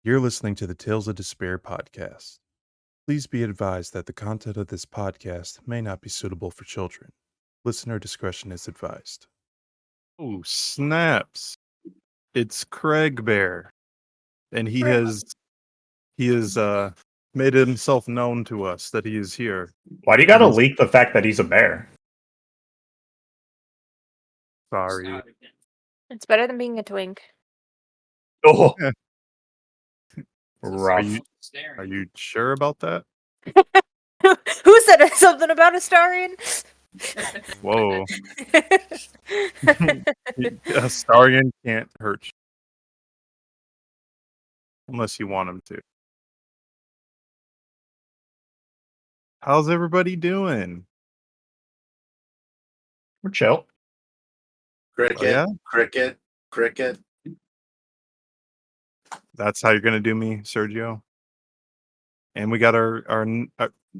You're listening to the Tales of Despair podcast. Please be advised that the content of this podcast may not be suitable for children. Listener discretion is advised. Oh, snaps. It's Craig Bear. And he has made himself known to us that he is here. Why do you gotta leak the fact that he's a bear? Sorry. It's better than being a twink. Oh, Yeah. rough. Are you sure about that? Who said something about Astarion? Whoa. Astarion can't hurt you. Unless you want him to. How's everybody doing? We're chill. Cricket, Oh, yeah? cricket. That's how you're gonna do me, Sergio. And we got our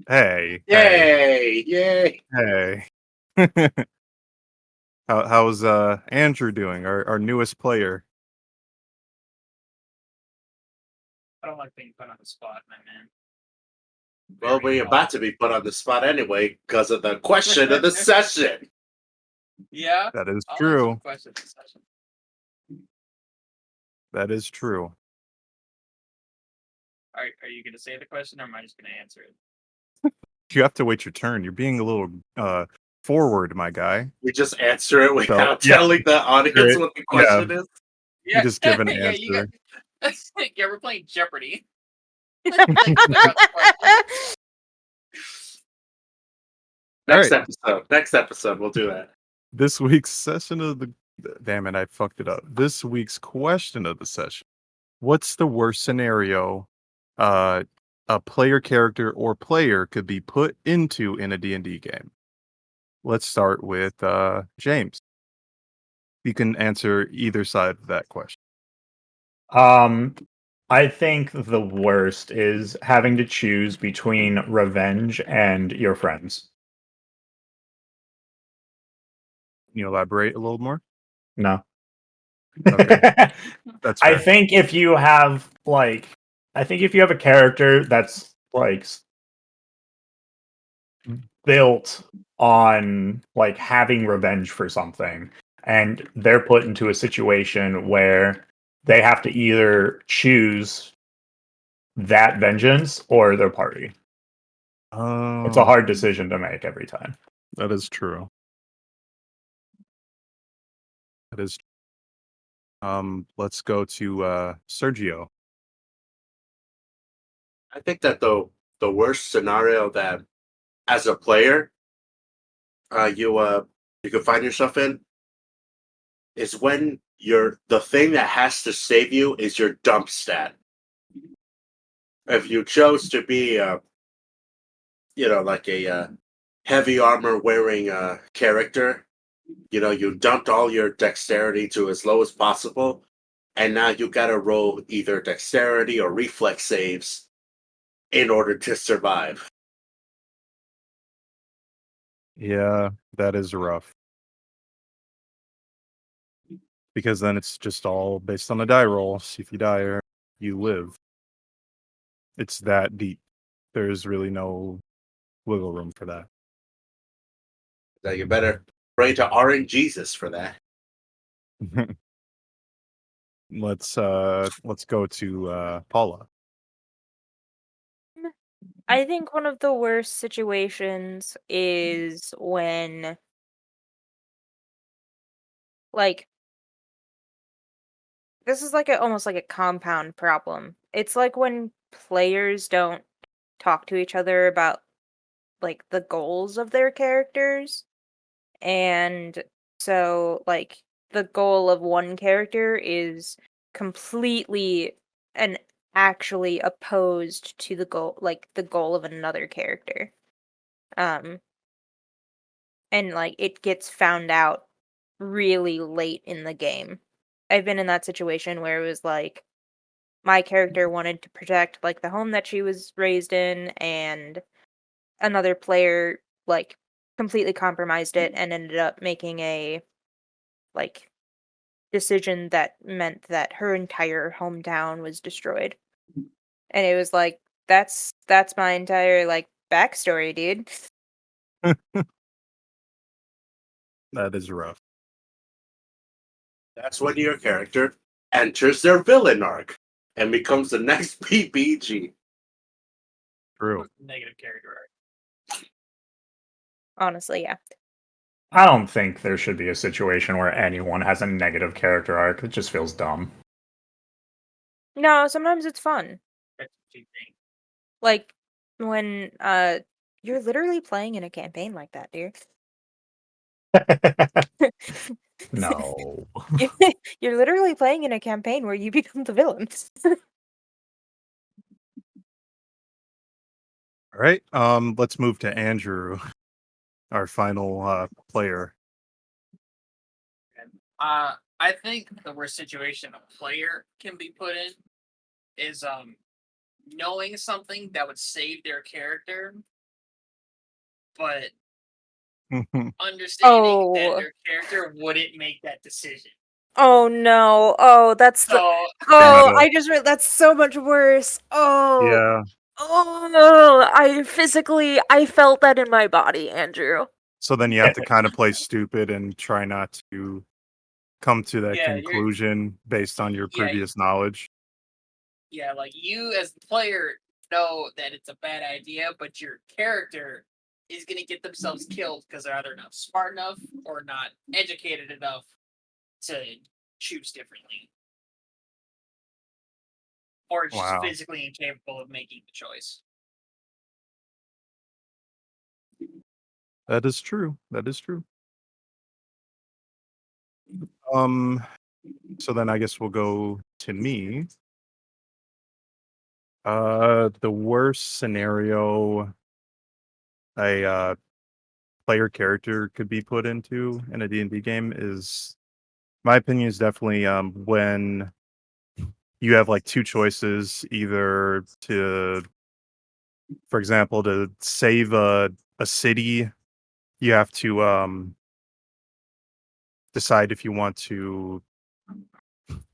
hey, Yay! hey. How's Andrew doing? Our newest player. I don't like being put on the spot, my man. Well, we're about to be put on the spot anyway because of the question of the session. Yeah, That is I'll answer true. the question this session. That is true. Are you going to say the question, or am I just going to answer it? You have to wait your turn. You're being a little forward, my guy. We just answer it without yeah. telling the audience what the question is. You just give an yeah, you answer. yeah, we're playing Jeopardy. Next episode, we'll do that. This week's session of the damn it, I fucked it up. This week's question of the session. What's the worst scenario a player character or player could be put into in a D&D game? Let's start with James. You can answer either side of that question. I think the worst is having to choose between revenge and your friends. Can you elaborate a little more? No. Okay. That's fair. I think if you have a character that's like built on like having revenge for something, and they're put into a situation where they have to either choose that vengeance or their party. Oh, It's a hard decision to make every time. That is true. That is. Let's go to Sergio. I think that the worst scenario that, as a player, you could find yourself in is when the thing that has to save you is your dump stat. If you chose to be like a heavy armor wearing character, you dumped all your dexterity to as low as possible, and now you gotta roll either dexterity or reflex saves in order to survive. Yeah, that is rough. Because then it's just all based on a die roll. See if you die or you live. It's that deep. There's really no wiggle room for that. Now you better pray to RNGesus for that. Let's go to Paula. I think one of the worst situations is when, like, this is like almost like a compound problem. It's like when players don't talk to each other about like the goals of their characters, and so like the goal of one character is completely and actually opposed to the goal of another character. And like it gets found out really late in the game. I've been in that situation where it was like my character wanted to protect like the home that she was raised in, and another player like completely compromised it and ended up making a like decision that meant that her entire hometown was destroyed. And it was like, that's my entire like backstory, dude. That is rough. That's when your character enters their villain arc and becomes the next PPG. True. Negative character arc. Honestly, yeah. I don't think there should be a situation where anyone has a negative character arc. It just feels dumb. No, sometimes it's fun. That's what you think. Like when you're literally playing in a campaign like that, dude. No. You're literally playing in a campaign where you become the villain. All right. Let's move to Andrew, our final player. I think the worst situation a player can be put in is knowing something that would save their character, but understanding that Oh. their character wouldn't make that decision. Oh no. Oh, that's the So Oh, Kinda. I just read that's so much worse. Oh. Yeah. Oh, I felt that in my body, Andrew. So then you have to kind of play stupid and try not to come to that Yeah, conclusion based on your Yeah, previous knowledge. yeah, like you as the player know that it's a bad idea, but your character is gonna get themselves killed because they're either not smart enough or not educated enough to choose differently. Or just Wow. physically incapable of making the choice. That is true. That is true. Um, so then I guess we'll go to me. The worst scenario a player character could be put into in a D&D game is, my opinion is definitely when you have like two choices, either to, for example, to save a city, you have to decide if you want to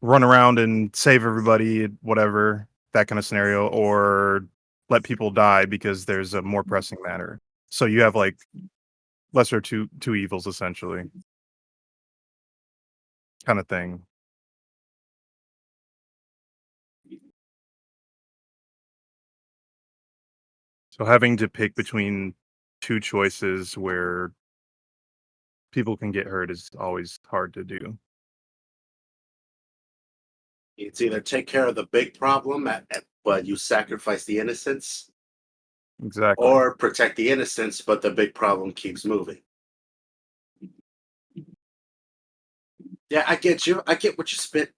run around and save everybody, whatever, that kind of scenario, or let people die because there's a more pressing matter. So you have like lesser two evils essentially, kind of thing. So having to pick between two choices where people can get hurt is always hard to do. It's either take care of the big problem, but you sacrifice the innocents, Exactly. or protect the innocents, but the big problem keeps moving. Yeah, I get you. I get what you spit.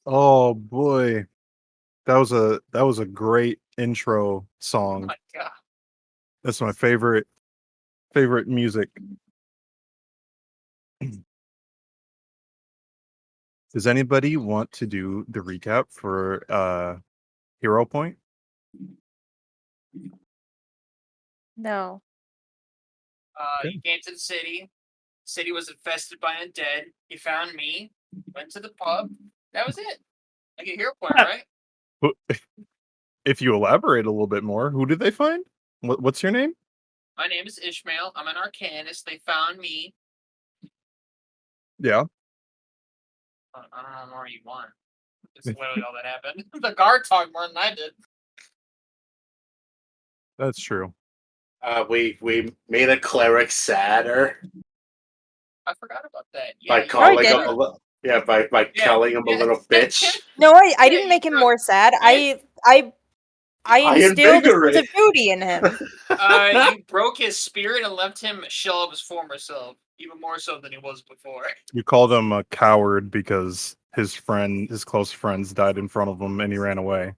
Oh boy, that was a great intro Oh song. my god. That's my favorite music. Does anybody want to do the recap for Hero Point? No. Okay. You came to the city. City was infested by undead. You found me. Went to the pub. That was it. I get hero point, right? If you elaborate a little bit more, who did they find? What's your name? My name is Ishmael. I'm an arcanist. They found me. Yeah. I don't know how more you want. It's literally all that happened. The guard talked more than I did. That's true. We made a cleric sadder I forgot about that. by you calling did. him a little. Yeah, by calling him a little bitch. No, I Yeah, didn't you make him broke- more sad. you- I instilled a sense invigorate. of beauty in him. You broke his spirit and left him shell of his former self, even more so than he was before. You called him a coward because his close friends died in front of him and he ran away.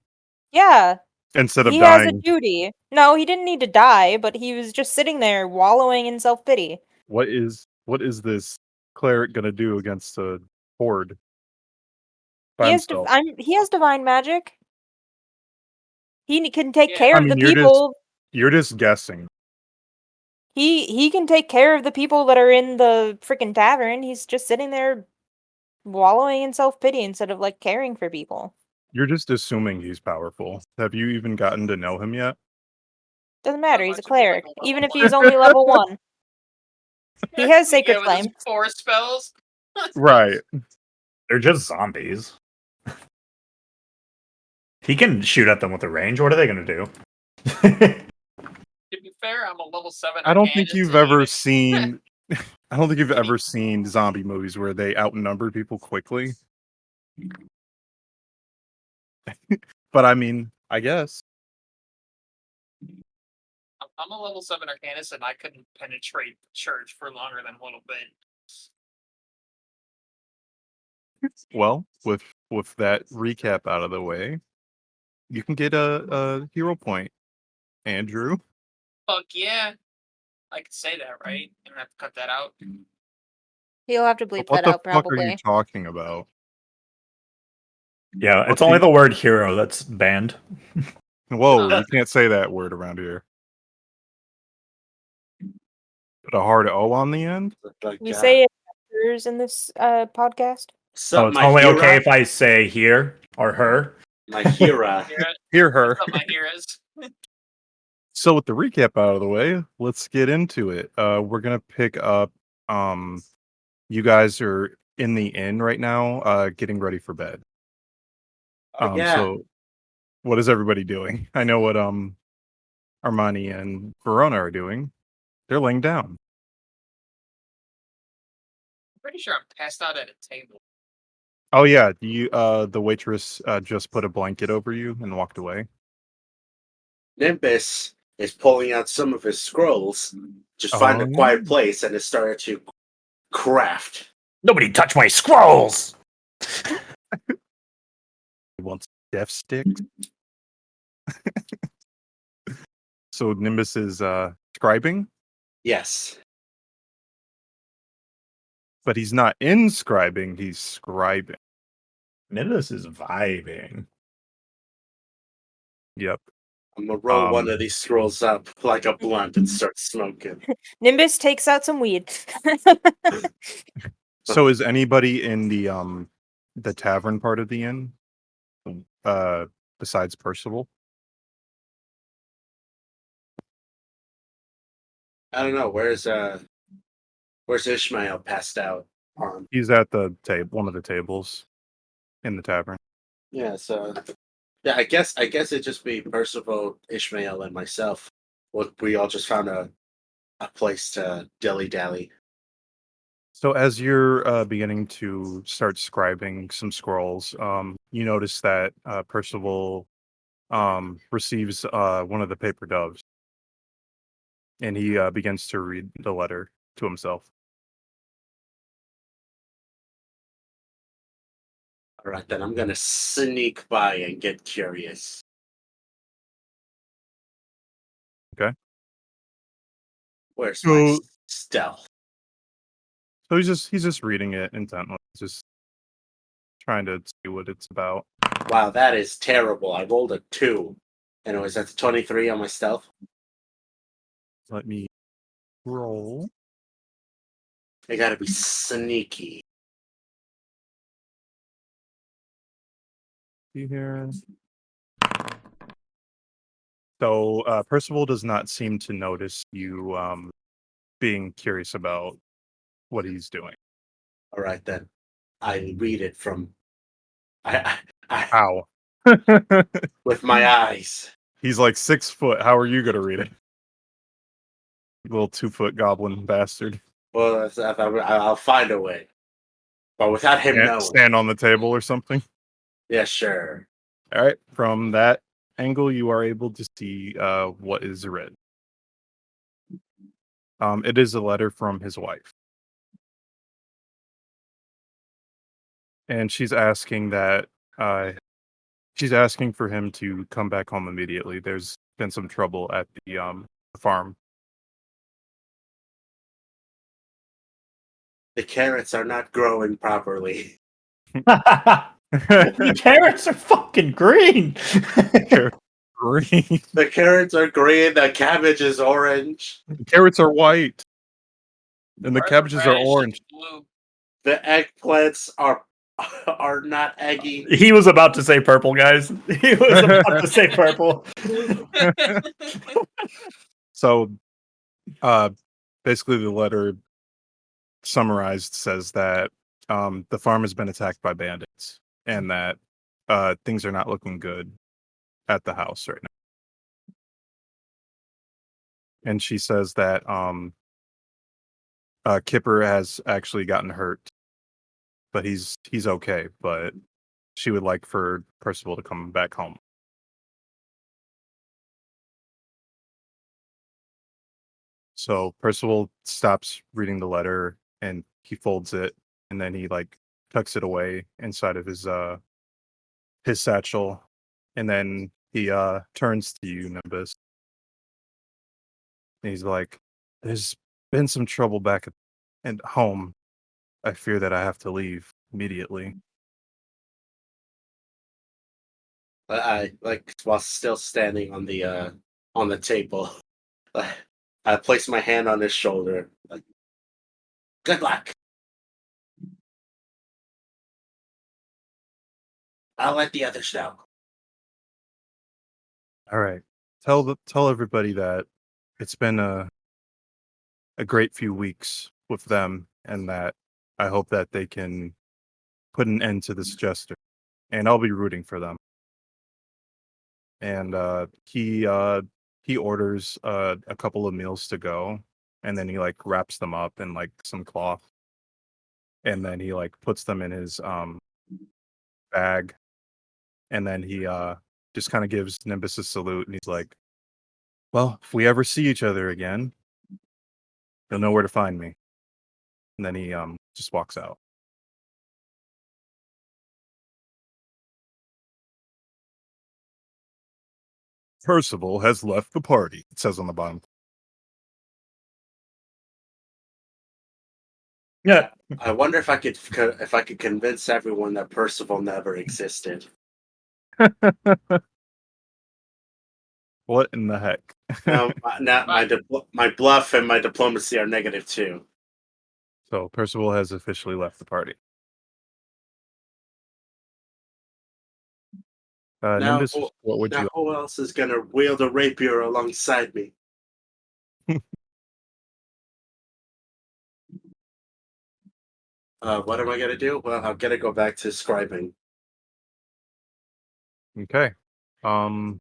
Yeah, Instead of he has a dying, duty. No, he didn't need to die, but he was just sitting there wallowing in self-pity. what is this cleric gonna do against a horde by himself? He has divine magic. He can take Yeah. care I of mean, the people. You're just guessing. He can take care of the people that are in the freaking tavern. He's just sitting there wallowing in self-pity instead of like caring for people. You're just assuming he's powerful. Have you even gotten to know him yet? Doesn't matter, he's a much of him, like, cleric. a Even level if he's only level 1. He has Yeah, sacred with his flame. 4 spells. Right. They're just zombies. He can shoot at them with a range. What are they going to do? To be fair, I'm a level 7. I don't think Arcanist, you've so ever even- seen I don't think you've ever seen zombie movies where they outnumber people quickly. But I mean, I guess. I'm a level 7 Arcanist, and I couldn't penetrate the church for longer than a little bit. Well, with that recap out of the way, you can get a hero point, Andrew. Fuck yeah. I can say that, right? You don't have to cut that out. He'll have to bleep What that the out fuck are you probably. talking about? Yeah, it's What's only he- the word hero that's banned. Whoa, you can't say that word around here. Put a hard O on the end? Like, We say it in this podcast. so Oh, it's my only hero, okay if I say here or her. my hero. Hear her. What's up, my heroes? So with the recap out of the way, let's get into it. We're gonna pick up. You guys are in the inn right now, getting ready for bed. Yeah. So what is everybody doing? I know what Armani and Verona are doing. They're laying down. I'm pretty sure I'm passed out at a table. Oh yeah, the waitress just put a blanket over you and walked away. Nimbus is pulling out some of his scrolls, just find a Oh, quiet yeah. place, and has started to craft. Nobody touch my scrolls! He wants death sticks. So Nimbus is scribing, Yes. but he's not inscribing, he's scribing. Nimbus is vibing. Yep. I'm gonna roll one Um, of these scrolls up like a blunt and start smoking. Nimbus takes out some weed. So is anybody in the tavern part of the inn? Besides Percival? I don't know. Where's Ishmael passed out on? He's at the one of the tables in the tavern. Yeah, so yeah, I guess it'd just be Percival, Ishmael, and myself. We all just found a place to dilly dally. So as you're beginning to start scribing some scrolls, you notice that Percival receives one of the paper doves, and he begins to read the letter to himself. All right, then I'm gonna sneak by and get curious. Okay. Where's my So- stealth? So he's just reading it intently, just trying to see what it's about. Wow, that is terrible. I rolled a 2. Anyways, that's 23 on my stealth. Let me roll. I gotta be sneaky. See here. So Percival does not seem to notice you being curious about what he's doing. All right then. I read it from I Ow. with my eyes. He's like 6 foot. How are you gonna read it? You little 2-foot goblin bastard. Well, I'll find a way, but without him knowing. Stand on the table or something. Yeah, sure. All right. From that angle, you are able to see what is read. It is a letter from his wife, and she's asking for him to come back home immediately. There's been some trouble at the farm. The carrots are not growing properly. The carrots are fucking green. Green. The carrots are green. The cabbage is orange. The carrots are white, and the Wherever cabbages are radish is orange. blue. The eggplants are not eggy. He was about to say purple, guys. He was about to say purple. So, basically, the letter summarized says that the farm has been attacked by bandits, and that things are not looking good at the house right now. And she says that Kipper has actually gotten hurt, but he's okay. But she would like for Percival to come back home. So Percival stops reading the letter and he folds it, and then he like tucks it away inside of his satchel, and then he turns to you, Nimbus. And he's like, "There's been some trouble back at home. I fear that I have to leave immediately." I like while still standing on the table. I place my hand on his shoulder. Like, good luck. I'll let the others know. All right. Tell everybody that it's been a great few weeks with them, and that I hope that they can put an end to this jester, and I'll be rooting for them. And he orders a couple of meals to go, and then he like wraps them up in like some cloth, and then he like puts them in his bag, and then he just kind of gives Nimbus a salute, and he's like, "Well, if we ever see each other again, you'll know where to find me." And then he just walks out. Percival has left the party, it says on the bottom. Yeah. I wonder if I could convince everyone that Percival never existed. What in the heck? Now my bluff and my diplomacy are -2. So Percival has officially left the party. Now, Nimbus, what would now you? who else is gonna wield a rapier alongside me? What am I gonna do? Well, I'm gonna go back to scribing. Okay. Armani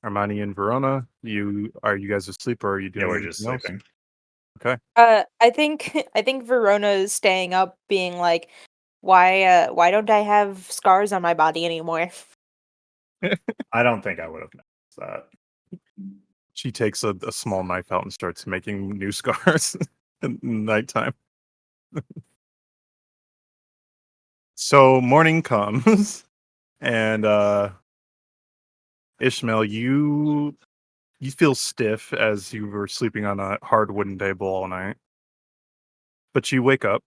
and Verona, are you guys asleep, or are you doing Yeah, we're just anything else? sleeping. Okay. I think Verona is staying up, being like, why don't I have scars on my body anymore? I don't think I would have noticed that. She takes a small knife out and starts making new scars in nighttime. So morning comes, and Ishmael, you feel stiff as you were sleeping on a hard wooden table all night. But you wake up.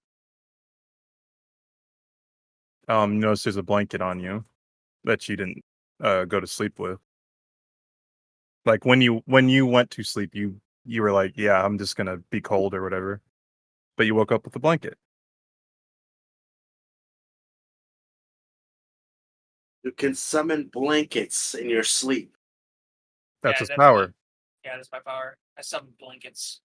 Notice there's a blanket on you that you didn't go to sleep with. Like when you went to sleep, you were like, "Yeah, I'm just gonna be cold or whatever," but you woke up with a blanket. You can summon blankets in your sleep. That's Yeah, his power. Yeah, that's my power. I summon blankets.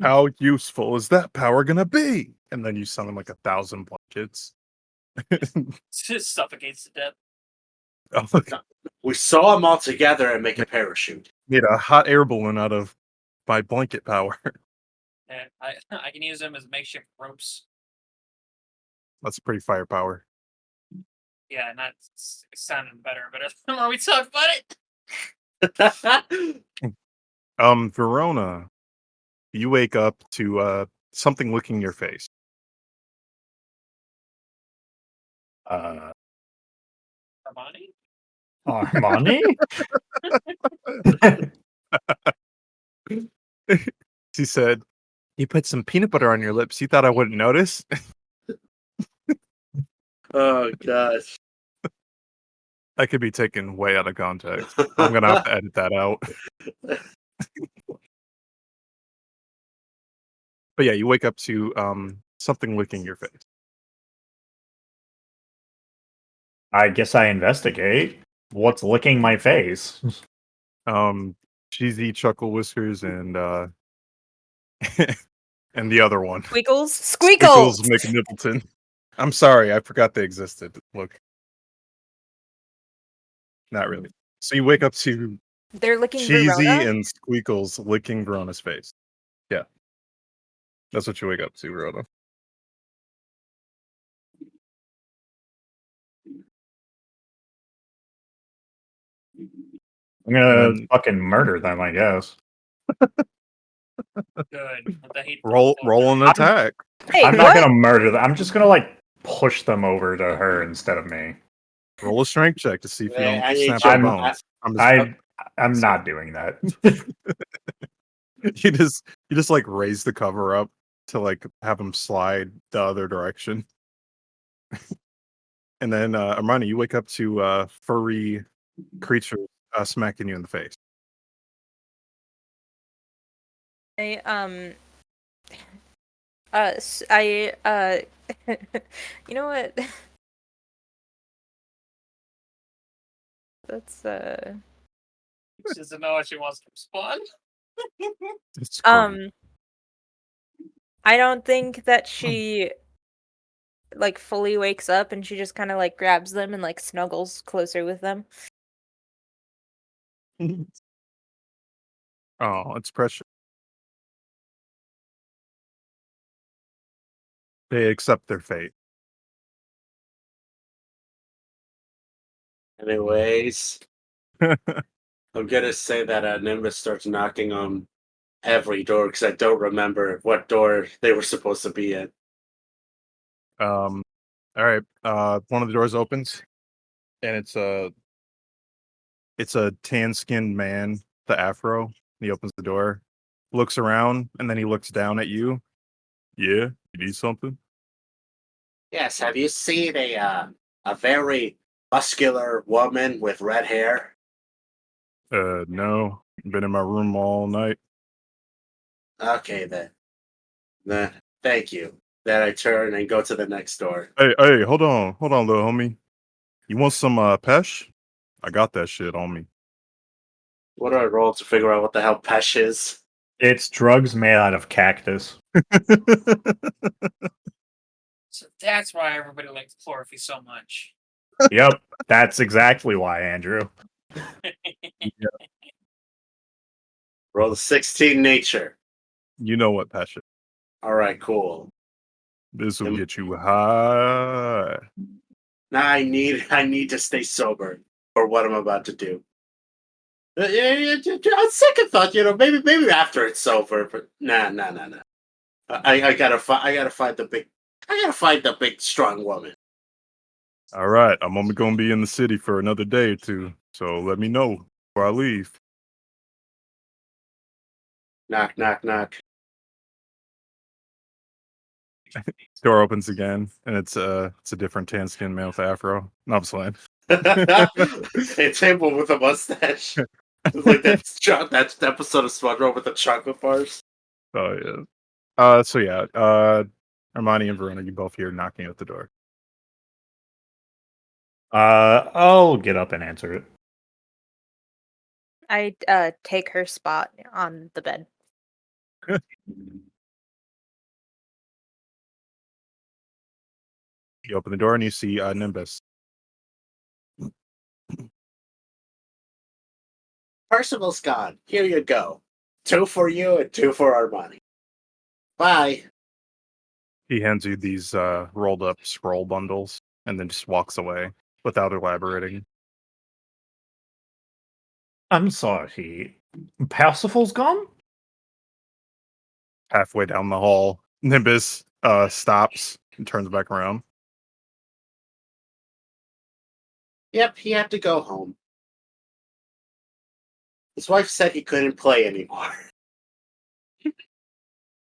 How useful is that power gonna be? And then you summon like 1,000 blankets. Just suffocates to death. Oh, We saw them all together and make a parachute. made a hot air balloon out of my blanket power. And I can use them as makeshift ropes. That's pretty firepower. Yeah, and that's sounding better. But the more we talk about it, Verona, you wake up to something licking your face. Armani. Armani? She said, "You put some peanut butter on your lips. You thought I wouldn't notice?" Oh gosh. That could be taken way out of context. I'm gonna have to edit that out. But yeah, you wake up to something licking your face. I guess I investigate. What's licking my face? Cheesy Chuckle Whiskers and and the other one. Squeakles? Squiggles Squeakles! McNippleton. I'm sorry, I forgot they existed. Look. Not really. So you wake up to They're licking Cheesy Verona? and Squeakles licking Verona's face. Yeah. That's what you wake up to, Verona. I'm gonna And then- fucking murder them, I guess. Good. With the hate Roll an attack. Hey, I'm what? not gonna murder them. I'm just gonna like push them over to her instead of me. Roll a strength check to see if you Yeah, don't I need snap you- your bones. I'm not doing that. you just like raise the cover up to like have him slide the other direction. And then Armani, you wake up to furry creature smacking you in the face. You know what? That's, She doesn't know how she wants to respond. It's great. I don't think that she, like, fully wakes up and she just kind of, like, grabs them and, like, snuggles closer with them. Oh, it's precious. They accept their fate. Anyways, I'm gonna say that Nimbus starts knocking on every door because I don't remember what door they were supposed to be in. All right. One of the doors opens, and it's a tan-skinned man, the afro. He opens the door, looks around, and then he looks down at you. Yeah, you need something? Yes, have you seen a very muscular woman with red hair? No. Been in my room all night. Okay then. Thank you. Then I turn and go to the next door. Hey, hold on, little homie. You want some pesh? I got that shit on me. What do I roll to figure out what the hell pesh is? It's drugs made out of cactus. So that's why everybody likes chlorophy so much. Yep, that's exactly why, Andrew. Roll the 16 nature. You know what pesh is. All right, cool. This will get you high. Now I need to stay sober for what I'm about to do. On second thought, maybe after it's over, but nah. I gotta find the big strong woman. All right, I'm only gonna be in the city for another day or two, so let me know before I leave. Knock, knock, knock. Door opens again, and it's a different tan skinned man with afro. No, I'm just playing. It's him with a mustache. It's like that episode of SpongeBob with the chocolate bars. Oh yeah. So yeah, Armani and Verona, you both hear knocking at the door. I'll get up and answer it. I take her spot on the bed. You open the door and you see Nimbus. Percival's gone. Here you go. 2 for you and 2 for Armani. Bye. He hands you these rolled up scroll bundles and then just walks away without elaborating. I'm sorry. Percival's gone? Halfway down the hall, Nimbus stops and turns back around. Yep, he had to go home. His wife said he couldn't play anymore.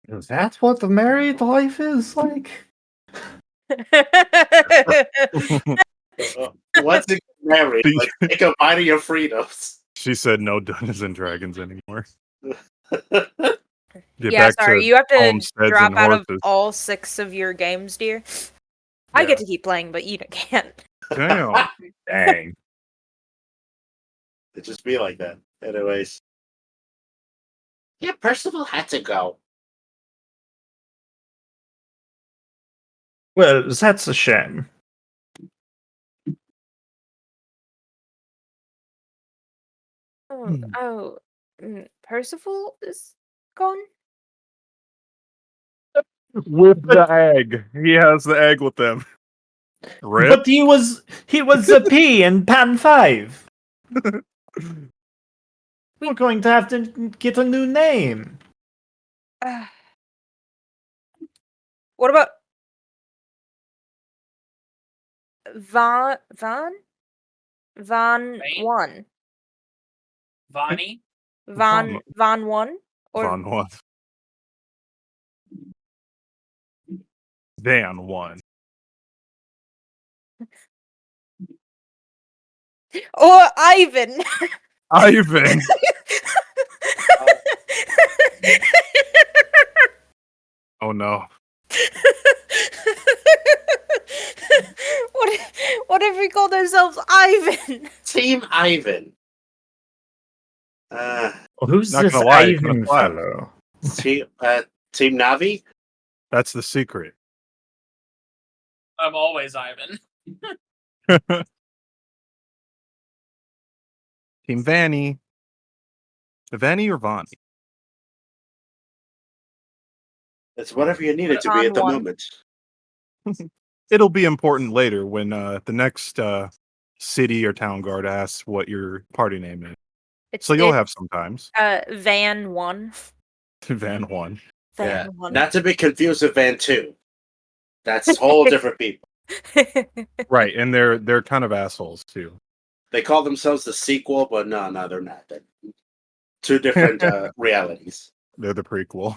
Is that what the married life is like? Once you get married, She- like, take a bite of your freedoms. She said no Dungeons and Dragons anymore. Get Yeah, back sorry, to you have to homesteads drop and out of horses. all 6 of your games, dear. I Yeah. get to keep playing, but you can't. Damn. Dang. It just be like that. Anyways. Yeah, Percival had to go. Well, that's a shame. Percival is gone? With the egg. He has the egg with them. Rip. But he was a P in Pan 5. We're going to have to get a new name. What about Von Vane? 1? Vonnie? Von 1? Or Von what? Van 1. or Ivan? Ivan. Oh no. what if we called ourselves Ivan? Team Ivan. Who's Not this gonna lie, it's Ivan gonna fly. fellow? Team Navi? That's the secret. I'm always Ivan. Team Vanny. Vanny or Vonnie? It's whatever you need it to be at the On one. moment. It'll be important later when the next city or town guard asks what your party name is. So you'll have sometimes. Van 1. Van 1. Van Yeah. 1. Not to be confused with Van 2. That's whole different people. Right, and they're kind of assholes too. They call themselves the sequel, but no, they're not. They're 2 different realities. They're the prequel.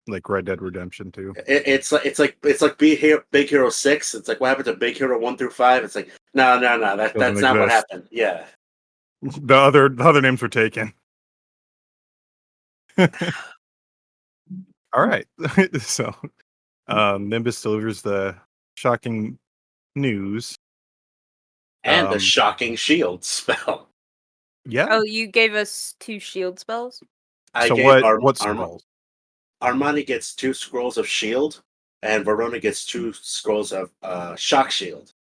Like Red Dead Redemption 2. It's like Big Hero 6. It's like what happened to Big Hero 1 through 5. It's like no, that's not what exist. happened. Yeah. The other names were taken. All right. So Nimbus delivers the shocking news. And the shocking shield spell. Yeah. Oh, you gave us 2 shield spells? I So gave what spells? Armani gets 2 scrolls of shield, and Verona gets 2 scrolls of shock shield.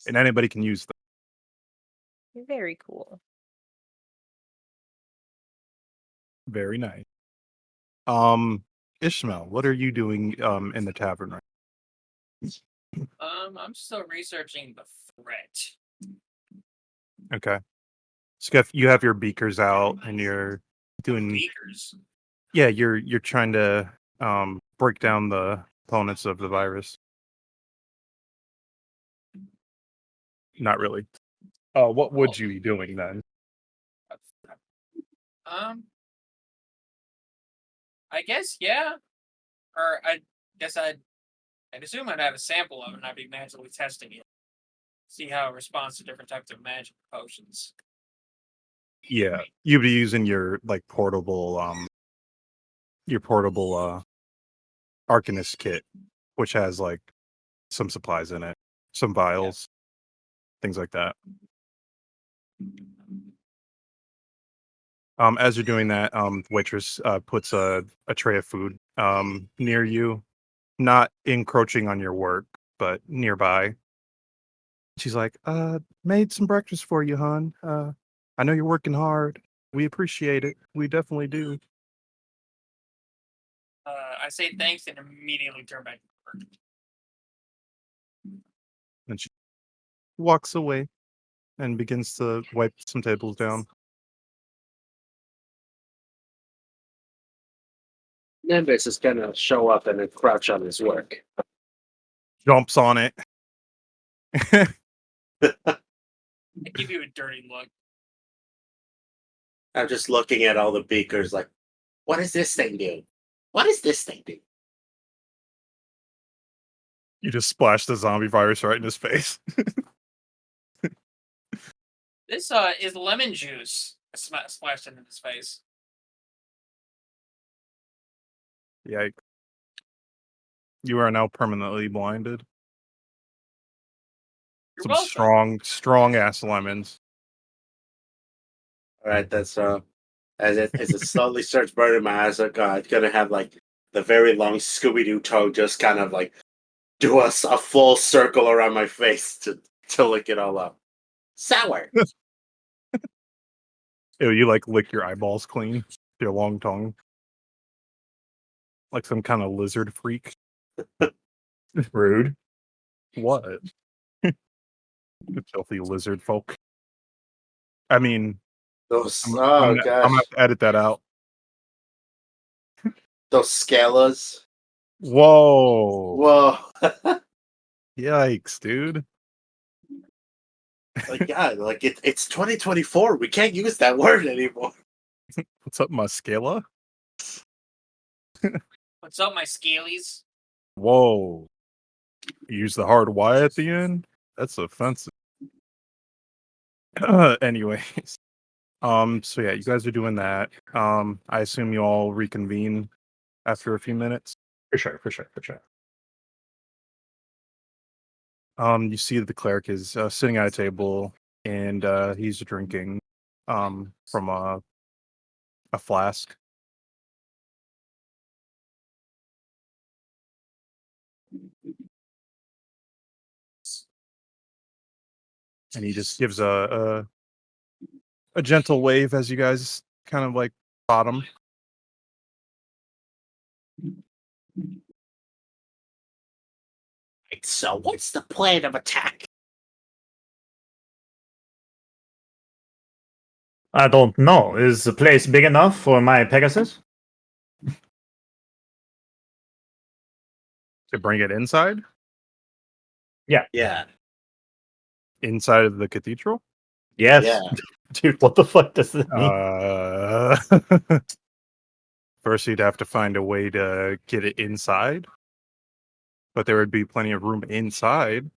And anybody can use them. Very cool. Very nice. Ishmael, what are you doing in the tavern right I'm still researching the threat. Okay. So you have your beakers out and you're doing Beakers. Yeah, you're trying to break down the components of the virus. Not really. What would you be doing then? I guess yeah. Or I guess I'd assume I'd have a sample of it and I'd be magically testing it. See how it responds to different types of magic potions. Yeah, you'd be using your portable Arcanist kit, which has some supplies in it, some vials, things like that. As you're doing that, waitress puts a tray of food near you, not encroaching on your work, but nearby. She's like, made some breakfast for you, hon. I know you're working hard. We appreciate it. We definitely do. I say thanks and immediately turn back to work. And she walks away and begins to wipe some tables down. Nimbus is gonna show up and then crouch on his work. Jumps on it. I give you a dirty look. I'm just looking at all the beakers like, what does this thing do? What does this thing do? You just splash the zombie virus right in his face. This is lemon juice splashed into his face. Yikes. You are now permanently blinded. You're Some welcome. strong ass lemons. All right, that's as it slowly starts burning my eyes. Like, it's gonna have like the very long Scooby Doo tongue just kind of like do a full circle around my face to lick it all up. Sour. Ew, you like lick your eyeballs clean. Your long tongue. Like some kind of lizard freak. Rude. What? Filthy lizard folk. I mean, Those I'm oh gonna gosh, have to edit that out. those scalas. Whoa. Whoa. Yikes, dude. Like God, like it's 2024. We can't use that word anymore. What's up, Muscala? What's up, my scalies? Whoa. You use the hard Y at the end? That's offensive. Anyways. So yeah, you guys are doing that. I assume you all reconvene after a few minutes. For sure. You see the cleric is sitting at a table and he's drinking from a flask. And he just gives a gentle wave as you guys kind of like bottom. So, what's the plan of attack? I don't know. Is the place big enough for my Pegasus? To bring it inside? Yeah, Inside of the cathedral? Yes. yeah. Dude, what the fuck does this mean? First, you'd have to find a way to get it inside, but there would be plenty of room inside.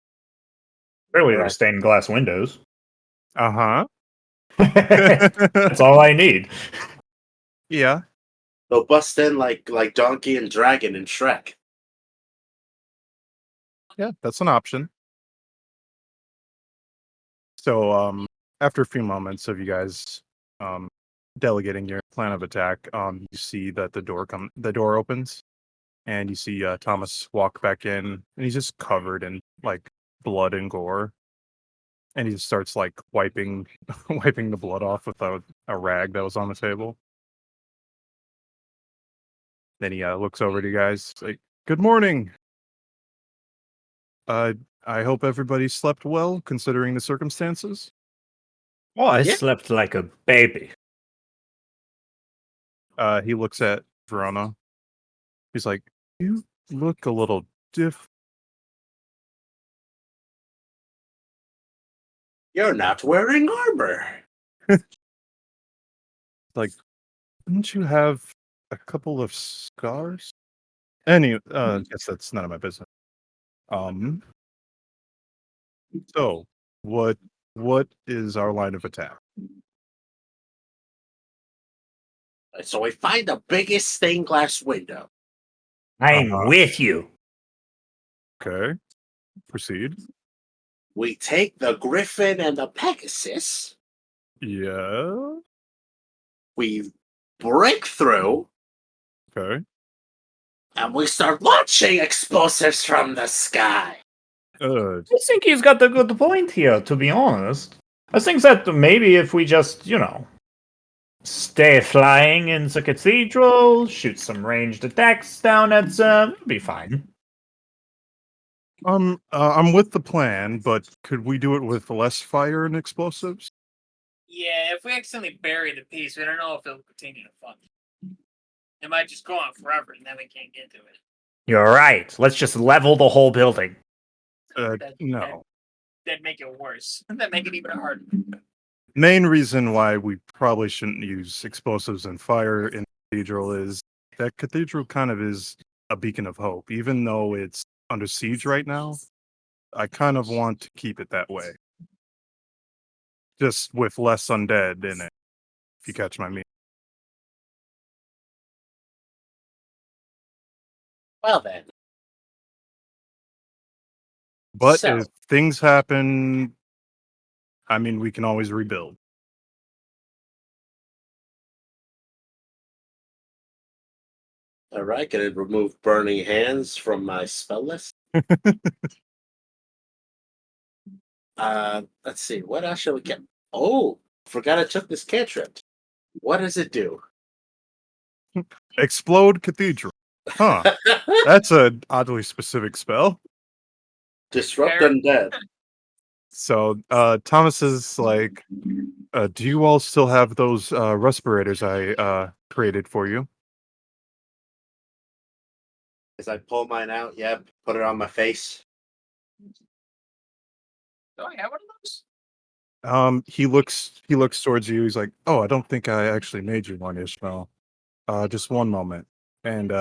Clearly, Right. there's stained glass windows. Uh-huh. That's all I need. Yeah. They'll bust in like Donkey and Dragon and Shrek. Yeah, that's an option. So, after a few moments of you guys delegating your plan of attack, you see that the door opens, and you see Thomas walk back in, and he's just covered in like blood and gore, and he just starts like wiping the blood off with a rag that was on the table. Then he looks over to you guys, like, "Good morning. I hope everybody slept well, considering the circumstances." Oh, I Yeah. slept like a baby. He looks at Verona. He's like, "You look a little diff." You're not wearing armor. Like, didn't you have a couple of scars? Guess that's none of my business. So what is our line of attack? So we find the biggest stained glass window. I'm Uh-huh. with you. Okay, proceed. We take the Griffin and the Pegasus. Yeah. we break through Okay. and we start launching explosives from the sky. Uh, I think he's got a good point here, to be honest. I think that maybe if we just, stay flying in the cathedral, shoot some ranged attacks down at them, it'll be fine. I'm with the plan, but could we do it with less fire and explosives? Yeah, if we accidentally bury the piece, we don't know if it'll continue to function. It might just go on forever, and then we can't get to it. You're right. Let's just level the whole building. No. That'd make it worse. That'd make it even harder. Main reason why we probably shouldn't use explosives and fire in cathedral is that cathedral kind of is a beacon of hope. Even though it's under siege right now, I kind of want to keep it that way. Just with less undead in it, if you catch my meaning. Well then. But So- if things happen, I mean, we can always rebuild. All right, gonna remove burning hands from my spell list. Let's see. What else shall we get? Oh, forgot I took this cantrip. What does it do? Explode cathedral. Huh. That's a oddly specific spell. Disrupt Very- undead. So Thomas is like, do you all still have those respirators I created for you? As I pull mine out, yep, put it on my face. Do I have one of those? He looks towards you. He's like, oh, I don't think I actually made you one, Ishmael. Just one moment. And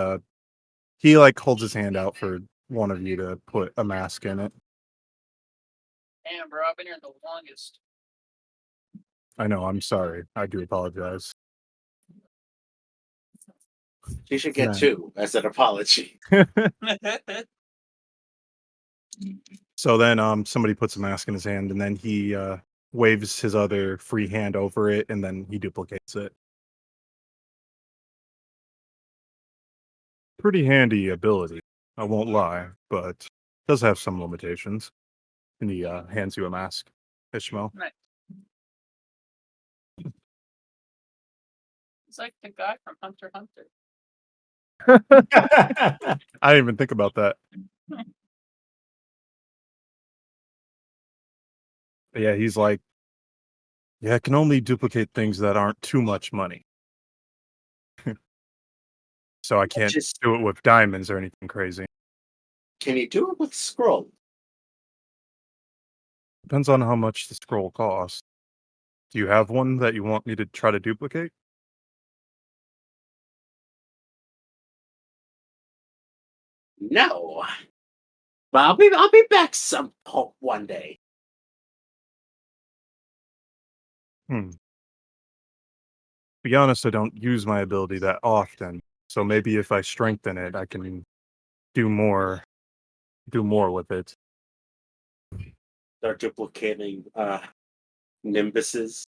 he like holds his hand out for one of you to put a mask in it. Damn, bro, I've been here the longest. I know, I'm sorry. I do apologize. You should get Yeah. two as an apology. So then somebody puts a mask in his hand and then he waves his other free hand over it and then he duplicates it. Pretty handy ability, I won't lie, but does have some limitations. And he hands you a mask, Ishmael. Nice. It's like the guy from Hunter x Hunter. I didn't even think about that. But yeah, he's like, yeah, I can only duplicate things that aren't too much money. So I can't Just do it with diamonds or anything crazy. can you do it with scroll? Depends on how much the scroll costs. Do you have one that you want me to try to duplicate? No. But I'll be back some one day. Be honest, I don't use my ability that often. So maybe if I strengthen it, I can do more with it. Start duplicating nimbuses.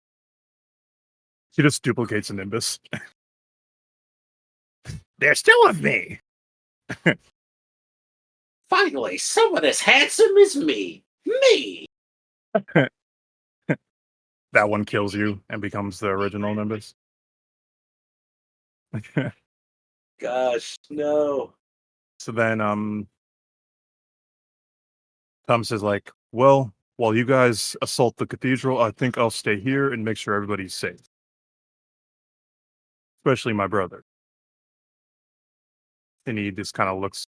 He just duplicates a nimbus. They're still with me. Finally, someone as handsome as me. Me. That one kills you and becomes the original nimbus. Gosh, no. So then Thomas is like, well, while you guys assault the cathedral, I think I'll stay here and make sure everybody's safe. Especially my brother. And he just kind of looks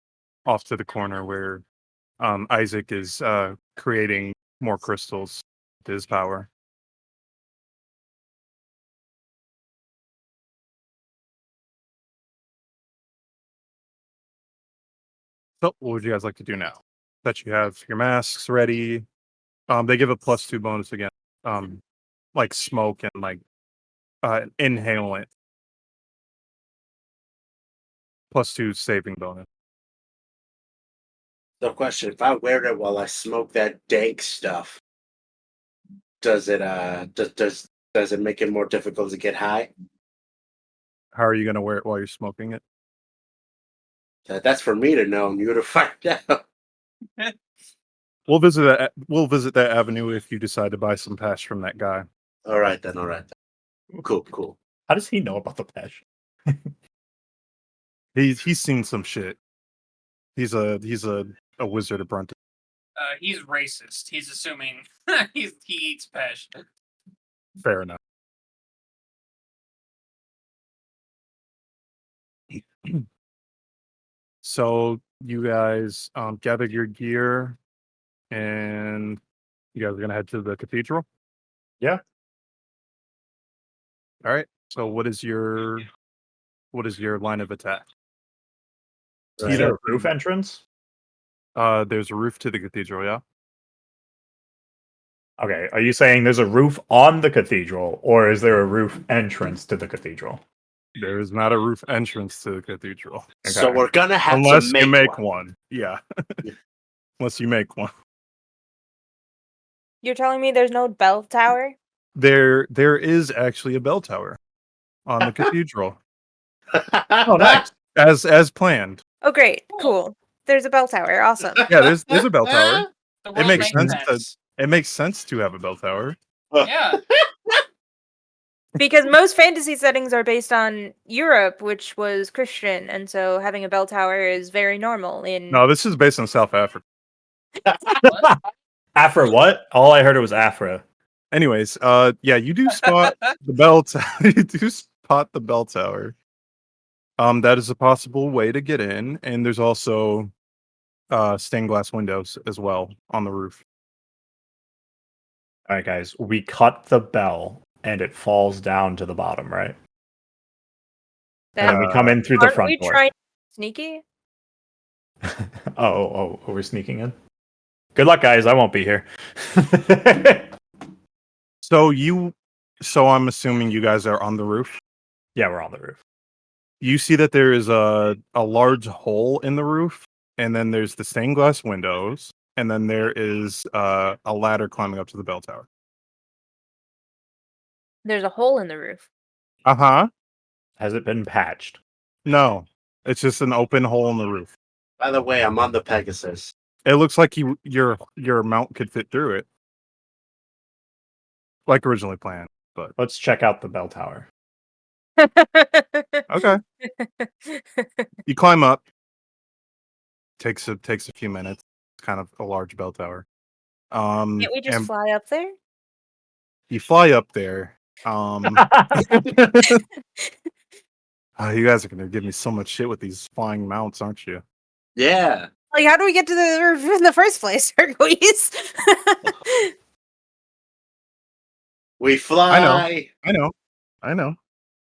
off to the corner where Isaac is creating more crystals with his power. So what would you guys like to do now? That you have your masks ready. They give a +2 bonus again. Like smoke and like inhalant. +2 saving bonus. So question, if I wear it while I smoke that dank stuff, does it does it make it more difficult to get high? How are you gonna wear it while you're smoking it? That's for me to know and you to find out. We'll visit that. We'll visit that avenue if you decide to buy some patch from that guy. All right then. All right. Then. Cool. How does he know about the patch? He's seen some shit. He's a wizard apprentice. He's racist. He's assuming he eats pesh. Fair enough. So you guys gathered your gear, and you guys are gonna head to the cathedral. Yeah. All right. So what is your line of attack? Right. Is there a roof entrance? There's a roof to the cathedral. Yeah. Okay, are you saying there's a roof on the cathedral, or is there a roof entrance to the cathedral? There is not a roof entrance to the cathedral. So Okay. we're gonna have Unless to you make one. one. Yeah. Yeah. Unless you make one. You're telling me there's no bell tower? There is actually a bell tower on the cathedral. Oh, nice. As planned. Oh, great. Cool. Cool. There's a bell tower. Awesome. Yeah, there's a bell tower. The It world makes sense. sense. It makes sense to have a bell tower. Yeah. Because most fantasy settings are based on Europe, which was Christian, and so having a bell tower is very normal in No, this is based on South Africa. What? Afra what? All I heard was Afra. Anyways, yeah, you do spot the bell tower. You do spot the bell tower. That is a possible way to get in, and there's also stained glass windows as well on the roof. All right, guys, we cut the bell and it falls down to the bottom, right? And then we come in through the Aren't front we door. trying sneaky? Oh, we're sneaking in. Good luck, guys. I won't be here. So I'm assuming you guys are on the roof. Yeah, we're on the roof. You see that there is a large hole in the roof, and then there's the stained glass windows, and then there is a ladder climbing up to the bell tower. There's a hole in the roof. Uh-huh. Has it been patched? No. It's just an open hole in the roof. By the way, I'm on the Pegasus. It looks like your mount could fit through it. Like originally planned, but Let's check out the bell tower. okay. You climb up. Takes a few minutes. It's kind of a large bell tower. Can't we just and fly up there? you fly up there. You guys are gonna give me so much shit with these flying mounts, aren't you? Yeah. Like, how do we get to the roof in the first place, Hercules? We fly. I know.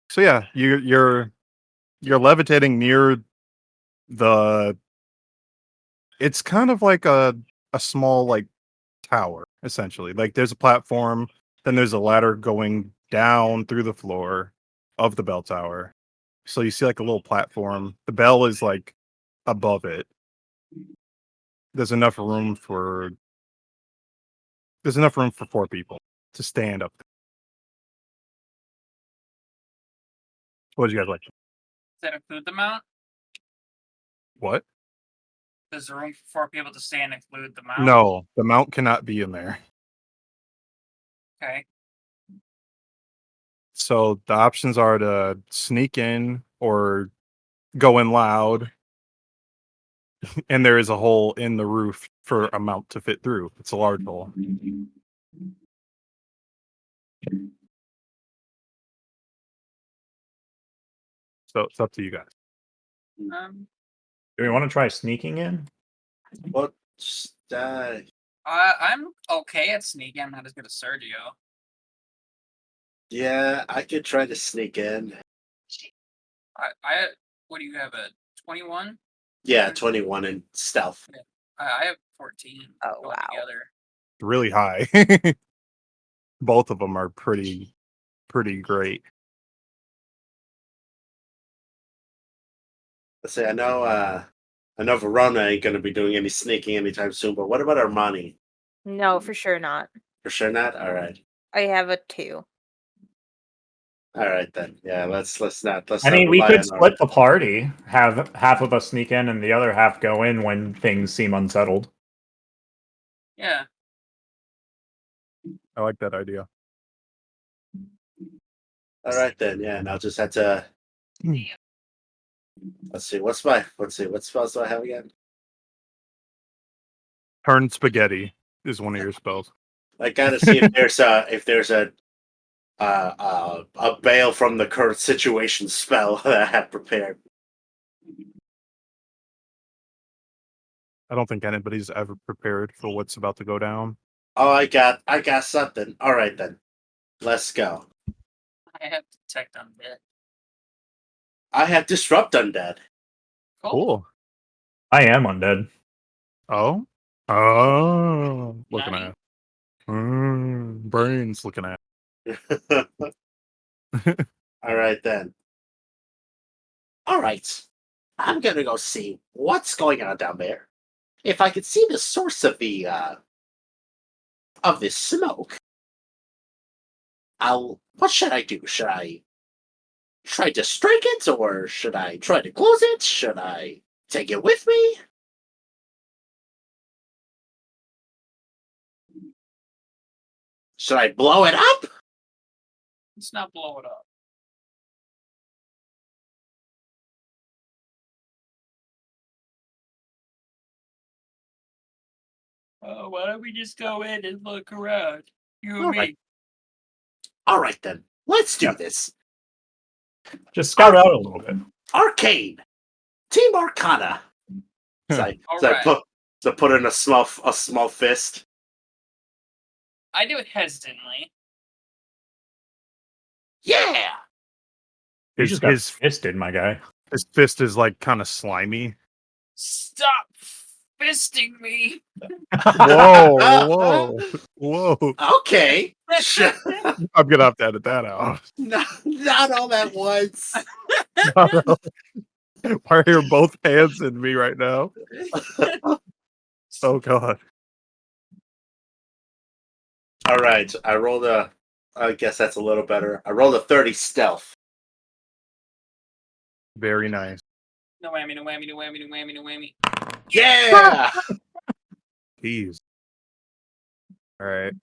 So yeah, you're levitating near the. It's kind of like a small like tower essentially. Like there's a platform, then there's a ladder going down through the floor of the bell tower. So you see like a little platform. The bell is like above it. There's enough room for 4 people to stand up. What did you guys like? Does that include the mount? What? Does the room for 4 people to stand include the mount? No, the mount cannot be in there. Okay. So the options are to sneak in or go in loud. And there is a hole in the roof for a mount to fit through. It's a large hole. So it's up to you guys. Do we want to try sneaking in? What's that? I'm okay at sneaking. I'm not as good as Sergio. Yeah, I could try to sneak in. I what do you have, a 21? Yeah, 21 in stealth. I have 14. Oh, wow. Together. Really high. Both of them are pretty great. Let's say I know Verona ain't gonna be doing any sneaking anytime soon, but what about Armani? No, for sure not. For sure not? Alright. I have a 2. All right then. Yeah, let's not. I mean, we rely could on split the party. Have half of us sneak in, and the other half go in when things seem unsettled. Yeah. I like that idea. All right then. Yeah, and I'll just have to. Let's see. What spells do I have again? Turn spaghetti is one of your spells. I gotta see if there's a bail from the current situation spell that I have prepared. I don't think anybody's ever prepared for what's about to go down. Oh, I got something. All right then. Let's go. I have detect undead. I have disrupt undead. Cool. I am undead. Oh? Oh. Looking Nice. at. Brains looking at. All right then. All right. I'm gonna go see what's going on down there. If I could see the source of the of this smoke, what should I do? Should I try to strike it, or should I try to close it? Should I take it with me? Should I blow it up? Let's not blow it up. Oh, why don't we just go in and look around? You and All me. right. All right then. Let's do Yeah. this. Just scout out a little bit. Arcane. Team Arcana. So I Alright. put in a small fist. I do it hesitantly. Yeah. You His, just got his, fisted, my guy. his fist is like kind of slimy. Stop fisting me. Whoa. Okay. Sure. I'm going to have to edit that out. Not all at once. Why are your both hands in me right now? Oh, God. All right. I guess that's a little better. I rolled a 30 stealth. Very nice. No whammy, no whammy, no whammy, no whammy, no whammy. Yeah. Jeez. All right.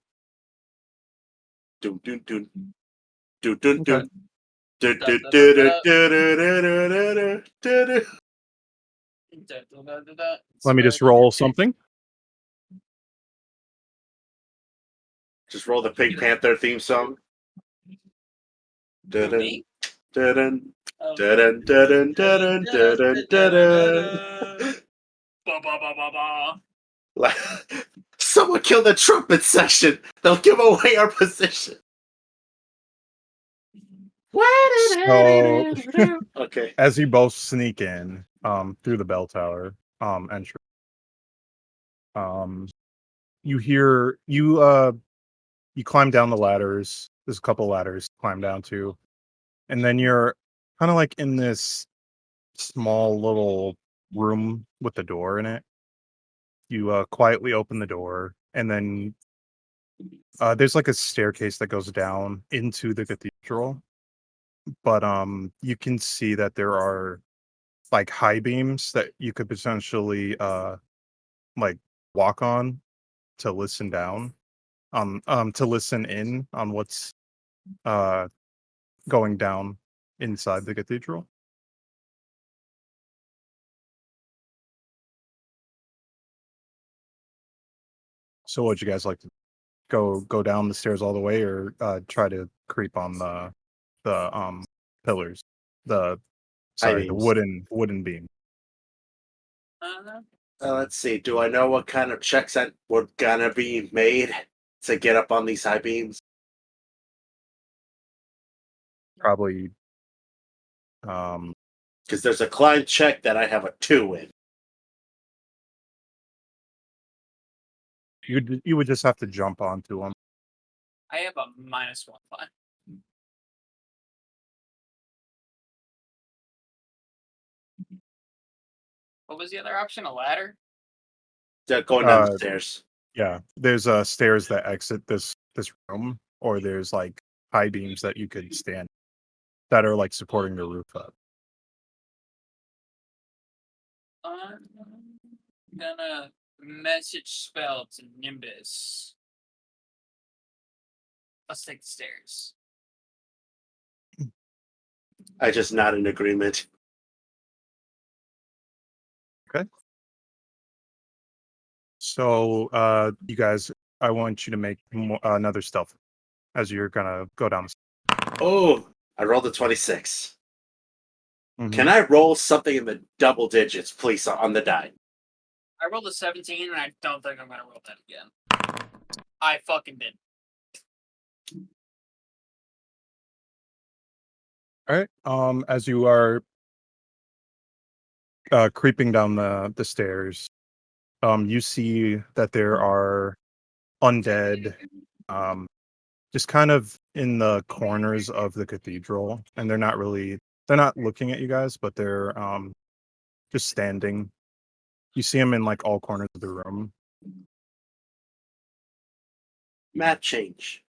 Dun, dun, dun. Dun, dun, Okay. dun. Dun, dun, dun, dun, dun, dun, dun, dun, dun. Let me just roll something. Just roll the Pink Panther theme song. Dun, For me? dun, dun, Oh. dun, dun, dun, dun, dun, dun, dun, dun. Ba, ba, ba, ba, ba. Like, someone kill the trumpet section. They'll give away our position. So, Okay. as you both sneak in through the bell tower entrance, you hear you climb down the ladders. There's a couple ladders to climb down to, and then you're kind of like in this small little room with a door in it. You quietly open the door, and then there's like a staircase that goes down into the cathedral. But you can see that there are like high beams that you could potentially like walk on to listen down, to listen in on what's uh going down inside the cathedral. So would you guys like to go down the stairs all the way, or try to creep on the pillars, the beams. wooden beam? Let's see. Do I know what kind of checks that were gonna be made to get up on these high beams? Probably Because there's a climb check that I have a 2 in. you would just have to jump onto them. I have a -1 climb. What was the other option? A ladder? They're going down the stairs. Yeah, there's stairs that exit this room, or there's like high beams that you could stand. that are like supporting the roof up. I'm gonna message spell to Nimbus. Let's take the stairs. I just not in agreement. So, you guys, I want you to make another stealth as you're gonna go down. Oh, I rolled a 26. Mhm. Can I roll something in the double digits, please, on the die? I rolled a 17, and I don't think I'm gonna roll that again. I fucking did. All right. As you are creeping down the stairs, you see that there are undead, just kind of in the corners of the cathedral, and they're not looking at you guys, but they're just standing. You see them in like all corners of the room. Map change.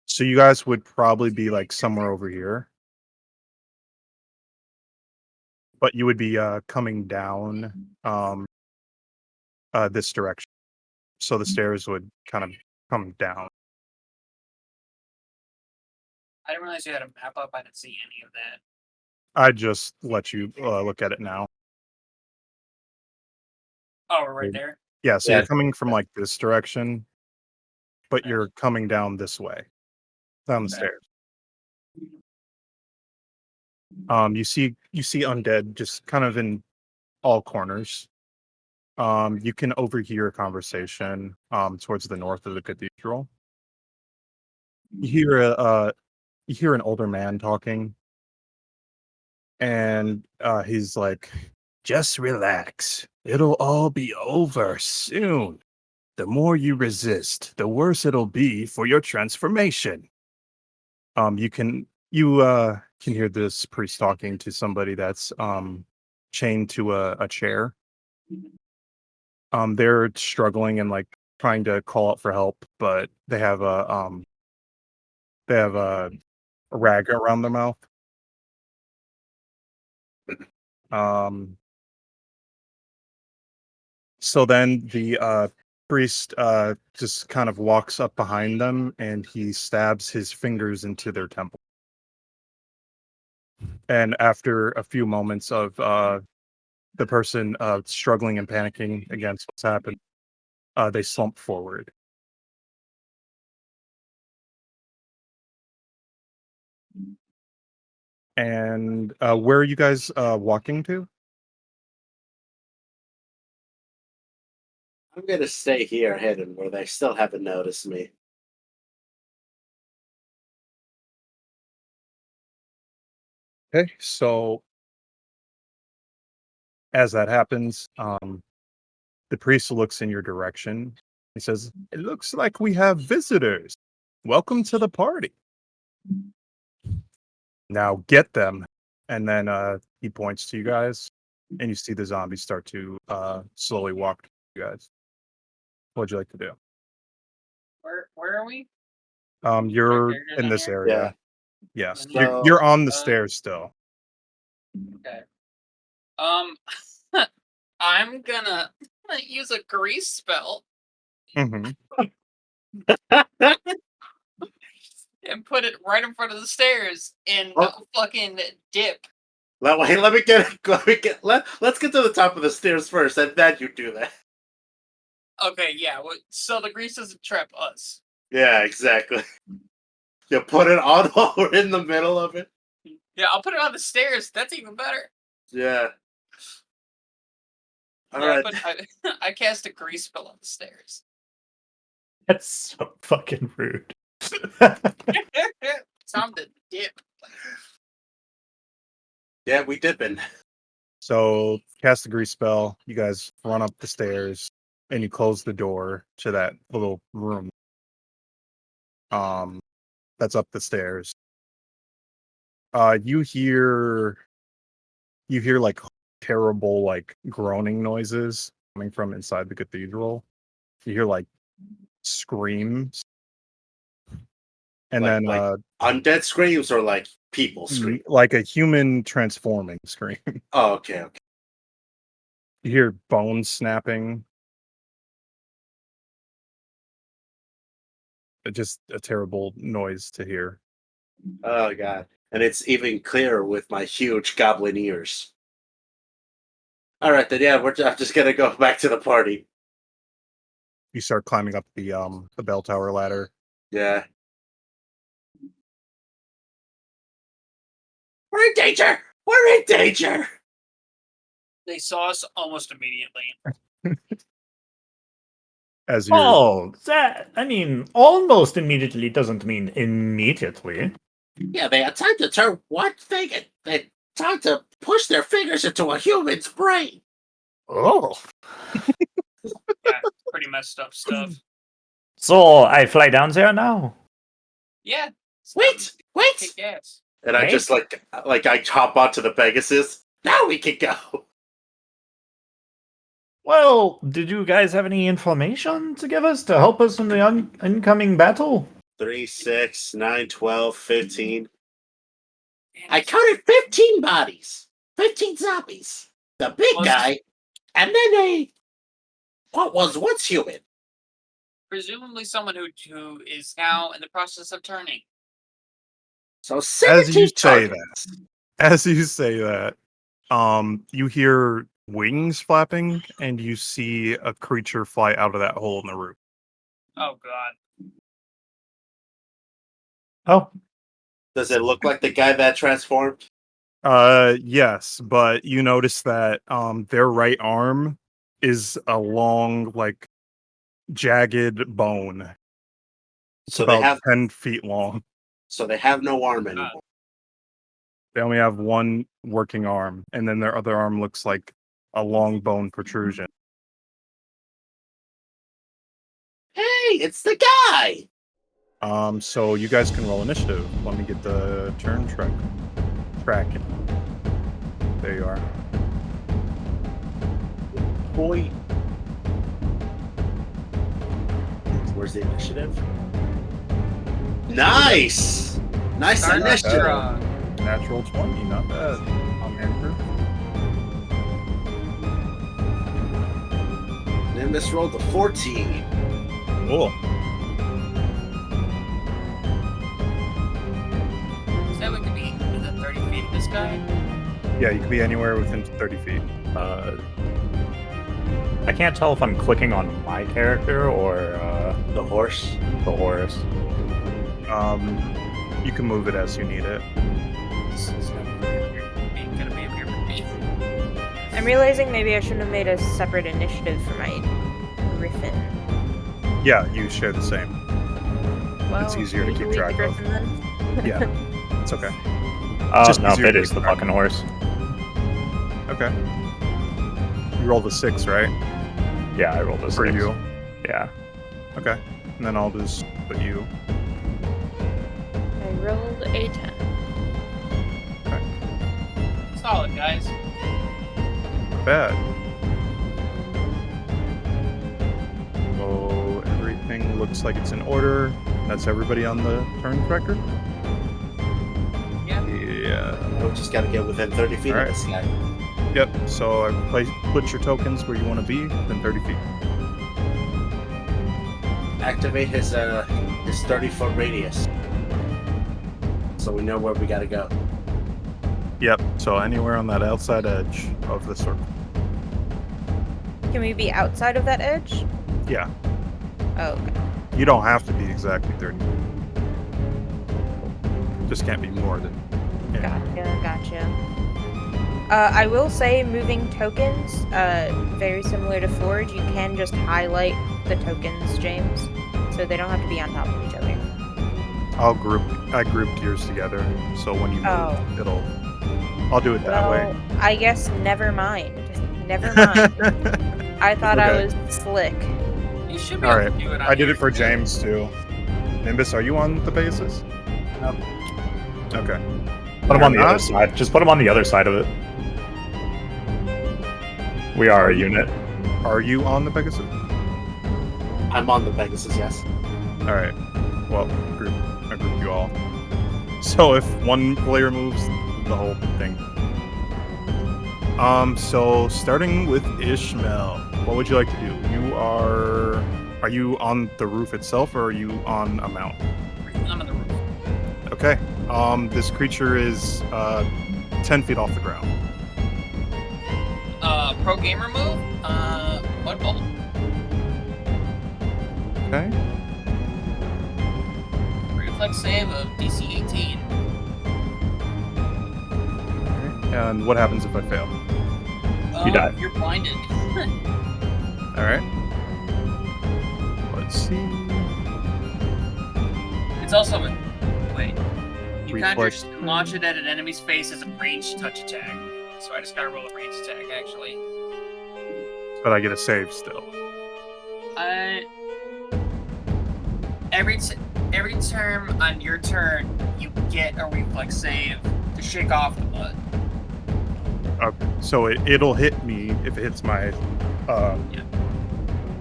So you guys would probably be like somewhere over here, but you would be coming down this direction. So the stairs would kind of come down. I didn't realize you had a map up. I didn't see any of that. I just let you look at it now. Oh, we're right there. Yeah, so Yeah. you're coming from like this direction, but you're coming down this way, down the Okay. stairs. You see undead just kind of in all corners. You can overhear a conversation towards the north of the cathedral. You hear an older man talking, and he's like, "Just relax. It'll all be over soon. The more you resist, the worse it'll be for your transformation." You can hear this priest talking to somebody that's chained to a chair. They're struggling and like trying to call out for help, but they have a rag around their mouth. Um, so then the priest just kind of walks up behind them and he stabs his fingers into their temple. And after a few moments of the person struggling and panicking against what's happened, they slump forward. And where are you guys walking to? I'm gonna stay here hidden where they still haven't noticed me. Okay, so as that happens, the priest looks in your direction. He says, "It looks like we have visitors. Welcome to the party. Now get them." And then he points to you guys, and you see the zombies start to slowly walk to you guys. What'd you like to do? Where are we? You're Right there, in down this here? area. Yeah. Yes, So, you're on the uh, stairs still. Okay. I'm gonna use a grease spell Hmm. and put it right in front of the stairs and Oh. fucking dip. Wait, let me get. Let's get to the top of the stairs first, and then you do that. Okay, yeah. So the grease doesn't trap us. Yeah, exactly. You put it on while we're in the middle of it. Yeah, I'll put it on the stairs. That's even better. Yeah. All Yeah, right. I cast a grease spell on the stairs. That's so fucking rude. Time to dip. Yeah, we dipping. So cast the grease spell. You guys run up the stairs, and you close the door to that little room. That's up the stairs. You hear like terrible like groaning noises coming from inside the cathedral. You hear like screams. And Like- then like- Undead screams or like people scream? like a human transforming scream. Oh, okay. You hear bones snapping. Just a terrible noise to hear. Oh, God. And it's even clearer with my huge goblin ears. All right, then, yeah, I'm just going to go back to the party. You start climbing up the bell tower ladder. Yeah. We're in danger! We're in danger! They saw us almost immediately. As you Almost immediately doesn't mean immediately. Yeah, they had time to turn one thing and they time to push their fingers into a human's brain. Oh. Yeah, pretty messed up stuff. So I fly down there now. Yeah. Wait! Kick ass. And I Hey. just like I hop onto the Pegasus. Now we can go. Well, did you guys have any information to give us to help us in the incoming battle? 3, 6, 9, 12, 15. I counted 15 bodies. 15 zombies. The big Was- guy. And then what was once human. Presumably someone who is now in the process of turning. So 17 you say targets. as you say that, you hear wings flapping and you see a creature fly out of that hole in the roof. Oh god. Oh, Does it look like the guy that transformed? Yes, but you notice that their right arm is a long, like, jagged bone. It's So they about have 10 feet long. no arm anymore. They only have one working arm, and then their other arm looks like a long bone protrusion. Hey, it's the guy. So you guys can roll initiative. Let me get the turn tracking. There you are. Boy. Where's the initiative? Nice! Nice Starting off initiative. strong. Natural 20, not bad. Andrew. Nimbus rolled a 14. Cool. So we could be within 30 feet of this guy. Yeah, you can be anywhere within 30 feet. I can't tell if I'm clicking on my character or The horse. the horse. You can move it as you need it. This is gonna be up here with me. I'm realizing maybe I shouldn't have made a separate initiative for my griffin. Yeah, you share the same. Well, It's easier to can keep we delete track the of. griffin then? Yeah, it's okay. Oh, Just no, easier it to is keep the track. fucking horse. Okay. You rolled a 6, right? Yeah, I rolled a 6. For you. Yeah. Okay. And then I'll just put you. I rolled a 10. Solid, guys. Not bad. So everything looks like it's in order. That's everybody on the turn tracker? Yeah. Yeah. We just gotta get within 30 feet Alright. of this guy. Yep. So put your tokens where you want to be within 30 feet. Activate his 30-foot radius. So we know where we gotta go. Yep. So anywhere on that outside edge of the circle. Can we be outside of that edge? Yeah. Oh, okay. You don't have to be exactly 30. Just can't be more than. Yeah. Gotcha. I will say moving tokens, very similar to Forge, you can just highlight the tokens, James, so they don't have to be on top of each other. I grouped yours together, so when you move, Oh. I'll do it that way. Well, I guess never mind. Never mind. I thought I Okay. was slick. You should be All able right. to do it on I did your it for turn. James too. Nimbus, are you on the basis? No. Okay. Put him on the You're other not? side. Just put him on the other side of it. We are a unit. Are you on the Pegasus? I'm on the Pegasus, yes. All right. Well, group. Okay. group you all. So if one player moves, the whole thing. So starting with Ishmael, what would you like to do? Are you on the roof itself, or are you on a mount? I'm on the roof. Okay. This creature is 10 feet off the ground. Pro gamer move. Mud bolt. Okay. Reflex save of DC 18. And what happens if I fail? You die. You're blinded. All right. Let's see. It's also a wait. You can't Reflex. just launch it at an enemy's face as a ranged touch attack. So I just gotta roll a ranged attack actually. But I get a save still. Every term on your turn, you get a reflex save to shake off the mud. Okay. So it'll hit me if it hits my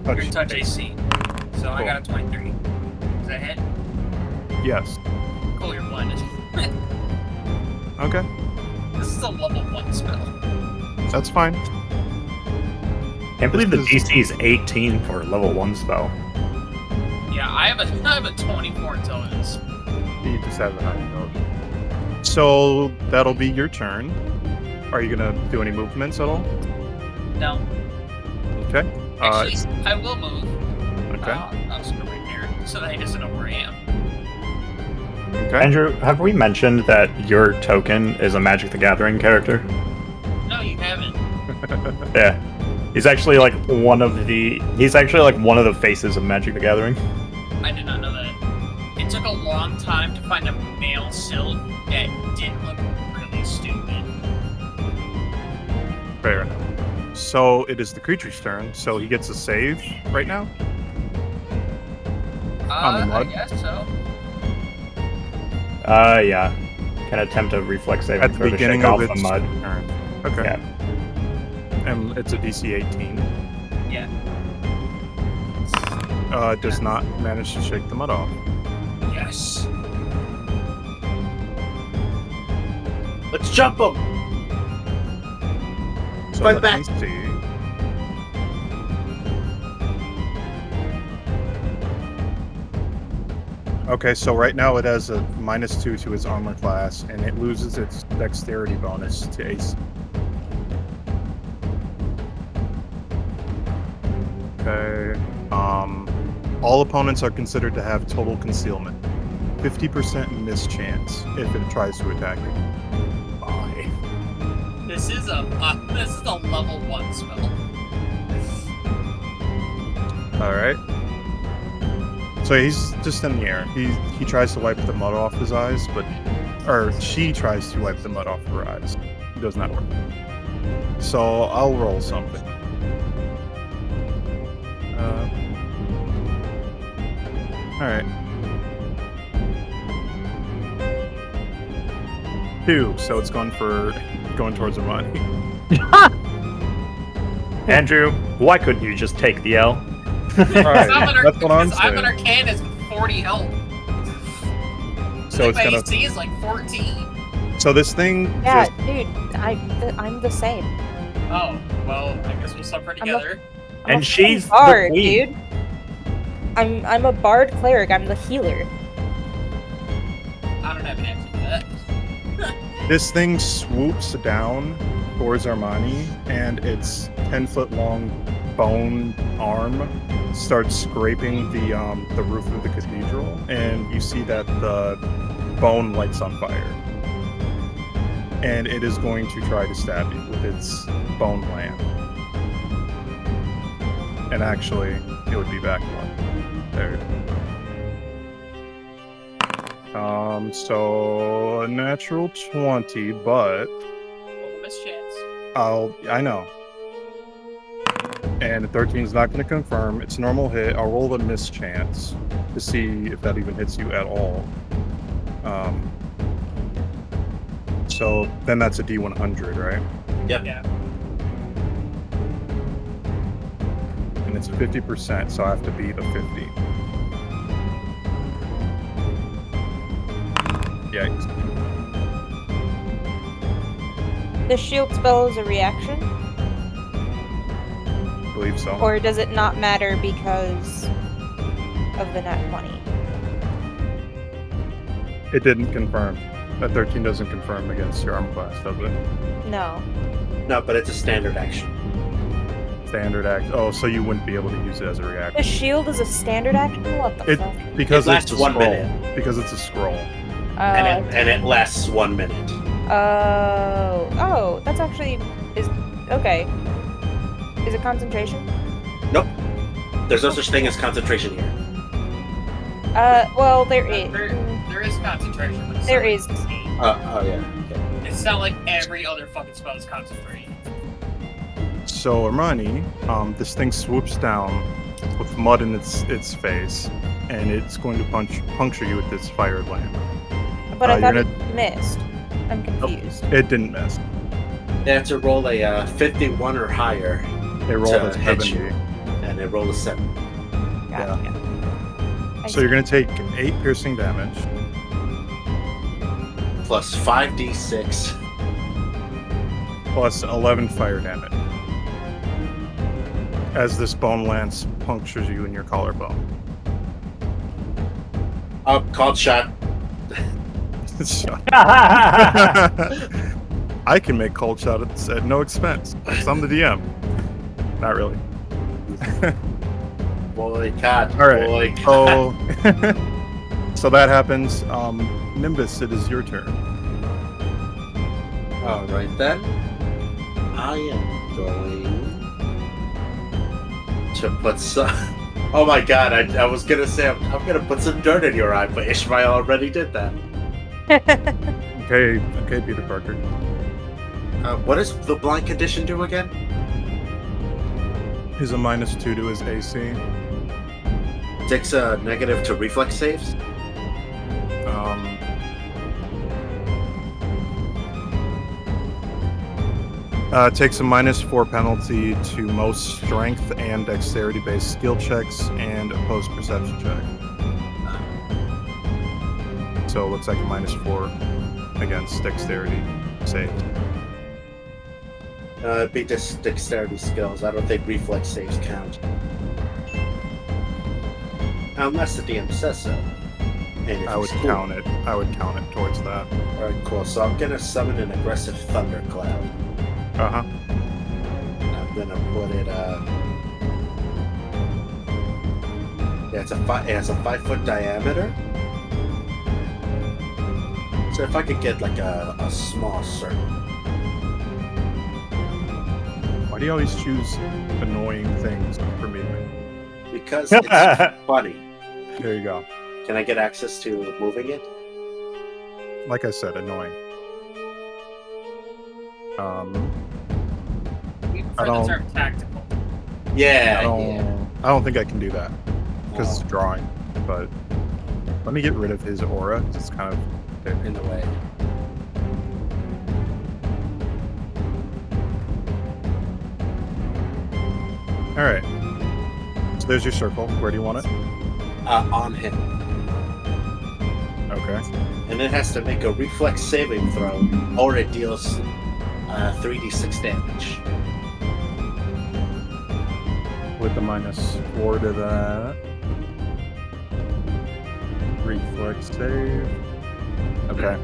Your touch AC. So I got a 23. Does that hit? Yes. Cool, you're blinded. Okay. This is a level 1 spell. That's fine. Can't believe the This is- DC is 18 for a level 1 spell. Yeah, I have a 24 intelligence. You just have an intelligence. So that'll be your turn. Are you gonna do any movements at all? No. Okay. Actually, I will move. Okay. I'll just go right here so that he doesn't know where I am. Okay. Andrew, have we mentioned that your token is a Magic the Gathering character? No, you haven't. Yeah. He's actually like one of the faces of Magic the Gathering. I did not know that. It took a long time to find a male Sylph that didn't look really stupid. Fair enough. So it is the creature's turn. So he gets a save right now. On the mud? I guess so. Yeah. Can attempt a reflex save At and the throw the beginning shake of off its the mud. turn. Okay. Yeah. And it's a DC 18. Yeah. Does not manage to shake the mud off. Yes. Let's jump him. So Fight let me back. see. Okay, so right now it has a -2 to its armor class, and it loses its dexterity bonus to AC. Okay. All opponents are considered to have total concealment. 50% miss chance if it tries to attack you. Bye. This is a level 1 spell. All right. So he's just in the air. He tries to wipe the mud off his eyes, or she tries to wipe the mud off her eyes. It does not work. So I'll roll something. All right. 2. So it's going towards Armani. Andrew, why couldn't you just take the L? Right, that's what I'm I'm an saying. Arcanist with 40 health. So it's my gonna. AC is like 14. So this thing Yeah, just dude, I'm the same. Oh, well, I guess we'll suffer together. I'm And a she's fucking bard, the queen. dude. I'm a bard cleric. I'm the healer. I don't have an answer for that. This thing swoops down towards Armani, and its 10-foot long bone arm starts scraping the roof of the cathedral, and you see that the bone lights on fire. And it is going to try to stab you with its bone lamp. And actually, it would be back one. There. So a natural 20, but Roll a mischance. I know. And a 13 is not going to confirm. It's a normal hit. I'll roll a mischance to see if that even hits you at all. So then that's a D100, right? Yep. Yeah. And it's 50%, so I have to beat a 50. Yikes. The shield spell is a reaction, I believe so. or does it not matter because of the nat 20? It didn't confirm. That 13 doesn't confirm against your arm class, does it? No. No, but it's a standard action. Standard act. Oh, so you wouldn't be able to use it as a The reaction. shield is a standard action? What the It fuck? because It lasts it's a 1 scroll. minute. Because it's a scroll. And it lasts 1 minute. Oh, that's actually is okay. Is it concentration? Nope. There's no such thing as concentration here. Well, there is. There is concentration. But it's There not is. like- Oh yeah. Okay. It's not like every other fucking spell is concentrated. So Armani, this thing swoops down with mud in its face, and it's going to puncture you with this fire lamp. But I you're thought gonna- it missed. I'm confused. It didn't miss. They have to roll a 51 or higher, It rolled To a hit 70. you. and they roll a 7. Gotcha. I So you're see. going to take 8 piercing damage, Plus 5d6. plus 11 fire damage, as this bone lance punctures you in your collarbone. Oh, called shot. Shot. I can make cold shots at no expense. 'Cause I'm the DM. Not really. Boycott. All right. Boycott. So that happens. Nimbus, it is your turn. All right then. I am going to put some. Oh my god! I was gonna say I'm gonna put some dirt in your eye, but Ishmael already did that. Okay, Peter Parker. What does the blind condition do again? He's a -2 to his AC. Takes a negative to reflex saves. Takes a -4 penalty to most strength and dexterity-based skill checks and opposed perception check. So it looks like a -4 against dexterity save. It'd be just dexterity skills. I don't think reflex saves count. Unless the DM says so. And if I would it's cool. count it. I would count it towards that. Alright, cool. So I'm gonna summon an aggressive thundercloud. Uh-huh. I'm gonna put it, yeah, it has a 5-foot diameter. So if I could get like a small circle. Why do you always choose annoying things for me to make? Because it's funny. There you go. Can I get access to moving it? Like I said, annoying. We I prefer the don't- term tactical. Yeah, I don't think I can do that because it's drawing. But let me get rid of his aura. 'Cause it's kind of in the way. all right. So there's your circle. Where do you want it? On him. Okay. And it has to make a reflex saving throw, or it deals 3d6 damage. With the -4 to that. Reflex save. Okay.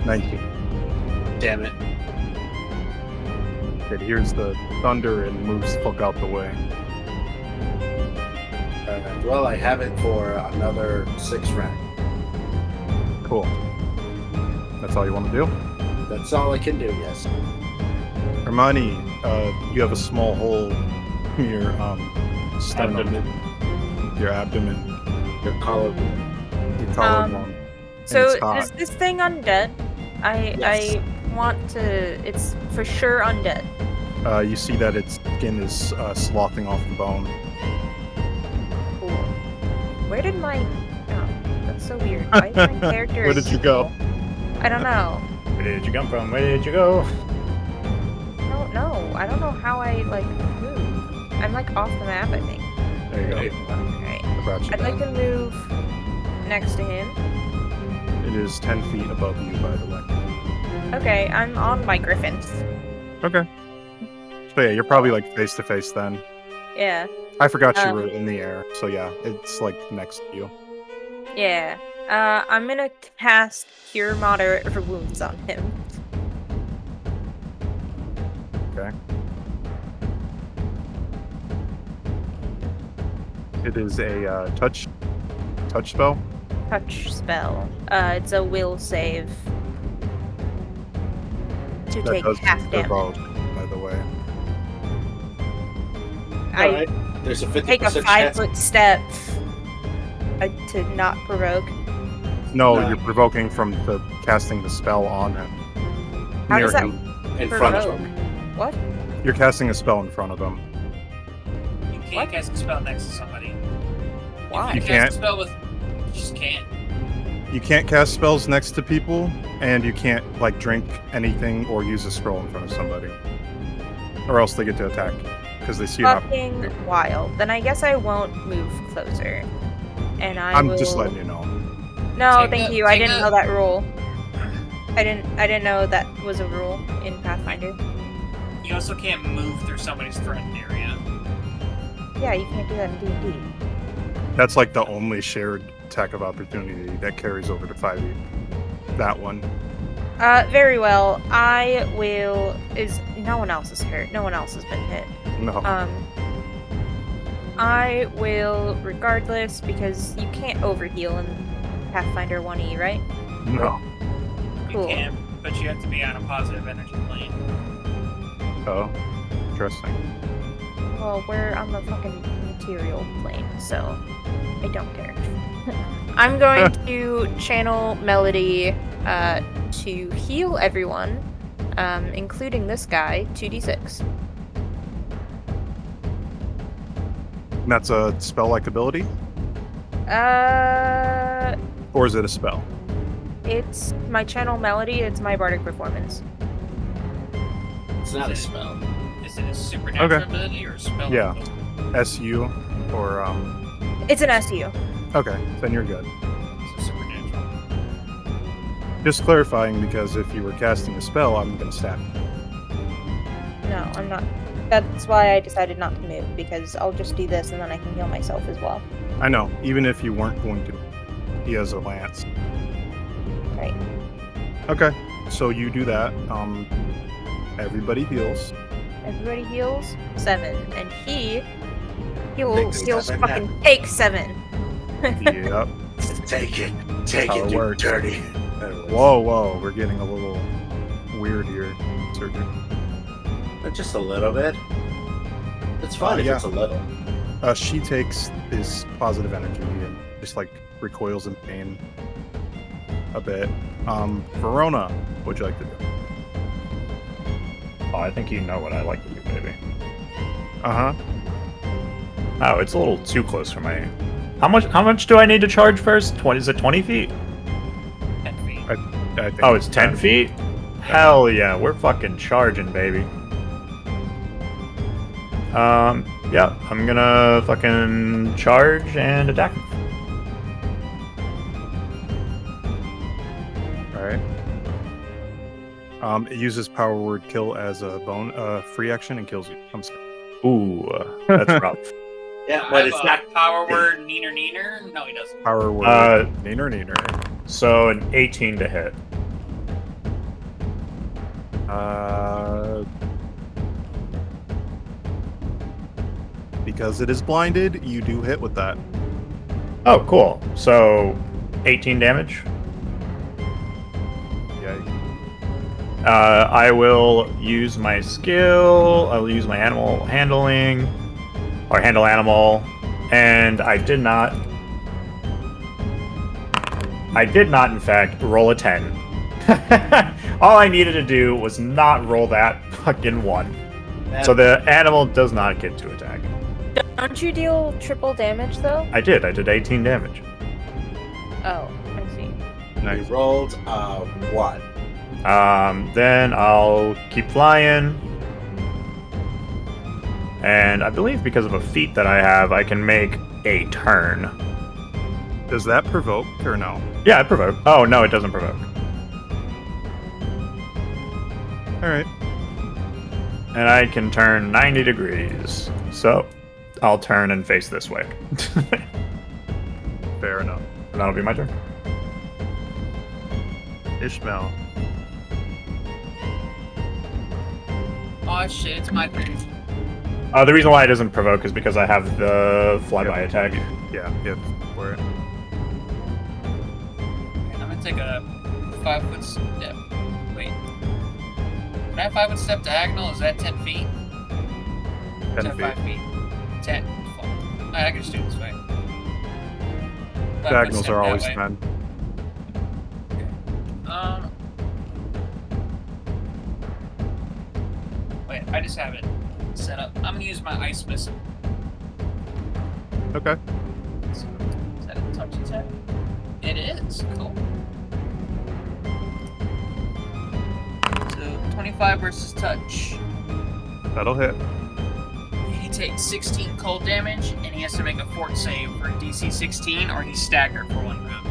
19. Damn it. It hears the thunder and moves the fuck out the way. Alright, well, I have it for another 6 rounds. Cool. That's all you want to do? That's all I can do, yes. Hermione, you have a small hole in your sternum, Abdomen. your abdomen, Your collarbone. your collarbone. So it's hot. is this thing undead? Yes. I want to. It's for sure undead. You see that its skin is sloughing off the bone. Cool. Where did my? Oh, that's so weird. Why is my character? Where did you go? I don't know. Where did you come from? Where did you go? I don't know. I don't know how I like move. I'm like off the map. I think. There you go. Alright. I brought you I'd like down. to move next to him. It is 10 feet above you, by the way. Okay, I'm on my griffins. Okay. So yeah, you're probably like face to face then. Yeah. I forgot you were in the air, so yeah, it's like next to you. Yeah. I'm gonna cast Cure Moderate Wounds on him. Okay. It is a touch spell. Touch spell. It's a will save. To That take does half damage. provoke, by the way. I Alright. There's a 50% take a chance. 5-foot step to not provoke. No, No. you're provoking from the casting the spell on him. How Near does that him. In front of provoke? him. What? You're casting a spell in front of him. You can't What? cast a spell next to somebody. Why? You You cast can't. a spell with. You just can't. You can't cast spells next to people, and you can't like drink anything or use a scroll in front of somebody, or else they get to attack because they see you. Fucking wild. Then I guess I won't move closer. And I'm will... just letting you know. No, Take thank a- you. I take didn't a- know that rule. I didn't know that was a rule in Pathfinder. You also can't move through somebody's threatened area. Yeah, you can't do that in D&D. That's like the only shared attack of opportunity that carries over to 5e. That one. Very well. I will... No one else is hurt. No one else has been hit. No. I will, regardless, because you can't overheal in Pathfinder 1e, right? No. Cool. You can, but you have to be on a positive energy plane. Oh. Interesting. Well, we're on the fucking material plane, so I don't care. I'm going to channel Melody to heal everyone, including this guy, 2d6. And that's a spell-like ability, or is it a spell? It's my channel Melody, it's my bardic performance. It's not a spell. Is it a supernatural Okay. ability or a spell? Yeah. SU or It's an SU. Okay, then you're good. It's a supernatural. Just clarifying because if you were casting a spell, I'm gonna stab you. No, I'm not. That's why I decided not to move, because I'll just do this and then I can heal myself as well. I know. Even if you weren't going to, he has a lance. Right. Okay, so you do that. Everybody heals. Everybody heals 7, and he will Take still 7 fucking take 7. Yep. Take it. That's Take how it, it you works. dirty. Whoa, we're getting a little weird here, Surgeon. Just a little bit. It's fine if yeah. it's a little. She takes his positive energy and just like recoils in pain a bit. Verona, what'd you like to do? Oh, I think you know what I like to do, baby. Uh-huh. Oh, it's a little too close for my... How much do I need to charge first? 20? Is it 20 feet? 10 feet. I think Oh, it's 10 feet? Hell yeah, we're fucking charging, baby. Yeah, I'm gonna fucking charge and attack. Alright. It uses power word kill as a free action and kills you. I'm sorry. Ooh, that's rough. Yeah, I but have it's a not. power word neener. No, he doesn't. Power word neener. So an 18 to hit. Because it is blinded, you do hit with that. Oh, cool. So 18 damage. Yeah. I will use my skill. I will use my animal handling, or handle animal, and I did not, in fact, roll a 10. All I needed to do was not roll that fucking 1. So the animal does not get to attack. Don't you deal triple damage, though? I did 18 damage. Oh, I see. You rolled 1. Then I'll keep flying. And I believe because of a feat that I have, I can make a turn. Does that provoke or no? Yeah, it provoke. Oh no, it doesn't provoke. All right. And I can turn 90 degrees. So I'll turn and face this way. Fair enough. And that'll be my turn. Ishmael. Oh shit, it's my turn. The reason why it doesn't provoke is because I have the flyby attack. Yeah, for it. I'm gonna take a 5-foot step. Wait. Can I have 5-foot step diagonal? Is that 10 feet? 10 Is that feet. 5 feet? 10. Fuck. Alright, I can just do it this way. 5-foot Diagonals step are that always way. 10. Wait, I just have it set up. I'm gonna use my ice missile. Okay. Is that a touch attack? It is. Cool. So 25 versus touch. That'll hit. He takes 16 cold damage, and he has to make a fort save for DC 16, or he's staggered for 1 round.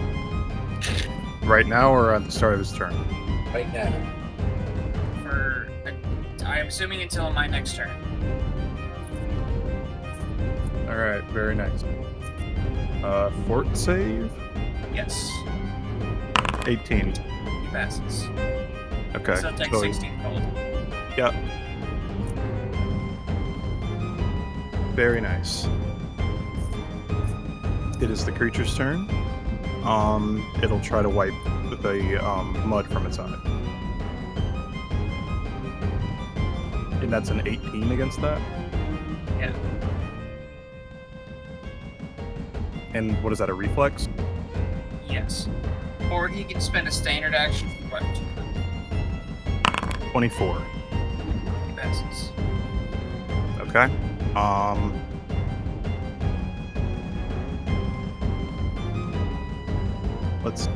Right now or at the start of his turn? Right now. I'm assuming until my next turn. All right, very nice. Fort save? Yes, 18. he passes. Okay. So take 16 cold. Yep. Very nice. It is the creature's turn. It'll try to wipe the mud from its eye. And that's an 18 against that? Yeah. And what is that, a reflex? Yes. Or he can spend a standard action for what? 24. He passes. Okay. Let's.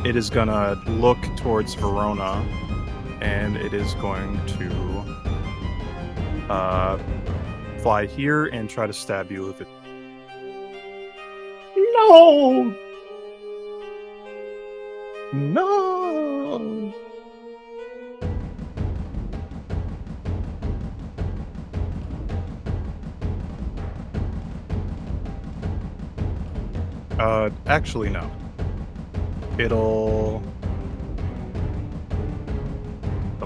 It is gonna look towards Verona, and it is going to fly here and try to stab you with it. No! No. Actually, no. It'll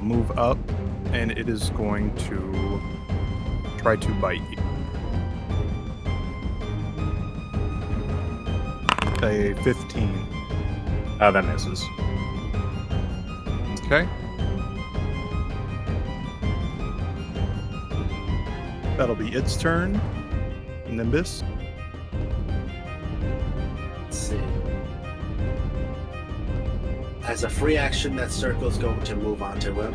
move up, and it is going to try to bite you. A 15. That misses. Okay. That'll be its turn. Nimbus. Let's see. As a free action, that circle's going to move onto him.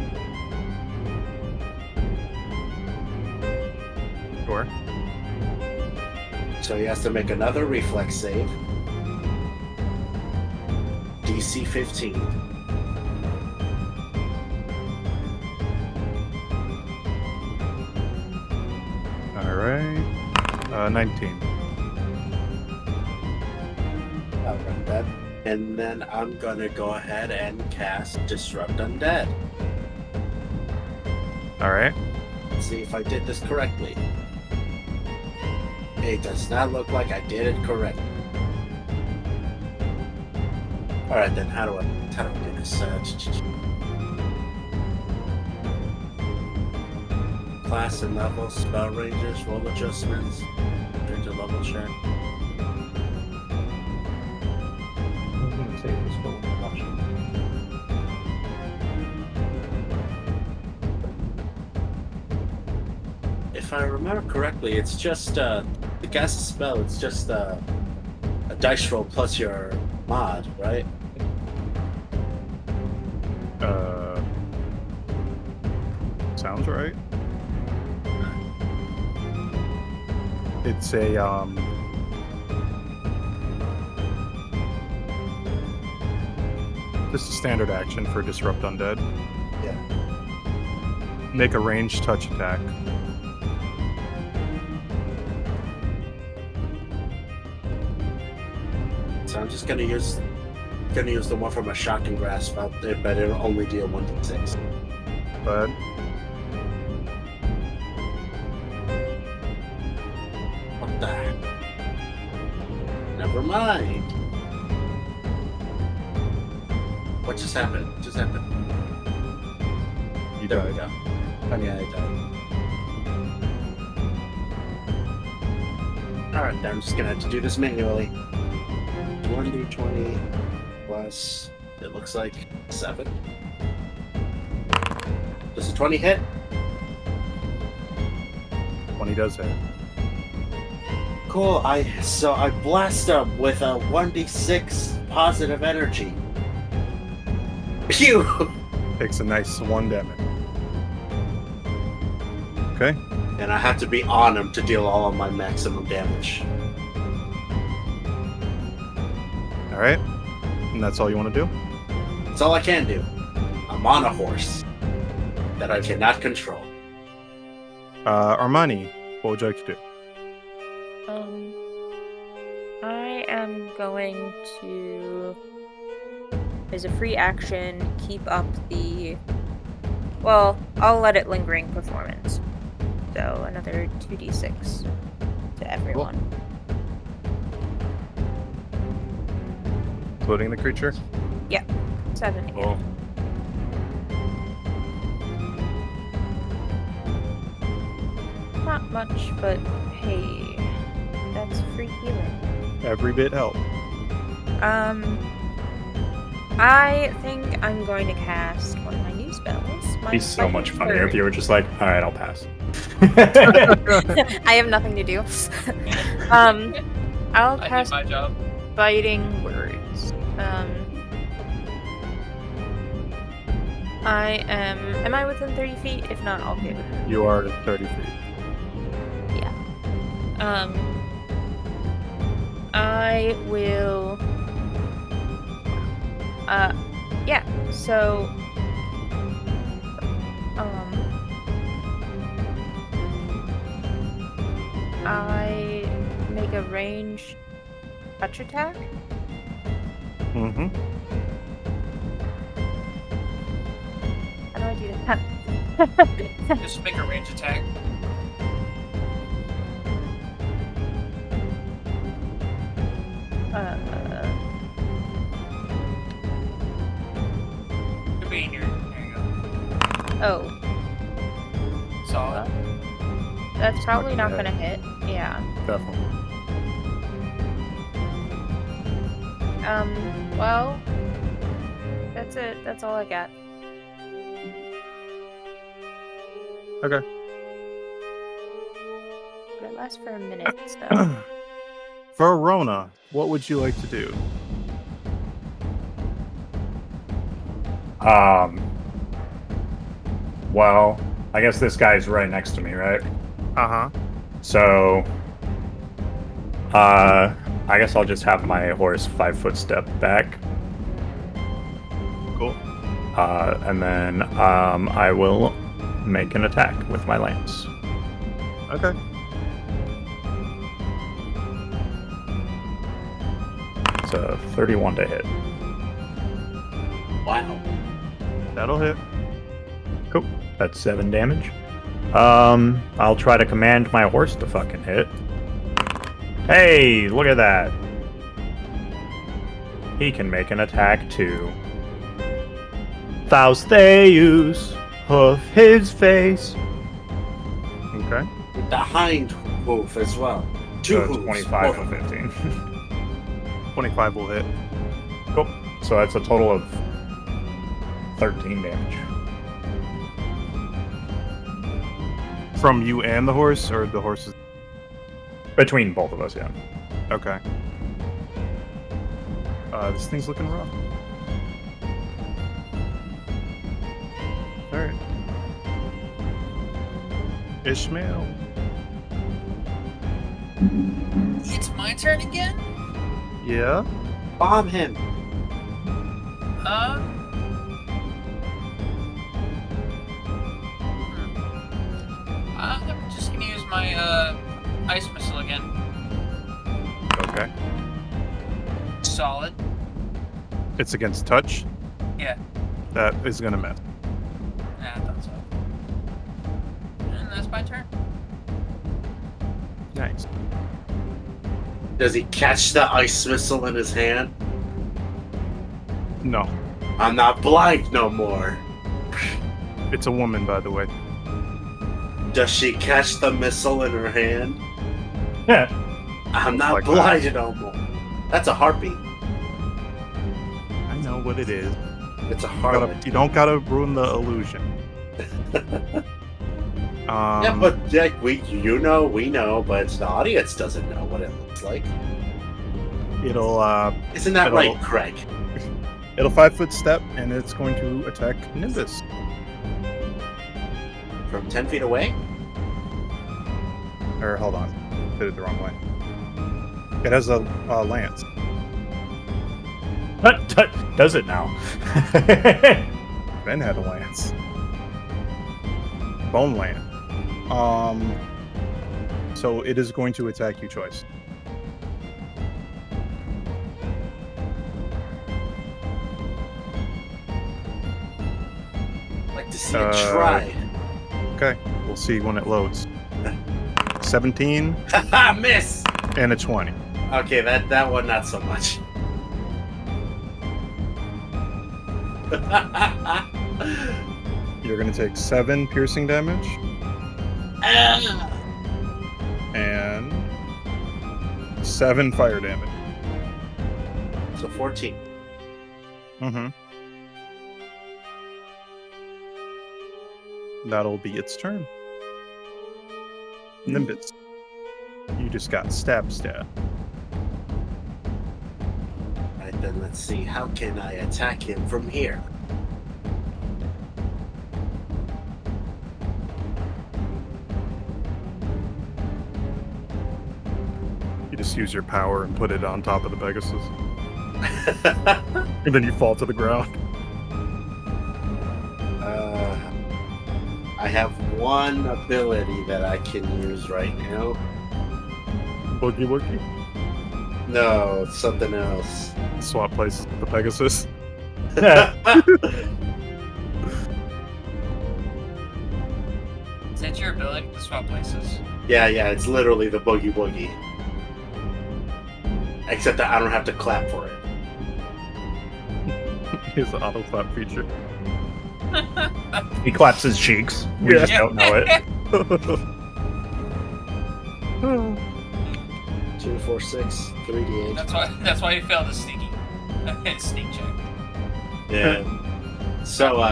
Sure. So he has to make another reflex save. DC 15. All right. 19. I'll run that. And then I'm gonna go ahead and cast Disrupt Undead. All right. Let's see if I did this correctly. It does not look like I did it correctly. Alright then, how do I do this? Class and level, spell ranges, roll adjustments, change the level check. If I remember correctly, it's just the cast a spell. It's just a dice roll plus your mod, right? Sounds right. It's a just a standard action for Disrupt Undead. Yeah. Make a ranged touch attack. so I'm just gonna use the one from a shocking grasp out there, but it'll only deal 1d6. Go ahead. What the heck? Never mind. What just happened? What just happened? You There we died. go. Oh, yeah, I died. Alright, I'm just gonna have to do this manually. 1d20 plus, it looks like 7. Does a 20 hit? 20 does hit. Cool, I blast him with a 1d6 positive energy. Phew! Takes a nice 1 damage. Okay. And I have to be on him to deal all of my maximum damage. All right. And that's all you want to do? That's all I can do. I'm on a horse that I cannot control. Armani, what would you like to do? I am going to, as a free action, keep up the. Well, I'll let it lingering performance. So another 2d6 to everyone. Including the creature? 7 again. Cool. Not much, but hey, that's free healing. Every bit help. I think I'm going to cast one of my new spells. It'd be so much funnier if you were just like, all right, I'll pass. I have nothing to do. I'll I did cast my job. Biting Words. Am I within 30 feet? If not, I'll be within. You are at 30 feet. I will. Yeah. So. I make a ranged touch attack. Mm-hmm. How do I do that? Just make a range attack. Could be in your. There you go. Oh, Solid. that's probably not gonna gonna hit. Yeah. Definitely. Well, that's it. That's all I got. Okay. But it lasts for a minute, so. For Rona, what would you like to do? Well, I guess this guy's right next to me, right? Uh-huh. So, I guess I'll just have my horse 5-foot step back. Cool. And then I will make an attack with my lance. Okay. It's a 31 to hit. Wow. That'll hit. Cool. That's 7 damage. I'll try to command my horse to fucking hit. Hey, look at that. He can make an attack too. Faustheus, hoof his face. Okay. With the hind hoof as well. Two So it's hooves. 25 both and of them. 15. 25 will hit. Cool. So that's a total of 13 damage. From you and the horse, or the horse is... Between both of us, yeah. Okay. This thing's looking rough. Alright. Ishmael. It's my turn again? Yeah? Bomb him. I'm just gonna use my ice missile again. Okay. So solid. It's against touch. Yeah. That is gonna miss. Yeah, I thought so. And that's my turn. Nice. Does he catch the ice missile in his hand? No, I'm not blind no more. it's a woman, by the way. Does she catch the missile in her hand? Yeah. I'm not Like blind no more. That's a heartbeat. I know what it is. It's a You heartbeat. don't gotta ruin the illusion. Yeah, but we know, but the audience doesn't know what it looks like. it'll Isn't that It'll- right, Craig? it'll 5-foot step and it's going to attack Nimbus. From 10 feet away? Or hold on, did it the wrong way. It has a lance. Does it now? Ben had a lance. Bone lance. So it is going to attack you, Choice. Like to see it try. Okay, we'll see when it loads. 17 Haha, miss! and a 20. Okay, that one not so much. You're going to take 7 piercing damage and 7 fire damage. So 14. Mm-hmm. That'll be its turn. Nimbus. You just got stab. Alright, then let's see. How can I attack him from here? You just use your power and put it on top of the Pegasus. And then you fall to the ground. I have one ability that I can use right now. Boogie Woogie. No, it's something else. Swap places with the Pegasus. Is that your ability to swap places? Yeah, it's literally the Boogie Woogie. Except that I don't have to clap for it. Here's the auto clap feature. He claps his cheeks. We Yeah. just don't know it. 2, 4, 6, 3d8. That's why you failed the sneak check. Yeah. So,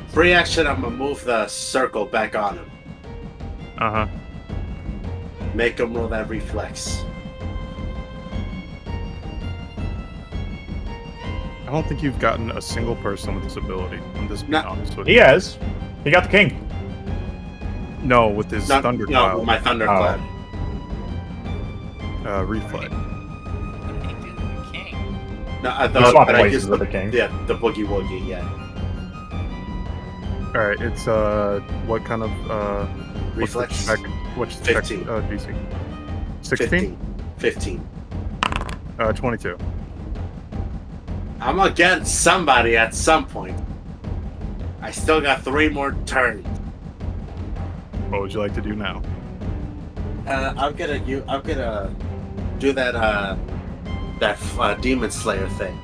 free action, I'm gonna move the circle back on him. Uh-huh. Make him roll that reflex. I don't think you've gotten a single person with this ability. I'm just being No. honest with He you. has. He got the king. No, with his thundercloud my thundercloud. reflex. What did he do to the king? No, I He thought swapped but I places used with the king. Yeah, the Boogie Woogie, yeah. Alright, it's what kind of Reflex? What's the check 15. DC? 16? 15. 22. I'm gonna get somebody at some point. I still got 3 more turns. What would you like to do now? I'm gonna do that Demon Slayer thing.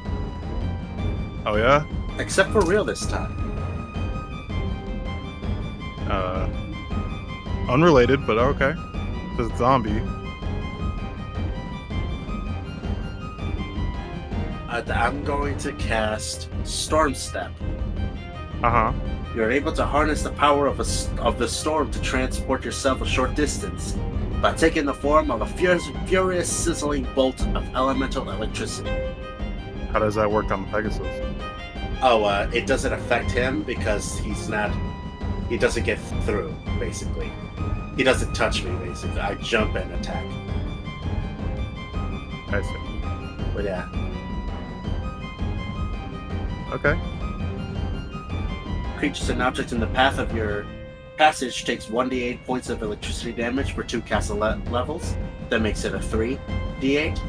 Oh yeah? Except for real this time. Unrelated, but okay. It's a zombie. I'm going to cast Storm Step. Uh-huh. You're able to harness the power of the storm to transport yourself a short distance by taking the form of a furious sizzling bolt of elemental electricity. How does that work on the Pegasus? Oh, it doesn't affect him because he doesn't get through, basically. He doesn't touch me, basically. I jump and attack. I see. But yeah. Okay. Creatures and objects in the path of your passage takes 1d8 points of electricity damage for 2 castle levels. That makes it a 3d8.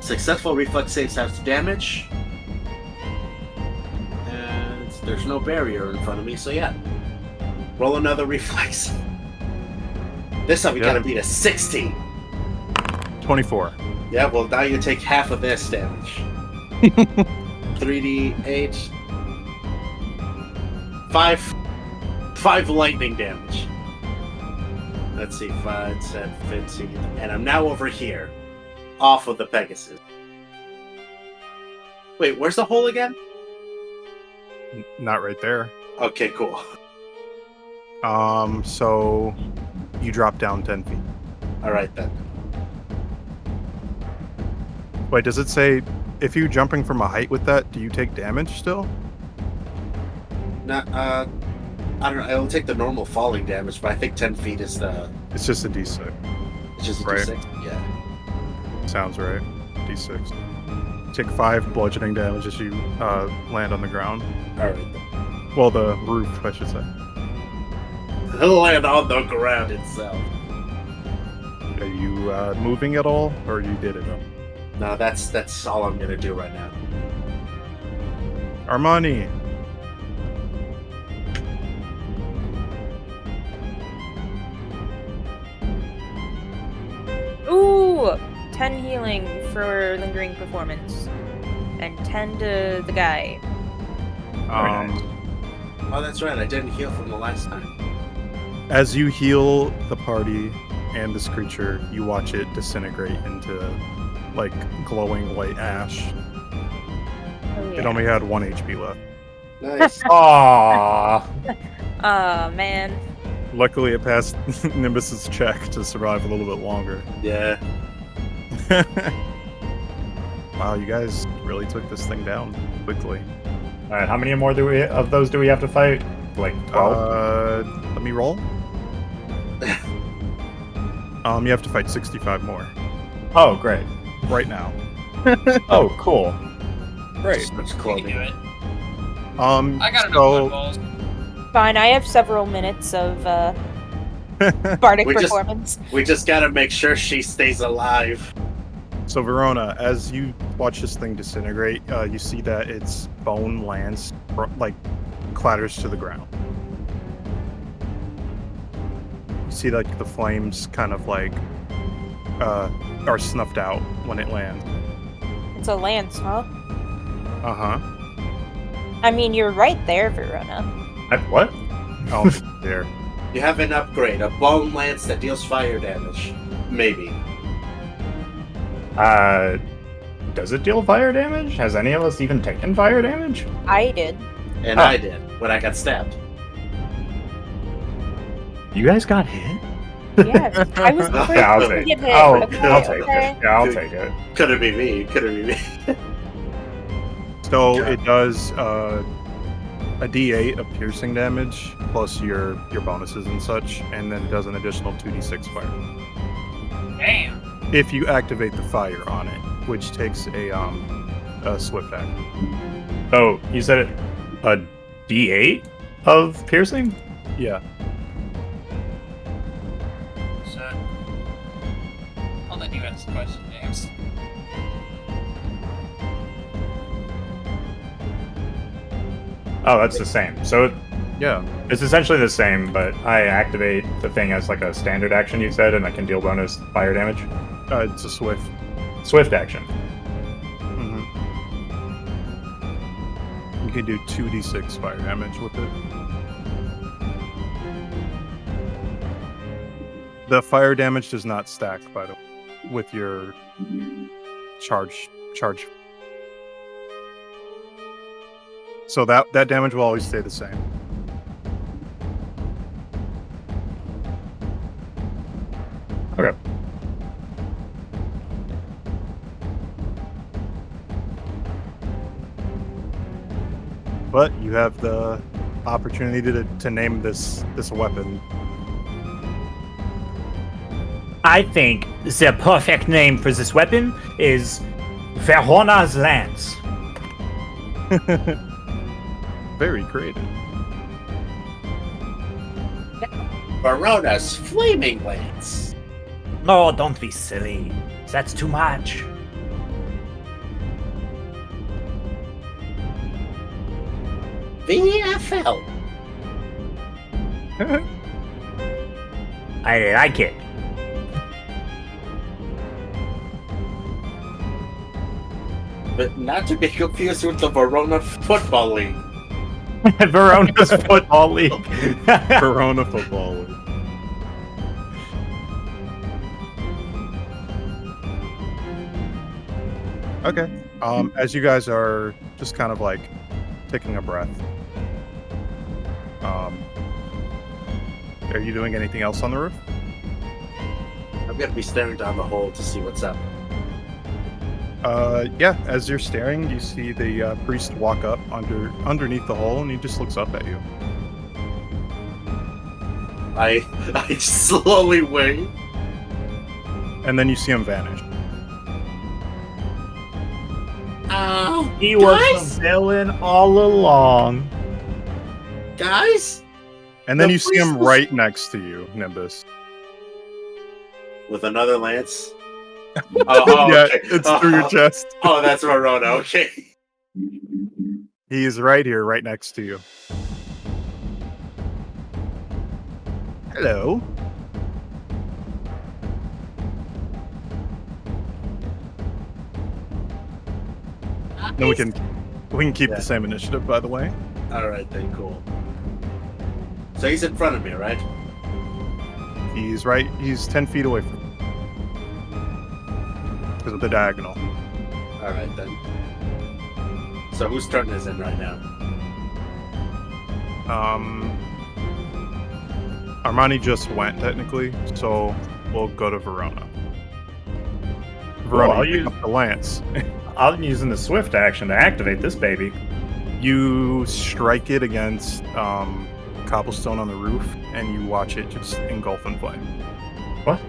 Successful reflex saves have damage. And there's no barrier in front of me, so yeah. Roll another reflex. This time we gotta beat a 16. 24. Yeah, well now you take half of this damage. 3d8. 5 lightning damage. Let's see, 5, 10, 15. And I'm now over here. Off of the Pegasus. Wait, where's the hole again? Not right there. Okay, cool. So you drop down 10 feet. Alright then. Wait, does it say if you're jumping from a height with that, do you take damage still? Not, I don't know, I'll take the normal falling damage, but I think 10 feet is the... It's just a d6. It's just a Right. d6? Yeah. Sounds right. D6. Take 5 bludgeoning damage as you land on the ground. Alright then. Well, the roof, I should say. He'll land on the ground itself. Are you moving at all, or you did it? No, that's all I'm gonna do right now. Armani! Ooh! 10 healing for lingering performance. And 10 to the guy. Oh, that's right, I didn't heal from the last time. As you heal the party and this creature, you watch it disintegrate into like glowing white ash. Oh, yeah. It only had 1 HP left. Nice. Aww. Aw, man. Luckily, it passed Nimbus's check to survive a little bit longer. Yeah. Wow, you guys really took this thing down quickly. All right, how many more of those do we have to fight? Like 12? Let me roll. You have to fight 65 more Oh, great. right now. Oh, cool. Great. Much We can clothing. do it. Um, I got enough so blood balls. Fine, I have several minutes of bardic We just- performance. We just gotta make sure she stays alive. So Verona, as you watch this thing disintegrate, you see that its bone lands, like, clatters to the ground. You see, like, the flames kind of, like, are snuffed out when it lands. It's a lance, huh? Uh-huh. I mean, you're right there, Verona. What? Oh, there. You have an upgrade, a bone lance that deals fire damage. Maybe. Does it deal fire damage? Has any of us even taken fire damage? I did. And Oh. I did, when I got stabbed. You guys got hit? Yes. I was the first Yeah, I'll one to take get it. hit. I'll okay, take okay. it. Yeah, I'll take it. Couldn't be me. Couldn't be me. So Yeah. it does a D8 of piercing damage, plus your bonuses and such, and then it does an additional 2d6 fire. Damn. If you activate the fire on it, which takes a swift act. Oh, you said it a D8 of piercing? Yeah. So, I'll let you ask the question, James. Oh, that's the same. So Yeah. it's essentially the same, but I activate the thing as like a standard action, you said, and I can deal bonus fire damage. It's a swift. Swift action. Mm-hmm. You can do 2d6 fire damage with it. The fire damage does not stack, by the way, with your charge. So that damage will always stay the same. Okay. But you have the opportunity to name this weapon. I think the perfect name for this weapon is Verona's Lance. Very creative. Verona's flaming lance. No, don't be silly. That's too much. VFL. I like it. But not to be confused with the Verona Football League. Verona's Football League. Corona Football League. Okay. As you guys are just kind of like taking a breath, are you doing anything else on the roof? I'm gonna be staring down the hole to see what's up. Yeah. As you're staring, you see the priest walk up underneath the hole, and he just looks up at you. I slowly wait. And then you see him vanish. He was Guys? the villain all along. Guys? And then The you see him priest was- right next to you, Nimbus. With another lance? Oh, Yeah, okay. it's through your chest. Oh, that's Verona, okay. He's right here, right next to you. Hello. No, we can keep Yeah. the same initiative, by the way. Alright then, cool. So he's in front of me, right? He's 10 feet away from you. Because of the diagonal. Alright then. So whose turn is it right now? Armani just went, technically, so we'll go to Verona. Verona, I'll you pick use- up the lance. I'm using the swift action to activate this baby. You strike it against cobblestone on the roof, and you watch it just engulf in flame. What?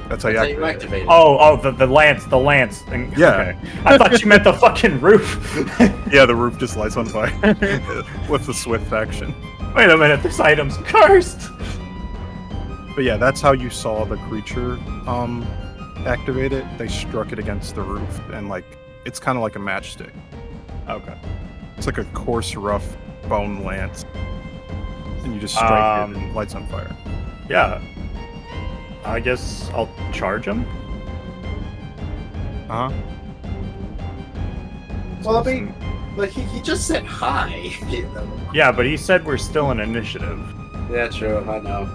That's how you That's how you activate it. activate it. Oh, the lance. Yeah. Okay. I thought you meant the fucking roof. Yeah, the roof just lights on fire with the swift action. Wait a minute, this item's cursed. But yeah, that's how you saw the creature activate it. They struck it against the roof, and like it's kind of like a matchstick. Okay. It's like a coarse, rough bone lance, and you just strike it and it lights on fire. Yeah. I guess I'll charge him. Uh huh. Well, I mean, like he just said hi. You know? Yeah, but he said we're still in initiative. Yeah, true. I know.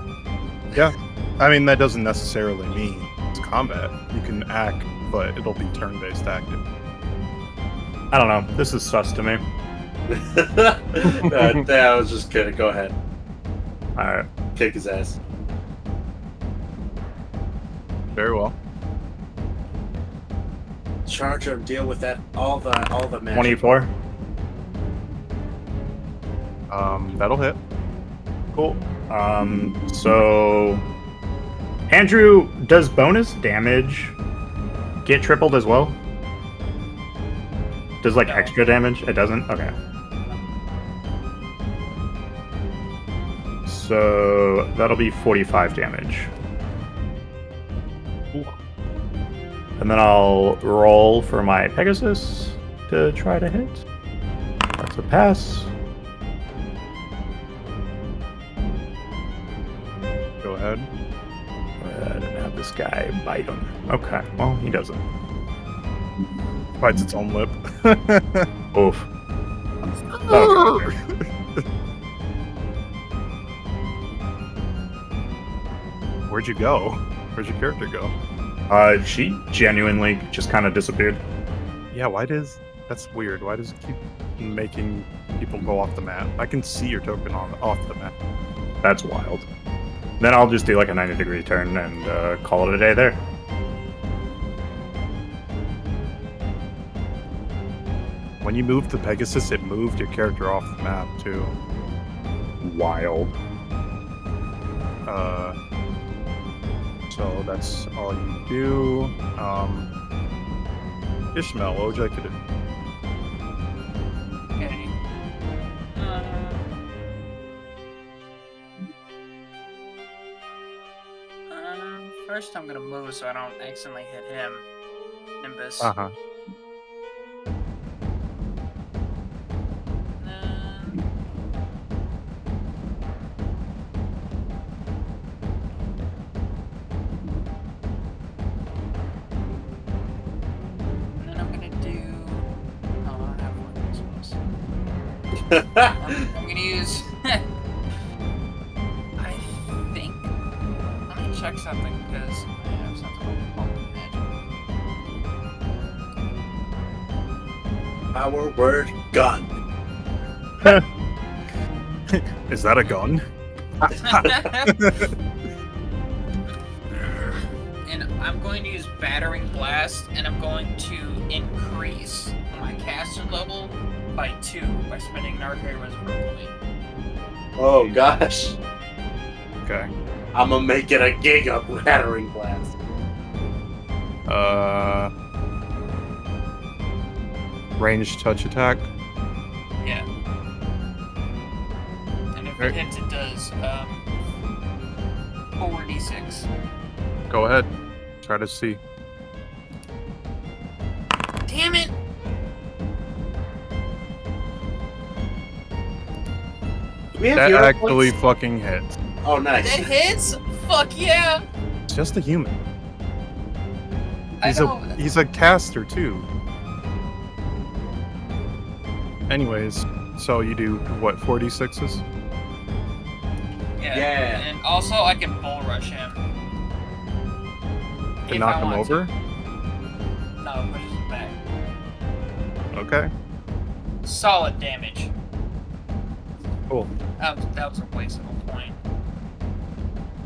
I mean, that doesn't necessarily mean it's combat. You can act, but it'll be turn-based active. I don't know. This is sus to me. I was just kidding. Go ahead. Alright. Kick his ass. Very well. Charge him. Deal with that. All the magic. 24. That'll hit. Cool. So Andrew, does bonus damage get tripled as well? Does like No. extra damage? It doesn't? Okay. So that'll be 45 damage. And then I'll roll for my Pegasus to try to hit. That's a pass. Go ahead. Go ahead and have this guy bite him. Okay, well, he doesn't. Bites its own lip. Oof. Okay. Where'd you go? Where'd your character go? She genuinely just kind of disappeared. Yeah, that's weird. Why does it keep making people go off the map? I can see your token off the map. That's wild. Then I'll just do like a 90-degree turn and call it a day there. When you moved the Pegasus, it moved your character off the map too. Wild. So that's all you do. Ishmael, what would you like to do? Okay. First, I'm gonna move so I don't accidentally hit him. Nimbus. Uh huh. I'm gonna use. I think. Let me check something because I have something called magic. Power word gun. Is that a gun? And I'm going to use Battering Blast, and I'm going to increase my caster level by 2 by spending an Arcane Reservoir point. Oh gosh. Okay. I'm gonna make it a giga battering blast. Ranged touch attack. Yeah. And if Right. it hits, it does 4d6. Go ahead. Try to see. Damn it! Do we have That hero actually points? fucking hits. Oh, nice. That hits? Fuck yeah! It's just a human. I He's know. he's a caster too. Anyways, so you do what, 4d6s? Yeah. Yeah. And also, I can bull rush him. To If knock I him want over? to. No, it pushes him back. Okay. Solid damage. Cool. That was a waste of a point.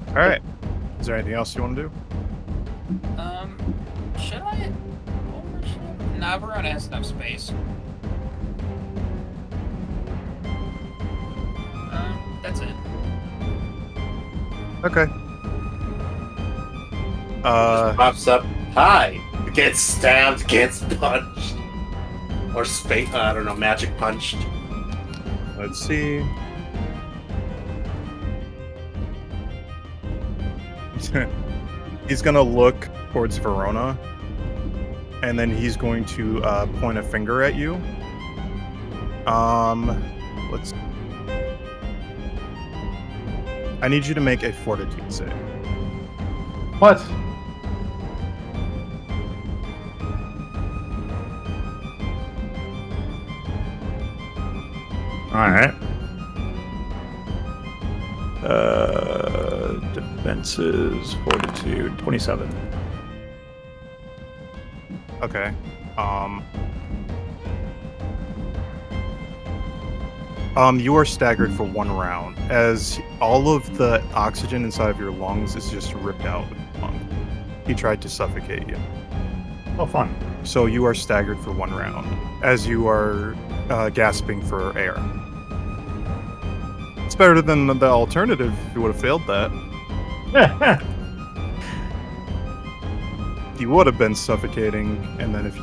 Alright. Is there anything else you want to do? Should I? Bull rush him? Nah, Verona has enough space. That's it. Okay. Just pops up. Hi. Gets stabbed, gets punched. Or space, I don't know, magic punched. Let's see. He's gonna look towards Verona, and then he's going to point a finger at you. Let's. I need you to make a fortitude save. What? Alright. Defenses, fortitude, 27. Okay. You are staggered for 1 round, as all of the oxygen inside of your lungs is just ripped out. He tried to suffocate you. Oh, fun. So you are staggered for 1 round, as you are gasping for air. It's better than the alternative if you would have failed that. You would have been suffocating, and then if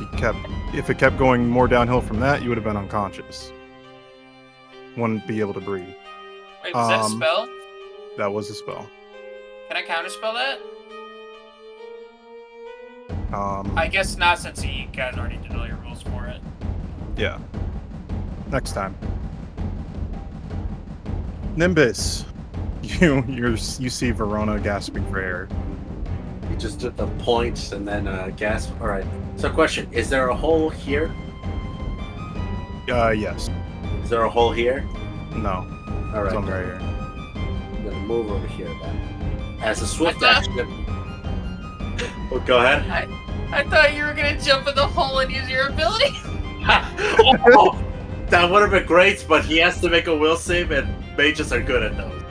it kept going more downhill from that, you would have been unconscious. Wouldn't be able to breathe. Wait, was that a spell? That was a spell. Can I counterspell that? Um, I guess not, since you guys already did all your rules for it. yeah. Next time. Nimbus, you see Verona gasping for air. You just did the points and then gasp. Alright. So, question: is there a hole here? Yes. Is there a hole here? No. Alright. It's on right here. I'm gonna move over here then. As a swift I action. Oh, go ahead. I thought you were gonna jump in the hole and use your ability. Oh, that would have been great, but he has to make a will save, and mages are good at those.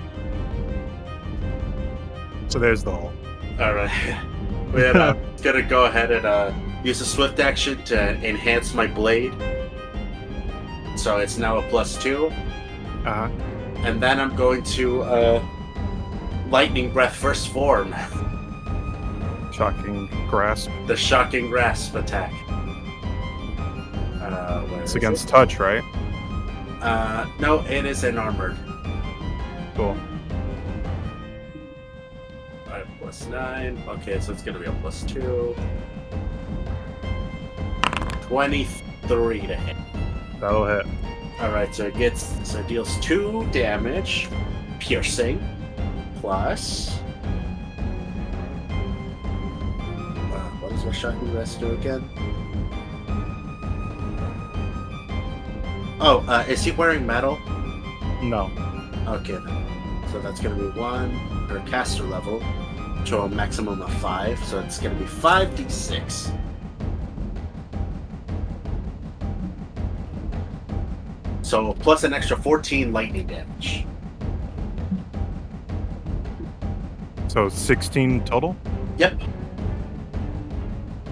So there's the hole. Alright. We're gonna go ahead and use a swift action to enhance my blade. So it's now a +2. Uh-huh. And then I'm going to Lightning Breath first form. Shocking grasp. The Shocking Grasp attack. Where It's is against it? touch, right? No, it is an armored. Cool. 5 + 9. Okay, so it's gonna be a +2. 23 to hit. That'll hit. Alright, so it deals 2 damage, piercing, plus. What does my Shocking Grasp do again? Oh, is he wearing metal? No. Okay, then. So that's going to be 1 per caster level to a maximum of 5. So it's going to be 5d6. So plus an extra 14 lightning damage. So 16 total? Yep.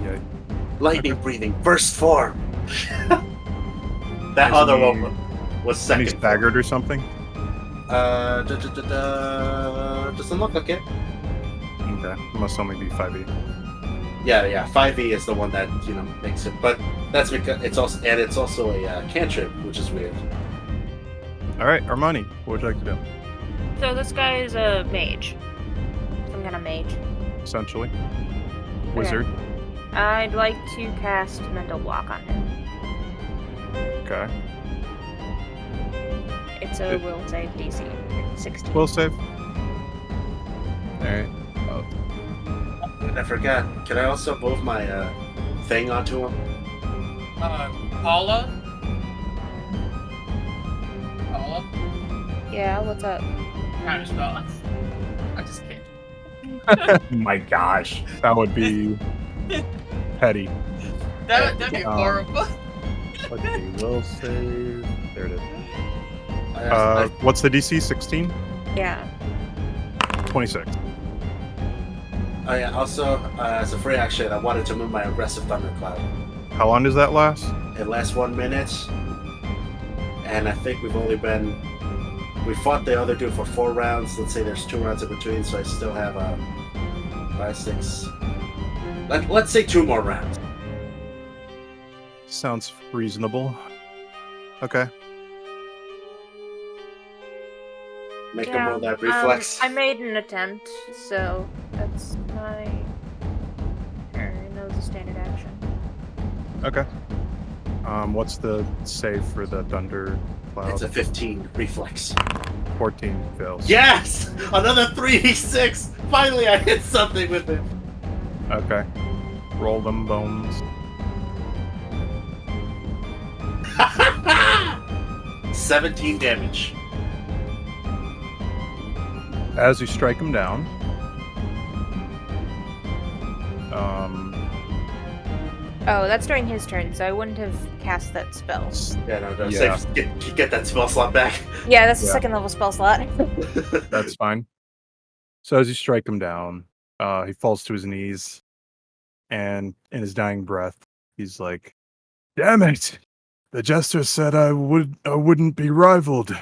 Yeah. Lightning Okay. breathing, burst form. That Is other he- one was Is second. he staggered or something? Doesn't look like it. Okay. Must only be 5e. Yeah. 5e is the one that makes it, but that's because it's also a cantrip, which is weird. All right, Armani, what would you like to do? So this guy is a mage. Some kind of mage. Essentially, wizard. I'd like to cast Mental Block on him. Okay. It's a will save DC 16. Will save. All right. I forgot. Can I also move my thing onto him? Paula? Yeah, what's up? Counterspell. I'm just kidding. My gosh. That would be petty. That'd be horrible. Let's see. Will save. There it is. I- What's the DC? 16? Yeah. 26. Oh yeah. Also, as a free action, I wanted to move my aggressive thundercloud. How long does that last? It lasts 1 minute, and I think we fought the other dude for 4 rounds. Let's say there's 2 rounds in between, so I still have 5, 6. Let's say 2 more rounds. Sounds reasonable. Okay. Make him roll that reflex. I made an attempt, so that's my turn. That was a standard action. Okay. What's the save for the thunder cloud? It's a 15 reflex. 14 fails. Yes! Another 3d6! Finally, I hit something with it. Okay. Roll them bones. 17 damage. As you strike him down, Oh, that's during his turn, so I wouldn't have cast that spell. Yeah, no, Yeah. save, get that spell slot back. Yeah, that's a Yeah. second level spell slot. that's fine. So as you strike him down, he falls to his knees, and in his dying breath, he's like, "Damn it! The jester said I wouldn't be rivaled.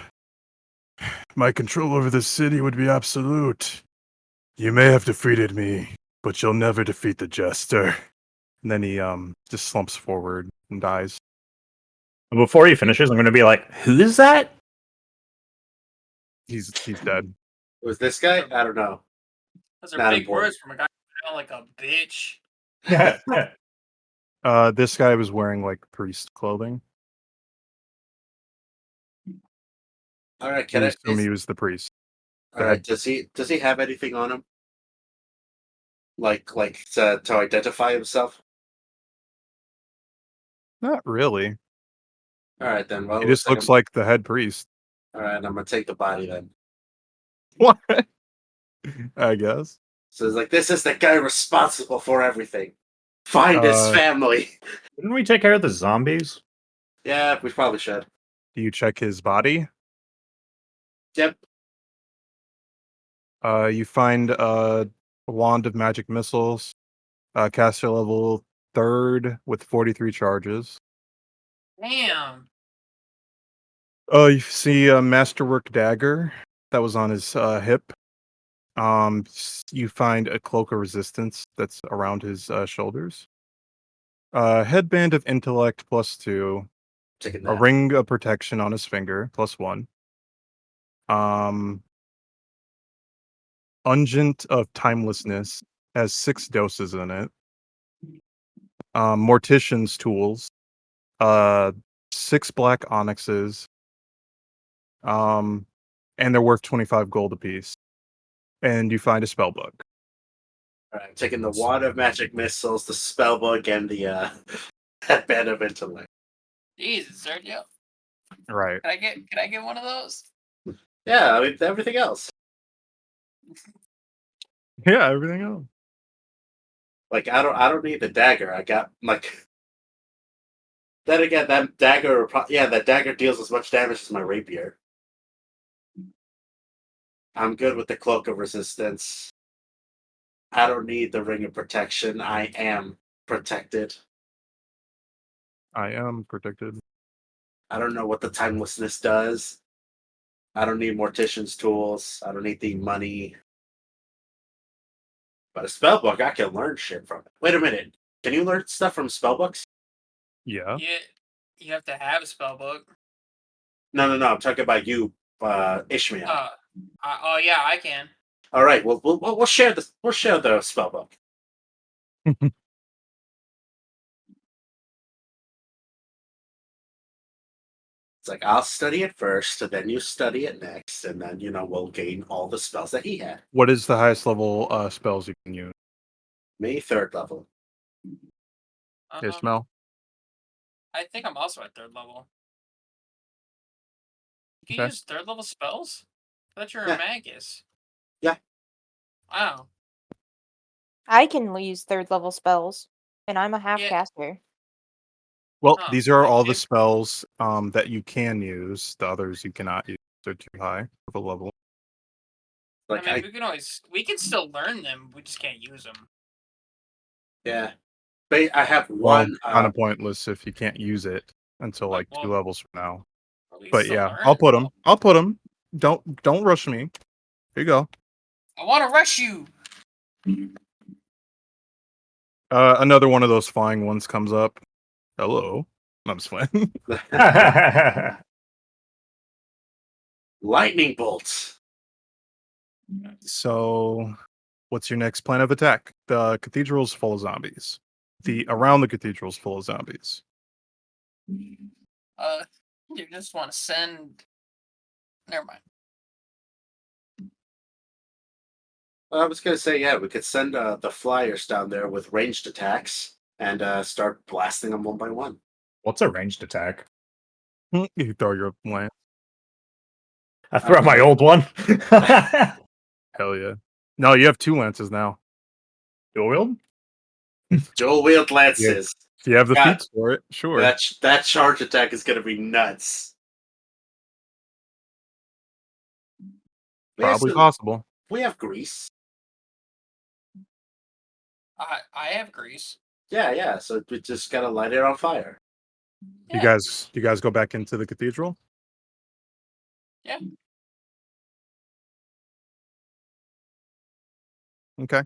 My control over this city would be absolute. You may have defeated me, but you'll never defeat the jester." And then he just slumps forward and dies. Before he finishes, I'm going to be like, who is that? He's dead. Was this guy? I don't know. Those are Not big important. words from a guy who sound like a bitch. This guy was wearing like priest clothing. All right, I can I? assume he was the priest. All right, does he have anything on him? Like to identify himself? Not really. All right, then. Well, He just looks like the head priest. All right, I'm gonna take the body then. What? I guess. So it's like, this is the guy responsible for everything. Find his family. Didn't we take care of the zombies? Yeah, we probably should. Do you check his body? Yep. You find a wand of magic missiles, caster level 3rd with 43 charges. Damn. You see a masterwork dagger that was on his hip. You find a cloak of resistance that's around his shoulders. Headband of intellect +2. Taking A that. ring of protection on his finger +1. Ungent of timelessness has 6 doses in it. Mortician's tools, 6 black onyxes, and they're worth 25 gold apiece. And you find a spell book. All right, I'm taking the wand of magic missiles, the spellbook, and the headband of intellect. Jesus, Sergio. Right. Can I get one of those? Yeah, I mean everything else. Yeah, everything else. Like I don't need the dagger. I got like. Then again, that dagger. That dagger deals as much damage as my rapier. I'm good with the cloak of resistance. I don't need the ring of protection. I am protected. I am protected. I don't know what the timelessness does. I don't need mortician's tools. I don't need the money. But a spellbook, I can learn shit from it. Wait a minute. Can you learn stuff from spellbooks? Yeah. Yeah, you have to have a spell book. No. I'm talking about you, Ishmael. Oh yeah, I can. All right. Well, we'll share the spellbook. It's like I'll study it first, and then you study it next, and then we'll gain all the spells that he had. What is the highest level spells you can use? Me, 3rd level. Ishmael? I think I'm also at 3rd level. You can Okay. use 3rd level spells? I thought you were Yeah. a magus. Yeah. Wow. I can use 3rd level spells, and I'm a half Yeah. caster. Well, Oh, these are all the if- spells that you can use. The others you cannot use. They're too high of a level. Like I mean, we can still learn them. We just can't use them. yeah. But I have Well, one. kind of pointless if you can't use it until like Well, 2 levels from now. we can But still yeah, learn I'll it, put though. them. I'll put them. Don't rush me. Here you go. I want to rush you. Another one of those flying ones comes up. Hello. I'm just playing. Lightning bolts. So, what's your next plan of attack? The cathedral's full of zombies. Around the cathedral's full of zombies. You just want to send. Never mind. I was gonna say, yeah, we could send the flyers down there with ranged attacks and start blasting them one by one. What's a ranged attack? You throw your lance. I throw out my old one. Hell yeah. No, you have 2 lances now. Dual wield? Dual wield lances. If you have the God, feats for it, sure. That charge attack is gonna be nuts. Probably possible. We have grease. I have grease. Yeah. So we just gotta light it on fire. You guys go back into the cathedral? Yeah. Okay.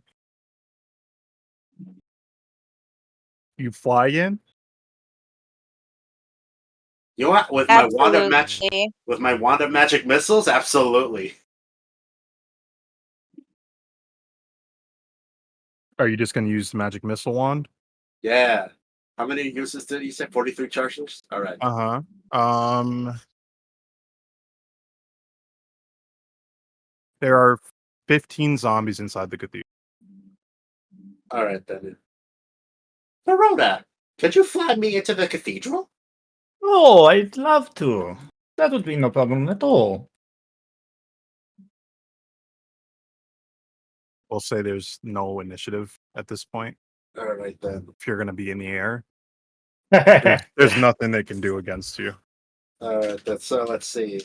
You fly in? You know what? With my wand of magic missiles, absolutely. Are you just going to use the magic missile wand? Yeah. How many uses did you say? 43 charges? All right. There are 15 zombies inside the cathedral. All right, then. Verona, could you fly me into the cathedral? Oh, I'd love to. That would be no problem at all. We'll say there's no initiative at this point. All right, then. If you're going to be in the air, there's nothing they can do against you. All right, so let's see.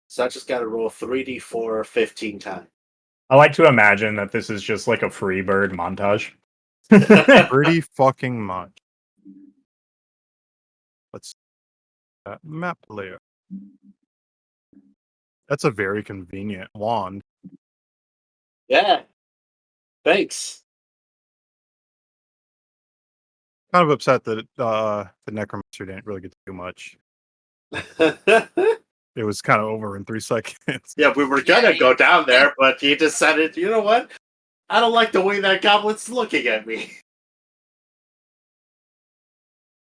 So I just got to roll 3d4 15 times. I like to imagine that this is just like a free bird montage. Pretty fucking much. Let's map layer. That's a very convenient wand. Yeah. Thanks. Kind of upset that the necromancer didn't really get to do much. It was kind of over in 3 seconds. Yeah, we were gonna go down there, but he decided, you know what? I don't like the way that goblin's looking at me.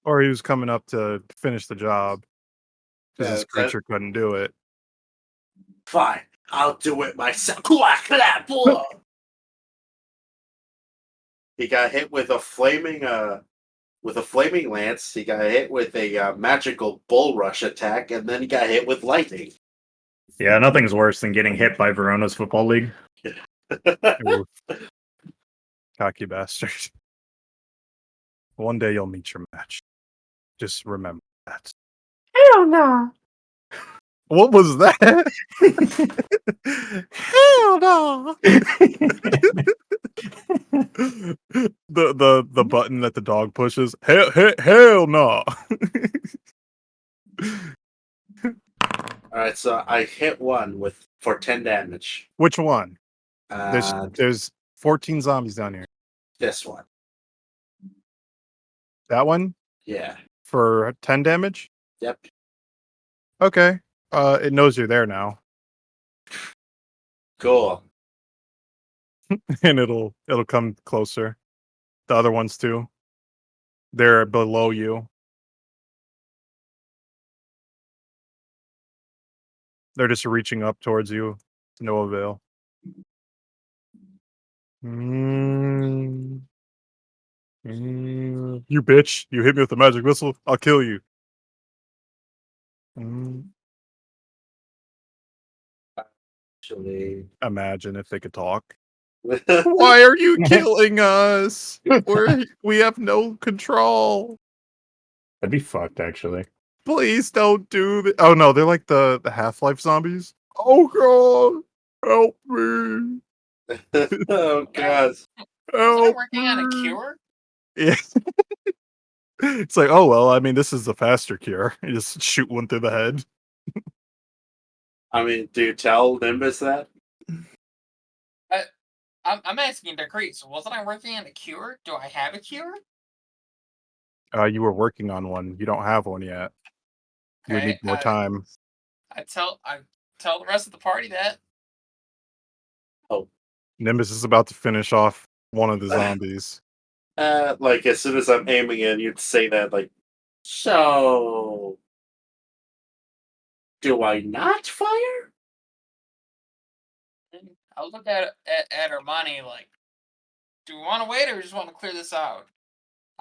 Or he was coming up to finish the job because Yeah, his creature couldn't do it. Fine, I'll do it myself. He got hit with a flaming with a flaming lance. He got hit with a magical bull rush attack, and then he got hit with lightning. Yeah, nothing's worse than getting hit by Verona's football league. Oof. Cocky bastard. One day you'll meet your match. Just remember that. Hell no! What was that? Hell no! the button that the dog pushes. Hell no! All right, so I hit one for 10 damage. Which one? Uh, There's 14 zombies down here. this one. That one Yeah. for 10 damage. Yep. Okay. It knows you're there now, Cool. and it'll come closer. The other ones too. They're below you. They're just reaching up towards you. To no avail. You bitch! You hit me with a magic missile. I'll kill you. Actually. Imagine if they could talk. Why are you killing us? We have no control. That'd be fucked, actually. Please don't do this. Oh no, they're like the Half-Life zombies. Oh god, help me! Oh god. Wasn't I Help working on a me. cure? Yeah. It's like, oh well, I mean, this is the faster cure. You just shoot one through the head. I mean, do you tell Nimbus that? I'm asking Decrease. Wasn't I working on a cure? Do I have a cure? You were working on one. You don't have one yet. You would Okay, need more time. I tell the rest of the party that. Nimbus is about to finish off one of the zombies. Like, as soon as I'm aiming in, you'd say that, like, so. Do I not fire? And I'll look at Armani like, do we want to wait or just want to clear this out?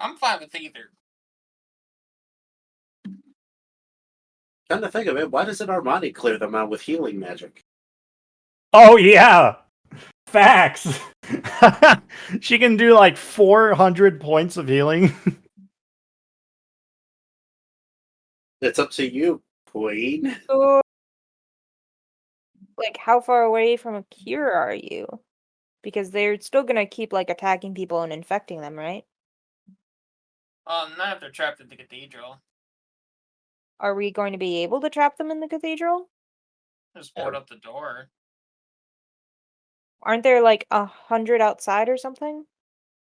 I'm fine with either. Come to think of it, why doesn't Armani clear them out with healing magic? Oh yeah, facts. She can do like 400 points of healing. It's up to you, Queen. So, like, how far away from a cure are you? Because they're still gonna keep like attacking people and infecting them, right? Not if they're trapped in the cathedral. Are we going to be able to trap them in the cathedral? Just board up the door. Aren't there like 100 outside or something?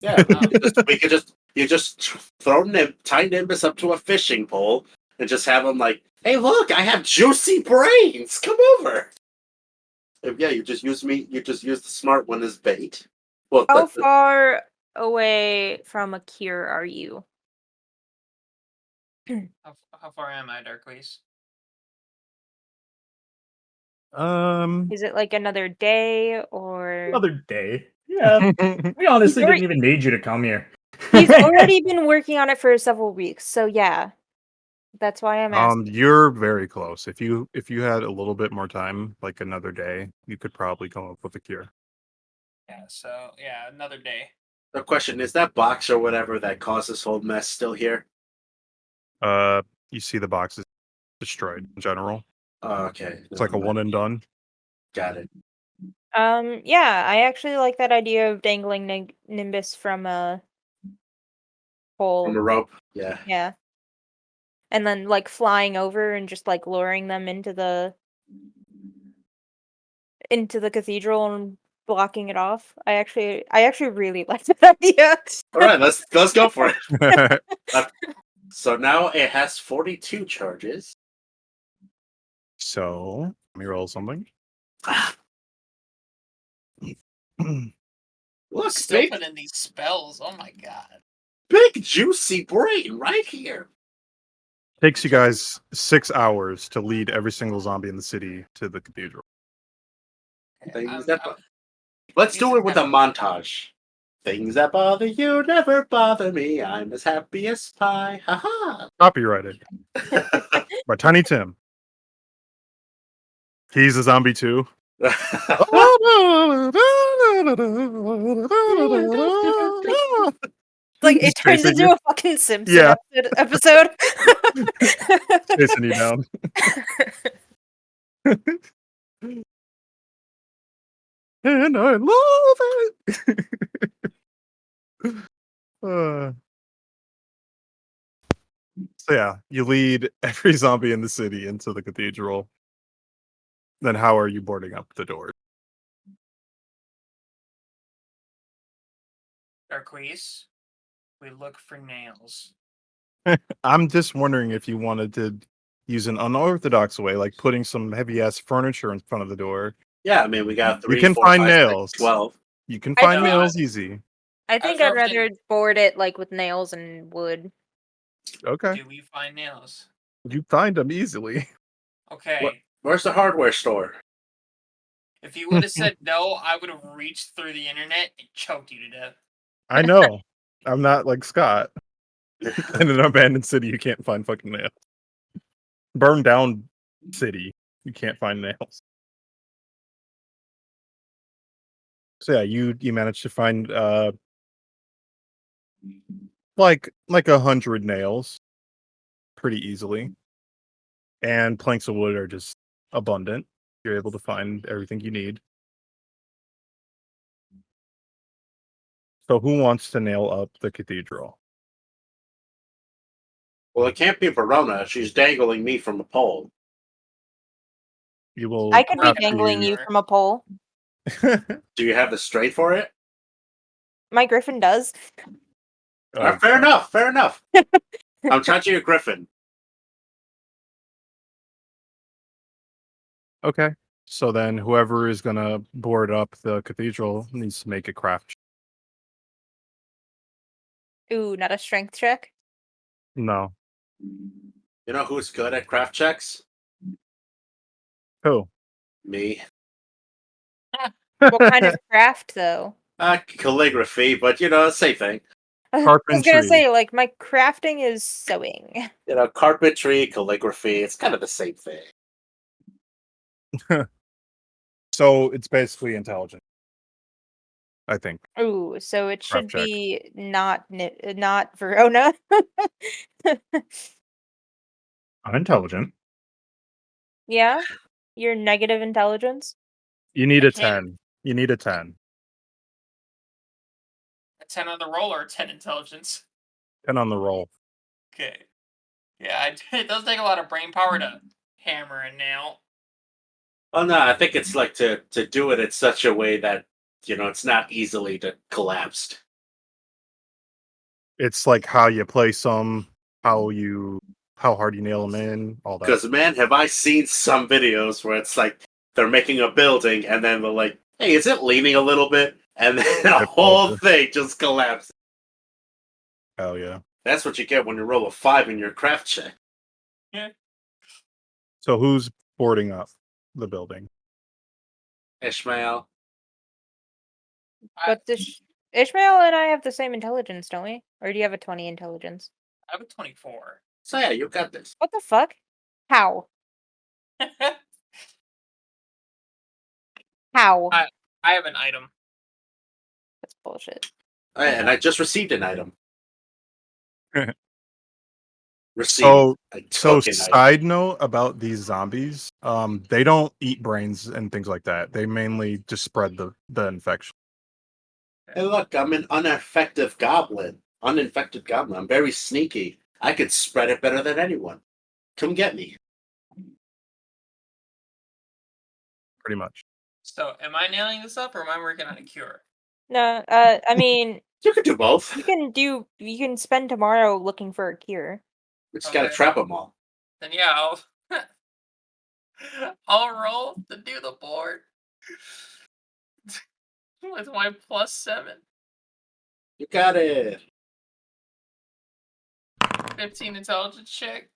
Yeah, you just throw tie Nimbus up to a fishing pole and just have him like, hey, look, I have juicy brains. Come over. Yeah, you just use the smart one as bait. Well, How far away from a cure are you? How far am I, Darkways? Is it like another day or Another day. Yeah, we honestly You're- didn't even need you to come here. he's already been working on it for several weeks, so yeah. That's why I'm asking. You're very close. If you had a little bit more time, like another day, you could probably come up with a cure. Yeah, so yeah, another day. The question is that box or whatever that caused this whole mess still here? You see the box is destroyed in general. Oh, okay. It's like a one and done. Got it. Yeah, I actually like that idea of dangling Nimbus from a pole. From a rope. Yeah. Yeah. And then like flying over and just like luring them into the cathedral and blocking it off. I actually really like that idea. All right, let's go for it. So now it has 42 charges. So let me roll something. Look, Still big, putting in these spells. Oh my god. big juicy brain right here. Takes you guys 6 hours to lead every single zombie in the city to the cathedral. Let's do it with a montage. Things that bother you never bother me. I'm as happy as pie. Ha Copyrighted ha. by Tiny Tim. He's a zombie too. Like He's it turns chasing into you. a fucking Simpson Yeah. episode. Chasing you down. And I love it. So yeah, you lead every zombie in the city into the cathedral. Then how are you boarding up the doors? Darquise, we look for nails. I'm just wondering if you wanted to use an unorthodox way, like putting some heavy ass furniture in front of the door. Yeah, I mean, we got You 3, can 4, find 5, 6, nails. 12. You can I find think- nails easy. I I think was I'd rather referencing- board it like with nails and wood. Okay. Do we find nails? You find them easily. Okay. Where's the hardware store? If you would have said no, I would have reached through the internet and choked you to death. I know. I'm not like Scott. In an abandoned city, you can't find fucking nails. Burned down city, you can't find nails. So yeah, you managed to find like 100 nails pretty easily, and planks of wood are just abundant. You're able to find everything you need. So who wants to nail up the cathedral? Well, it can't be Verona. She's dangling me from a pole. You will I could be have to dangling you use- from a pole. Do you have the strength for it? My griffin does. Oh, Fair enough. Fair enough. I'm touching a griffin. okay. So then whoever is gonna board up the cathedral needs to make a craft. Ooh, not a strength check. No. You know who's good at craft checks? Who? Me. What kind of craft though? Calligraphy, but you know, same thing. I was Carpentry. gonna say, like, my crafting is sewing. You know, carpentry, calligraphy, it's kind of the same thing. So it's basically intelligent. I think. Ooh, so it should check. be not not Verona. Unintelligent. Yeah, your negative intelligence. You need I a can't- 10. You need a 10. A 10 on the roll or a 10 intelligence? 10 on the roll. Okay. Yeah, it does take a lot of brain power to hammer a nail. Oh no, I think it's like to do it in such a way that you know it's not easily collapsed. It's like how you place them, how hard you nail them in, all that. Because man, have I seen some videos where it's like they're making a building and then they're like, "Hey, is it leaning a little bit?" And then the It whole falls. thing just collapses. Hell yeah. That's what you get when you roll a 5 in your craft check. So who's boarding up the building? Ishmael. But this Ishmael and I have the same intelligence, don't we? Or do you have a 20 intelligence? I have a 24. So yeah, you got this. What the fuck? How? How? I have an item. That's bullshit. And I just received an item. Received. So I took So an item. side note about these zombies, they don't eat brains and things like that. They mainly just spread the infection. Hey, look, I'm an uninfected goblin. Uninfected goblin. I'm very sneaky. I could spread it better than anyone. Come get me. Pretty much. So, am I nailing this up or am I working on a cure? No, I mean, You could do both. you can spend tomorrow looking for a cure. We just gotta Okay. trap them all. Then yeah, I'll roll to do the board with my +7. You got it. 15 intelligence check.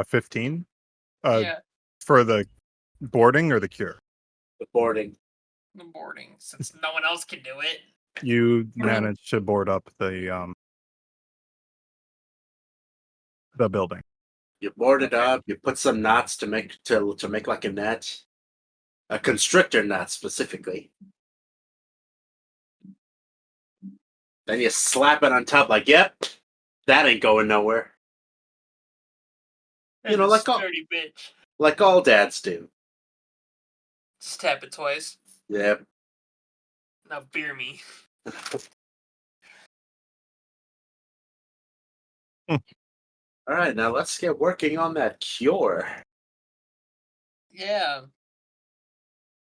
15 Yeah, for the boarding or the cure. The boarding. The boarding, since no one else can do it. You managed to board up the building. You board it up. You put some knots to make like a net, a constrictor net specifically. Then you slap it on top, like, yep, that ain't going nowhere. You know, like all, sturdy bitch. like all dads do. Just tap it twice. Yep. Now beer me. All right, now let's get working on that cure. Yeah.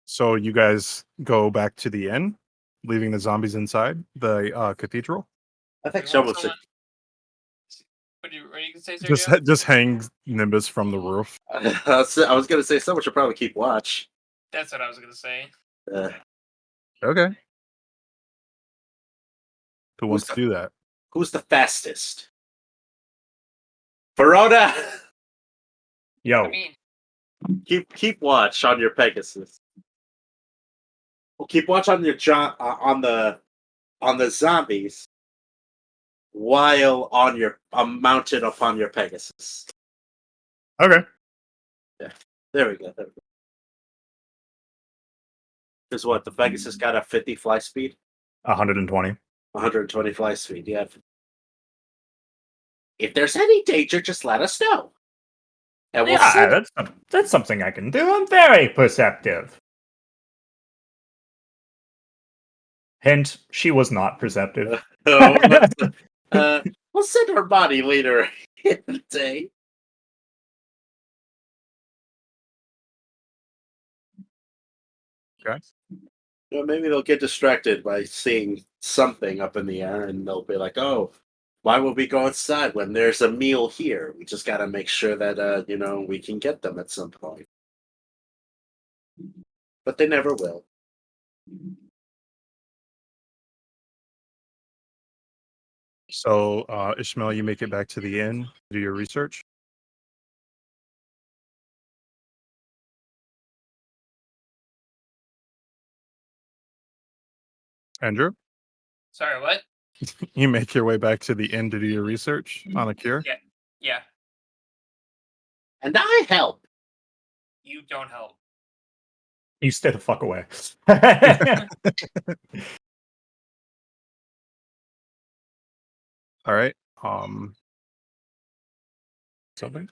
So you guys go back to the inn, leaving the zombies inside the cathedral. I think You someone want should. someone- What are you gonna say, Sergio? Just hang Nimbus from the roof. I was gonna say someone should probably keep watch. That's what I was gonna say. Okay. Who Who's wants to the- do that? Who's the fastest? Verona, Yo, I mean, keep watch on your Pegasus. Well, keep watch on your on the zombies while on your mounted upon your Pegasus. Okay. There we go. Because what, the Pegasus got a 50 fly speed, 120. 120 fly speed. Yeah. If there's any danger, just let us know. And we'll Yeah, that's something I can do. I'm very perceptive. Hint, she was not perceptive. we'll send our body later in the day. Okay. Maybe they'll get distracted by seeing something up in the air, and they'll be like, "Oh, why would we go outside when there's a meal here? We just got to make sure that we can get them at some point." But they never will. So Ishmael, you make it back to the inn, do your research. Andrew, sorry, what? you make your way back to the inn to do your research on a cure. Yeah, And I help. you don't help. You stay the fuck away. All right. Something.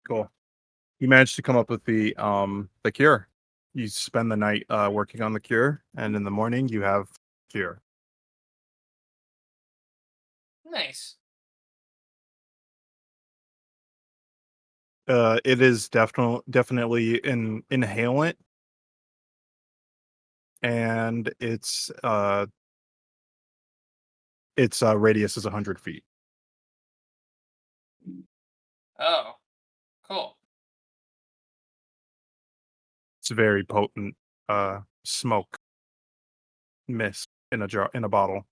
Cool. You managed to come up with the cure. You spend the night working on the cure, and in the morning you have cure. Nice. It is definitely an inhalant, and its radius is 100 feet. Oh, cool. It's very potent smoke mist in a bottle.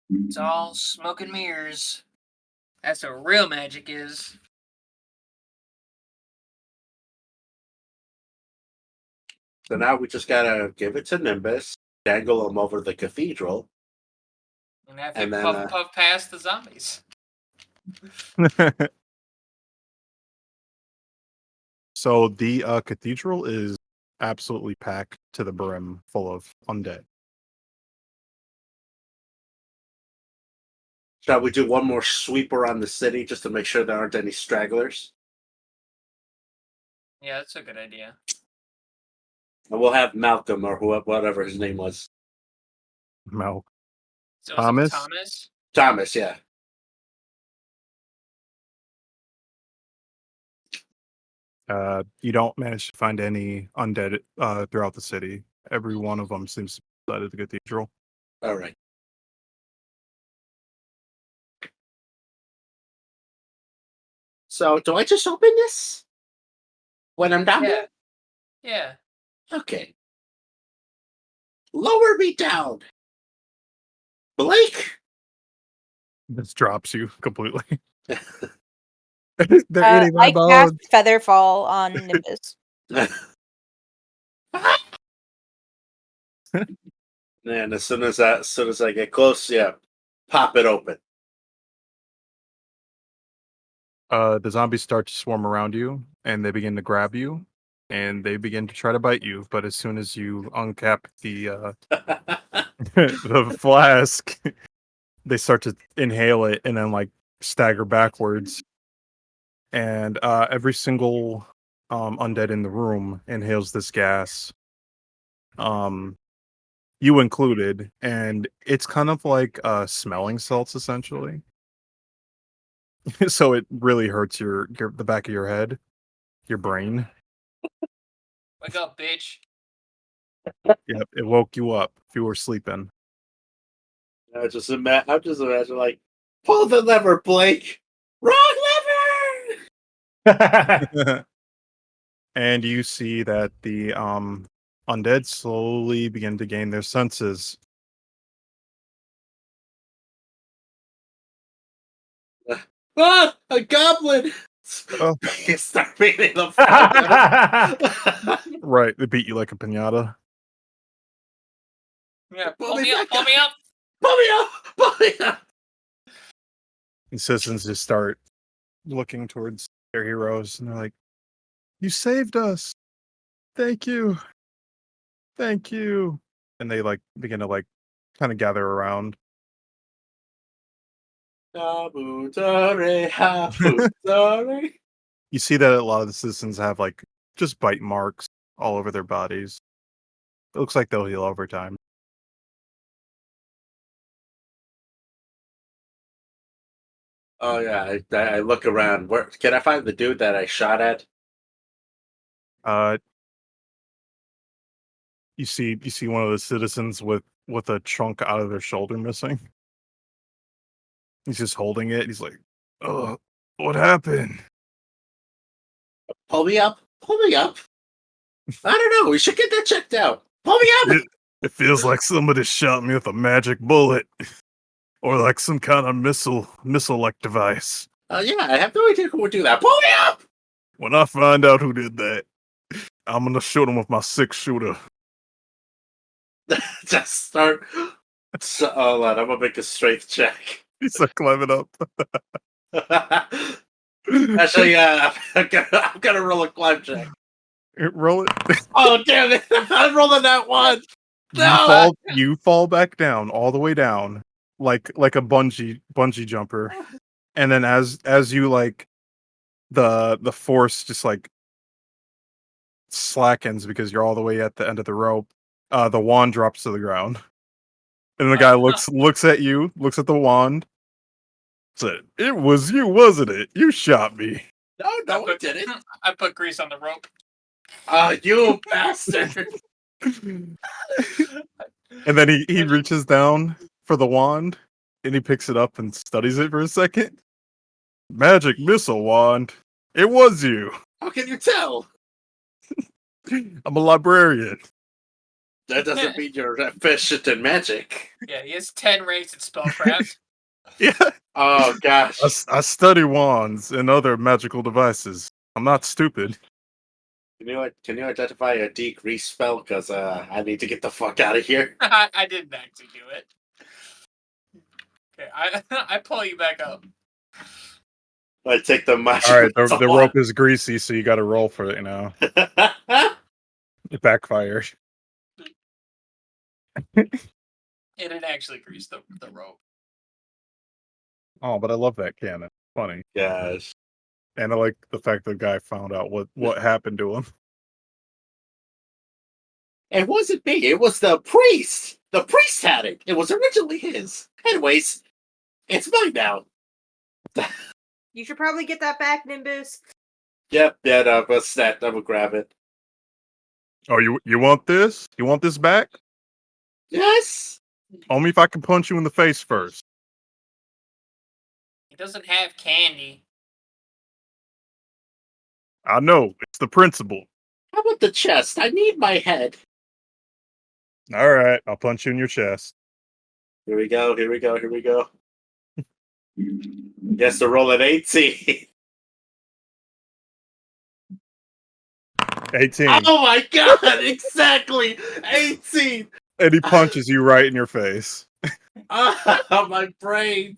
It's all smoke and mirrors. That's what real magic is. So now we just gotta give it to Nimbus, dangle him over the cathedral. And have And him then, puff past the zombies. So the cathedral is absolutely packed to the brim full of undead. Shall we do one more sweep around the city just to make sure there aren't any stragglers? Yeah, that's a good idea. And we'll have Malcolm or whatever his name was. Mel. So Thomas? is it Thomas? Thomas, yeah. You don't manage to find any undead throughout the city. Every one of them seems to be outside of the cathedral. All right. So, do I just open this when I'm down there? Yeah. Okay. Lower me down. Blake? This drops you completely. They're eating my I cast bones. Featherfall on Nimbus. And as soon as I get close, yeah, pop it open. The zombies start to swarm around you, and they begin to grab you, and they begin to try to bite you. But as soon as you uncap the the flask, they start to inhale it and then like stagger backwards. And every single undead in the room inhales this gas, you included, and it's kind of like smelling salts essentially. So it really hurts your the back of your head, your brain. Wake up, bitch. Yep, it woke you up if you were sleeping. I'm just imagine like, pull the lever, Blake. Wrong lever. And you see that the undead slowly begin to gain their senses. Ah, a goblin. Oh. You start beating the fuck out. Right, they beat you like a pinata. Yeah, Pull pull me me up, back pull me up. Pull me up. Pull me up. And citizens just start looking towards their heroes, and they're like, "You saved us! Thank you, thank you!" And they like begin to like kind of gather around. Habutare, habutare. You see that a lot of the citizens have like just bite marks all over their bodies. It looks like they'll heal over time. Oh yeah, I look around. Where can I find the dude that I shot at? Uh, you see one of the citizens with a chunk out of their shoulder missing. He's just holding it. He's like, "Oh, what happened?" Pull me up. Pull me up. I don't know. We should get that checked out. Pull me up. It feels like somebody shot me with a magic bullet, or like some kind of missile-like device. Yeah, I have no idea who would do that. Pull me up. When I find out who did that, I'm gonna shoot him with my 6-shooter. Just start. So, hold on, I'm gonna make a strength check. He's like climbing up. Actually, I'm gonna roll a climb check. Roll it. Oh damn it! I'm rolling that one. No. You fall back down, all the way down, like a bungee jumper. And then as you like the force just like slackens because you're all the way at the end of the rope, the wand drops to the ground. And the guy looks at you, looks at the wand, said, "It was you, wasn't it? You shot me." No, I didn't. I put grease on the rope. You bastard! And then he reaches down for the wand and he picks it up and studies it for a second. Magic missile wand. It was you. How can you tell? I'm a librarian. That doesn't mean you're efficient in magic. Yeah, he has 10 ranks in spellcraft. Yeah. Oh gosh. I study wands and other magical devices. I'm not stupid. Can you identify a decrease spell? Because I need to get the fuck out of here. I didn't actually do it. Okay, I pull you back up. I take the magic. All right, the rope is greasy, so you got to roll for it now. It backfired. It didn't actually grease the rope. Oh, but I love that cannon. Funny. Gosh. And I like the fact the guy found out what happened to him. It wasn't me. It was the priest. The priest had it. It was originally his. Anyways, it's mine now. You should probably get that back, Nimbus. Yep. Yeah. No, what's that? I'm gonna grab it. Oh, you want this? You want this back? Yes. Only if I can punch you in the face first. He doesn't have candy. I know. It's the principle. How about the chest? I need my head. All right, I'll punch you in your chest. Here we go. Here we go. Here we go. He has to roll an 18. 18. Oh my god! Exactly 18. And he punches you right in your face. Ah, my brain.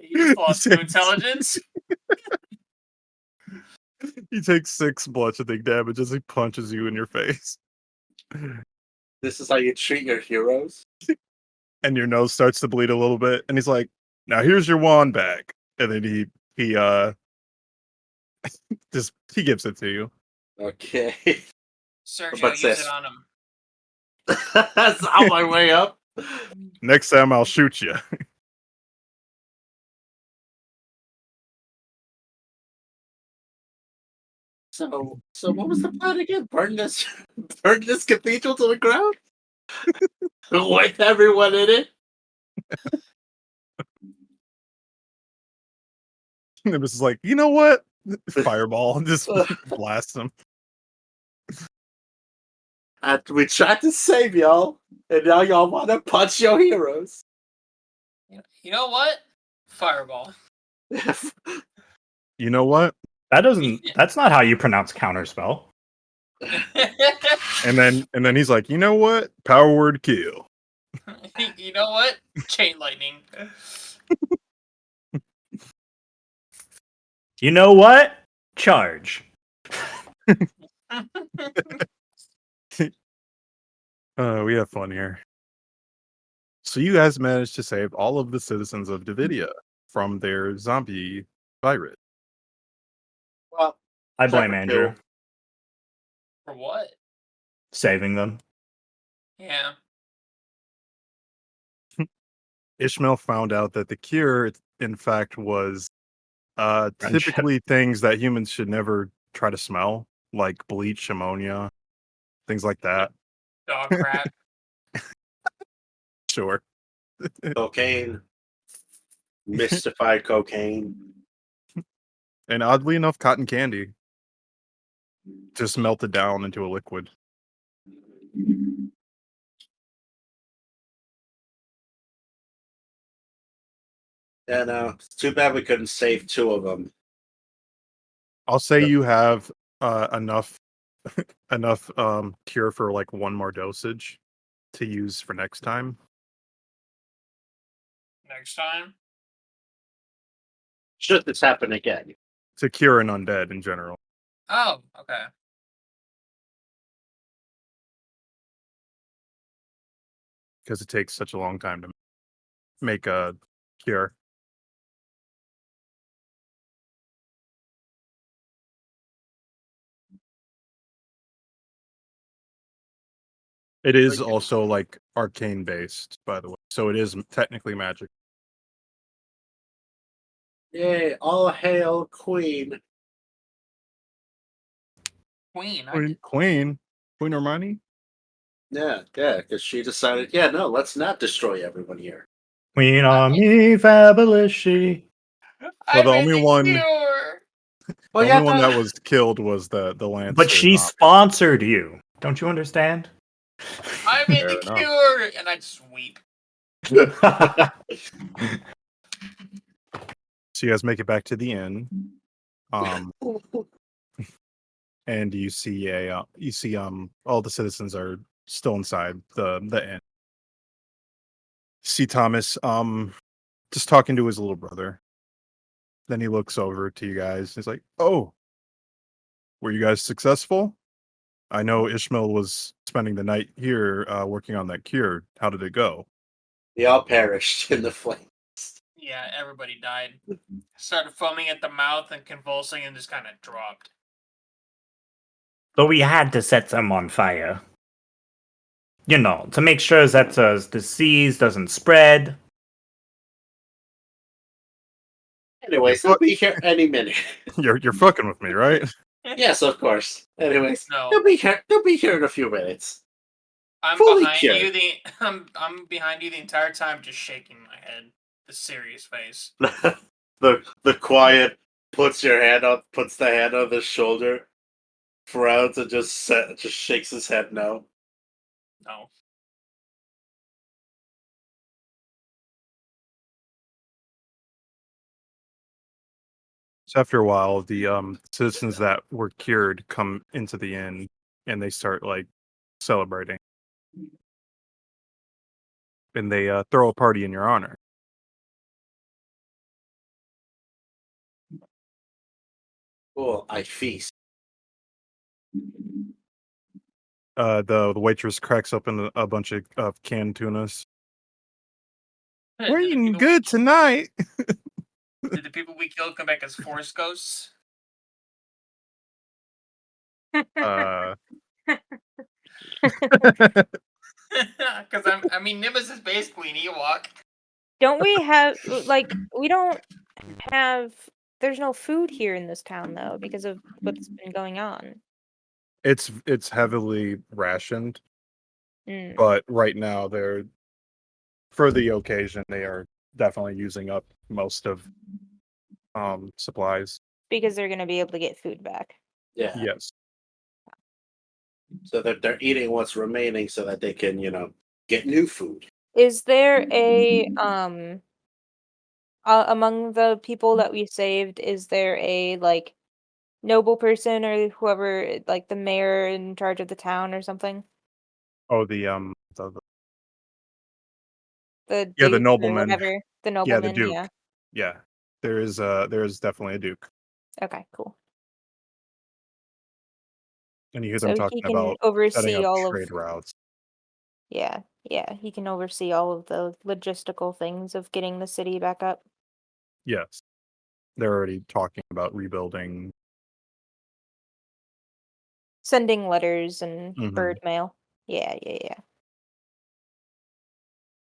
You plus 2 Six. intelligence. He takes 6 bludgeoning damage as he punches you in your face. This is how you treat your heroes. And your nose starts to bleed a little bit. And he's like, now here's your wand back. And then he he gives it to you. Okay. Sergio, What's use this? it on him. That's on my way up. Next time I'll shoot you. So what was the plan again? Burn this cathedral to the ground? With everyone in it? And it was like, you know what? Fireball. Just blast him. After we tried to save y'all, and now y'all want to punch your heroes. You know what? Fireball. You know what? That's not how you pronounce counterspell. And then he's like, you know what? Power word kill. You know what? Chain lightning. You know what? Charge. We have fun here. So you guys managed to save all of the citizens of Dividia from their zombie virus. Well, I blame Separate Andrew. kill. For what? Saving them. Yeah. Ishmael found out that the cure, in fact, was Friendship. typically things that humans should never try to smell, like bleach, ammonia, things like that. Dog crap. Sure. Cocaine. Mystified cocaine. And oddly enough, cotton candy just melted down into a liquid. And it's too bad we couldn't save 2 of them. I'll say Yep. you have enough cure for like 1 more dosage to use for next time. Next time. Should this happen again? To cure an undead in general. Oh, okay. Because it takes such a long time to make a cure. It is Okay. also like arcane based, by the way. So it is technically magic. Yay, all hail Queen. Queen. Queen Hermione? Yeah, because she decided, yeah, no, let's not destroy everyone here. Queen on me, fabulous she. I the made only the one- cure. Well, The yeah, only one that was killed was the Lancer. But she sponsored you. Don't you understand? I made the Fair enough. cure, and I just weep. So you guys make it back to the inn. And you see all the citizens are still inside the inn. See Thomas just talking to his little brother. Then he looks over to you guys. He's like, "Oh, were you guys successful? I know Ishmael was spending the night here working on that cure. How did it go?" they all perished in the flames. Yeah, everybody died. Started foaming at the mouth and convulsing and just kind of dropped. But we had to set them on fire. You know, to make sure that the disease doesn't spread. Anyways, they'll be here any minute. You're fucking with me, right? Yes, of course. Anyways, No. they'll be here. They'll be here in a few minutes. I'm Fully behind cured. you. I'm behind you the entire time, just shaking my head. The serious face. the quiet puts the hand on the shoulder, frowns, and just shakes his head no. No. So after a while, the citizens that were cured come into the inn and they start like celebrating, and they throw a party in your honor. Cool. I feast. The waitress cracks open a bunch of canned tunas. We're Did the eating people good tonight. Did the people we killed come back as forest ghosts? Uh, Because I mean, Nimbus is basically an Ewok. Don't we have we don't have there's no food here in this town though because of what's been going on. it's heavily rationed, Mm. but right now they're for the occasion they are definitely using up most of supplies. Because they're gonna be able to get food back. Yeah. Yes. So that they're eating what's remaining so that they can, get new food. Is there a among the people that we saved, is there a like noble person or whoever like the mayor in charge of the town or something? Oh, the The yeah, the duke or nobleman. whatever. The Yeah, the nobleman, duke. yeah. Yeah, there is definitely a duke, Okay, cool. and you hear them So talking he can about setting oversee up all of trade routes. yeah, he can oversee all of the logistical things of getting the city back up. Yes, they're already talking about rebuilding. Sending letters and Mhm. bird mail. Yeah.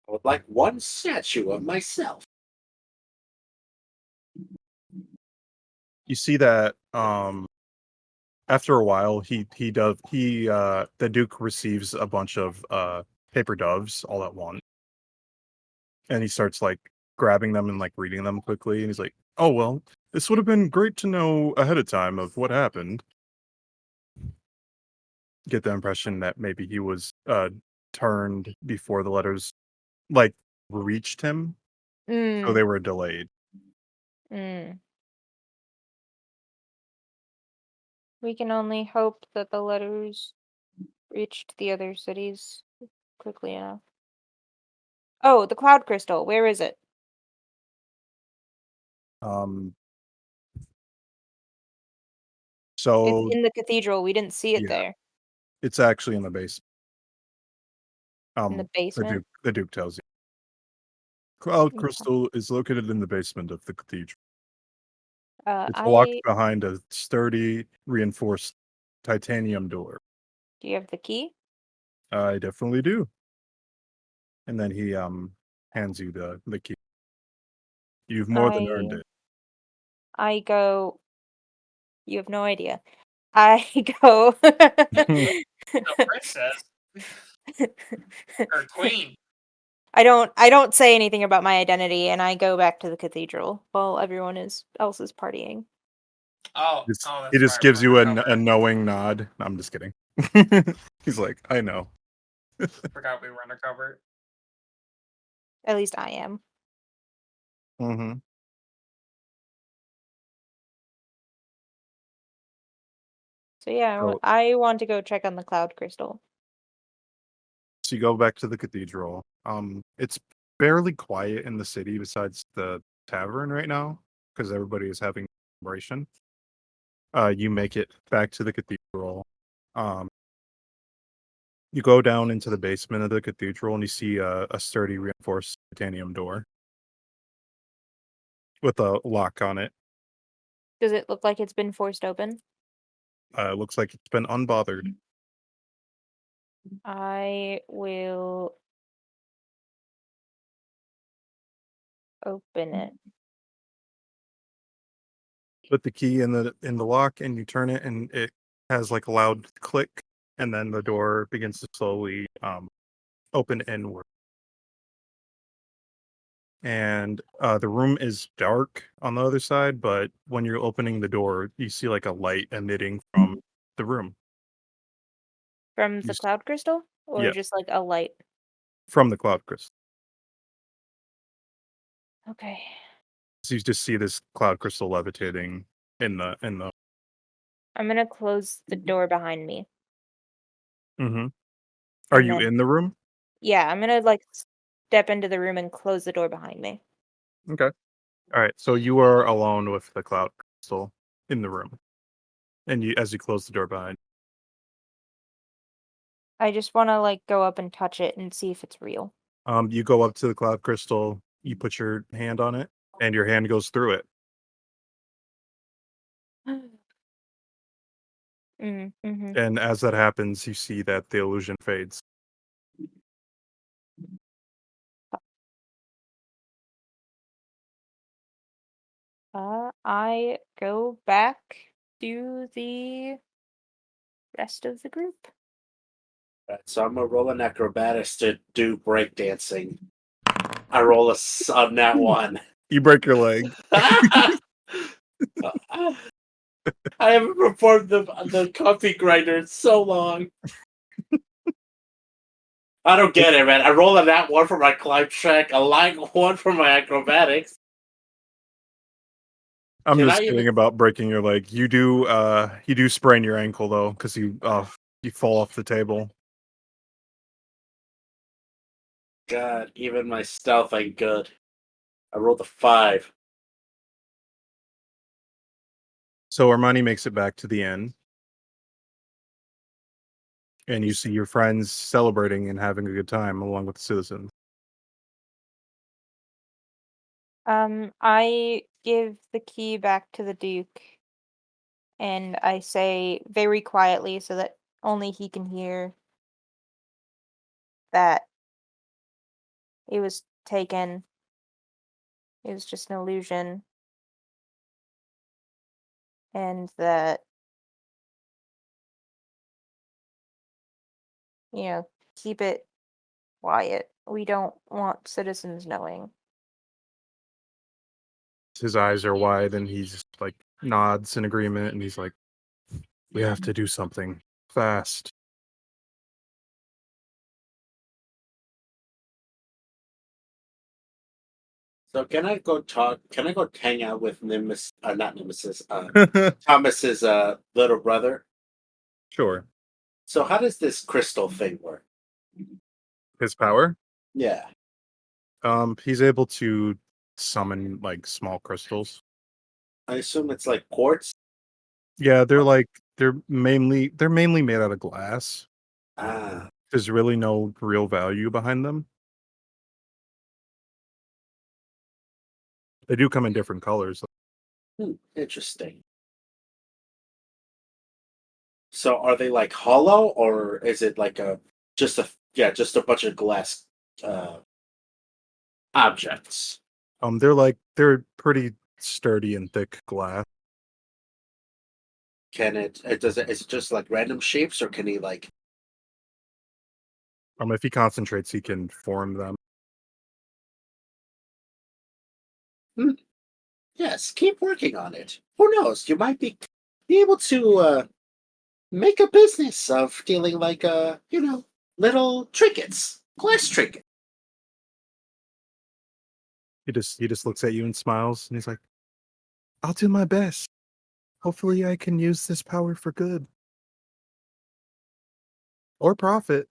I would like one statue of myself. You see that after a while the duke receives a bunch of paper doves all at once, and he starts like grabbing them and like reading them quickly, and he's like, oh well, this would have been great to know ahead of time of what happened. Get the impression that maybe he was turned before the letters like reached him, so Mm. they were delayed. Mm. We can only hope that the letters reached the other cities quickly enough. Oh, the cloud crystal. Where is it? um It's so in the cathedral. We didn't see it yeah, there. it's actually in the base. In the The basement. duke tells you. Cloud Okay. crystal is located in the basement of the cathedral. It's locked I behind a sturdy, reinforced titanium door. do you have the key? I definitely do. And then he hands you the key. You've more than earned it. I go. You have no idea. I go. The princess or queen. I don't say anything about my identity, and I go back to the cathedral while everyone else is partying. Oh, He that's just right. gives you We're a undercover. knowing nod. No, I'm just kidding. He's like, I know. Forgot we were undercover. At least I am. Mm-hmm. So yeah, So, I want to go check on the cloud crystal. so you go back to the cathedral. It's barely quiet in the city besides the tavern right now because everybody is having celebration. You make it back to the cathedral. Um, you go down into the basement of the cathedral and you see a sturdy reinforced titanium door with a lock on it. Does it look like it's been forced open? It looks like it's been unbothered. I will open it. Put the key in the lock and you turn it and it has like a loud click, and then the door begins to slowly open inward. And the room is dark on the other side, but when you're opening the door, you see like a light emitting from the room. From You the s- cloud crystal? Or yeah, just like a light? from the cloud crystal. Okay. So you just see this cloud crystal levitating in the. I'm gonna close the door behind me. Mm-hmm. Are And you then- in the room? Yeah, I'm gonna like step into the room and close the door behind me. Okay. All right. So you are alone with the cloud crystal in the room, and as you close the door behind. I just want to like go up and touch it and see if it's real. You go up to the cloud crystal. You put your hand on it, and your hand goes through it. Mm-hmm. And as that happens, you see that the illusion fades. I go back to the rest of the group. Right, so I'm gonna roll an acrobatics to do breakdancing. I roll on that one. You break your leg. I haven't performed the coffee grinder in so long. I don't get it, man. I roll on that one for my climb check, a line one for my acrobatics. I'm Can just I kidding even- about breaking your leg. You do sprain your ankle though, because you fall off the table. God, even my stealth ain't good. I rolled a 5. So Armani makes it back to the inn, and you see your friends celebrating and having a good time along with the citizens. I give the key back to the Duke, and I say very quietly so that only he can hear that it was taken. It was just an illusion. And that, keep it quiet. We don't want citizens knowing. His eyes are wide, and he just like nods in agreement, and he's like, "We have to do something fast." So can I go talk? Can I go hang out with Nemesis? Not Nemesis. Thomas's little brother. Sure. So how does this crystal thing work? His power. Yeah. He's able to summon like small crystals. I assume it's like quartz. Yeah, they're mainly made out of glass. Ah. There's really no real value behind them. They do come in different colors. Interesting. So are they like hollow, or is it like just a bunch of glass objects? They're pretty sturdy and thick glass. Can is it just like random shapes, or can he like? If he concentrates, he can form them. Yes, keep working on it. Who knows? You might be able to make a business of dealing like little trinkets, glass trinkets. He just looks at you and smiles, and he's like, "I'll do my best. Hopefully, I can use this power for good or profit."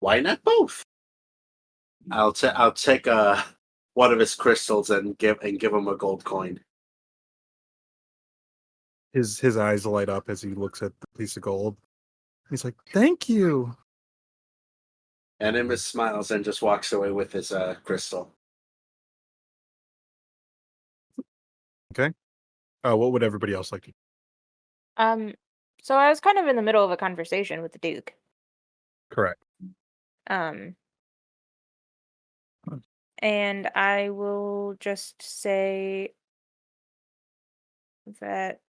Why not both? I'll take one of his crystals and give him a gold coin. His eyes light up as he looks at the piece of gold. He's like, "Thank you." And Amos smiles and just walks away with his crystal. Okay. What would everybody else like to do? So I was kind of in the middle of a conversation with the Duke. Correct. Um, and I will just say that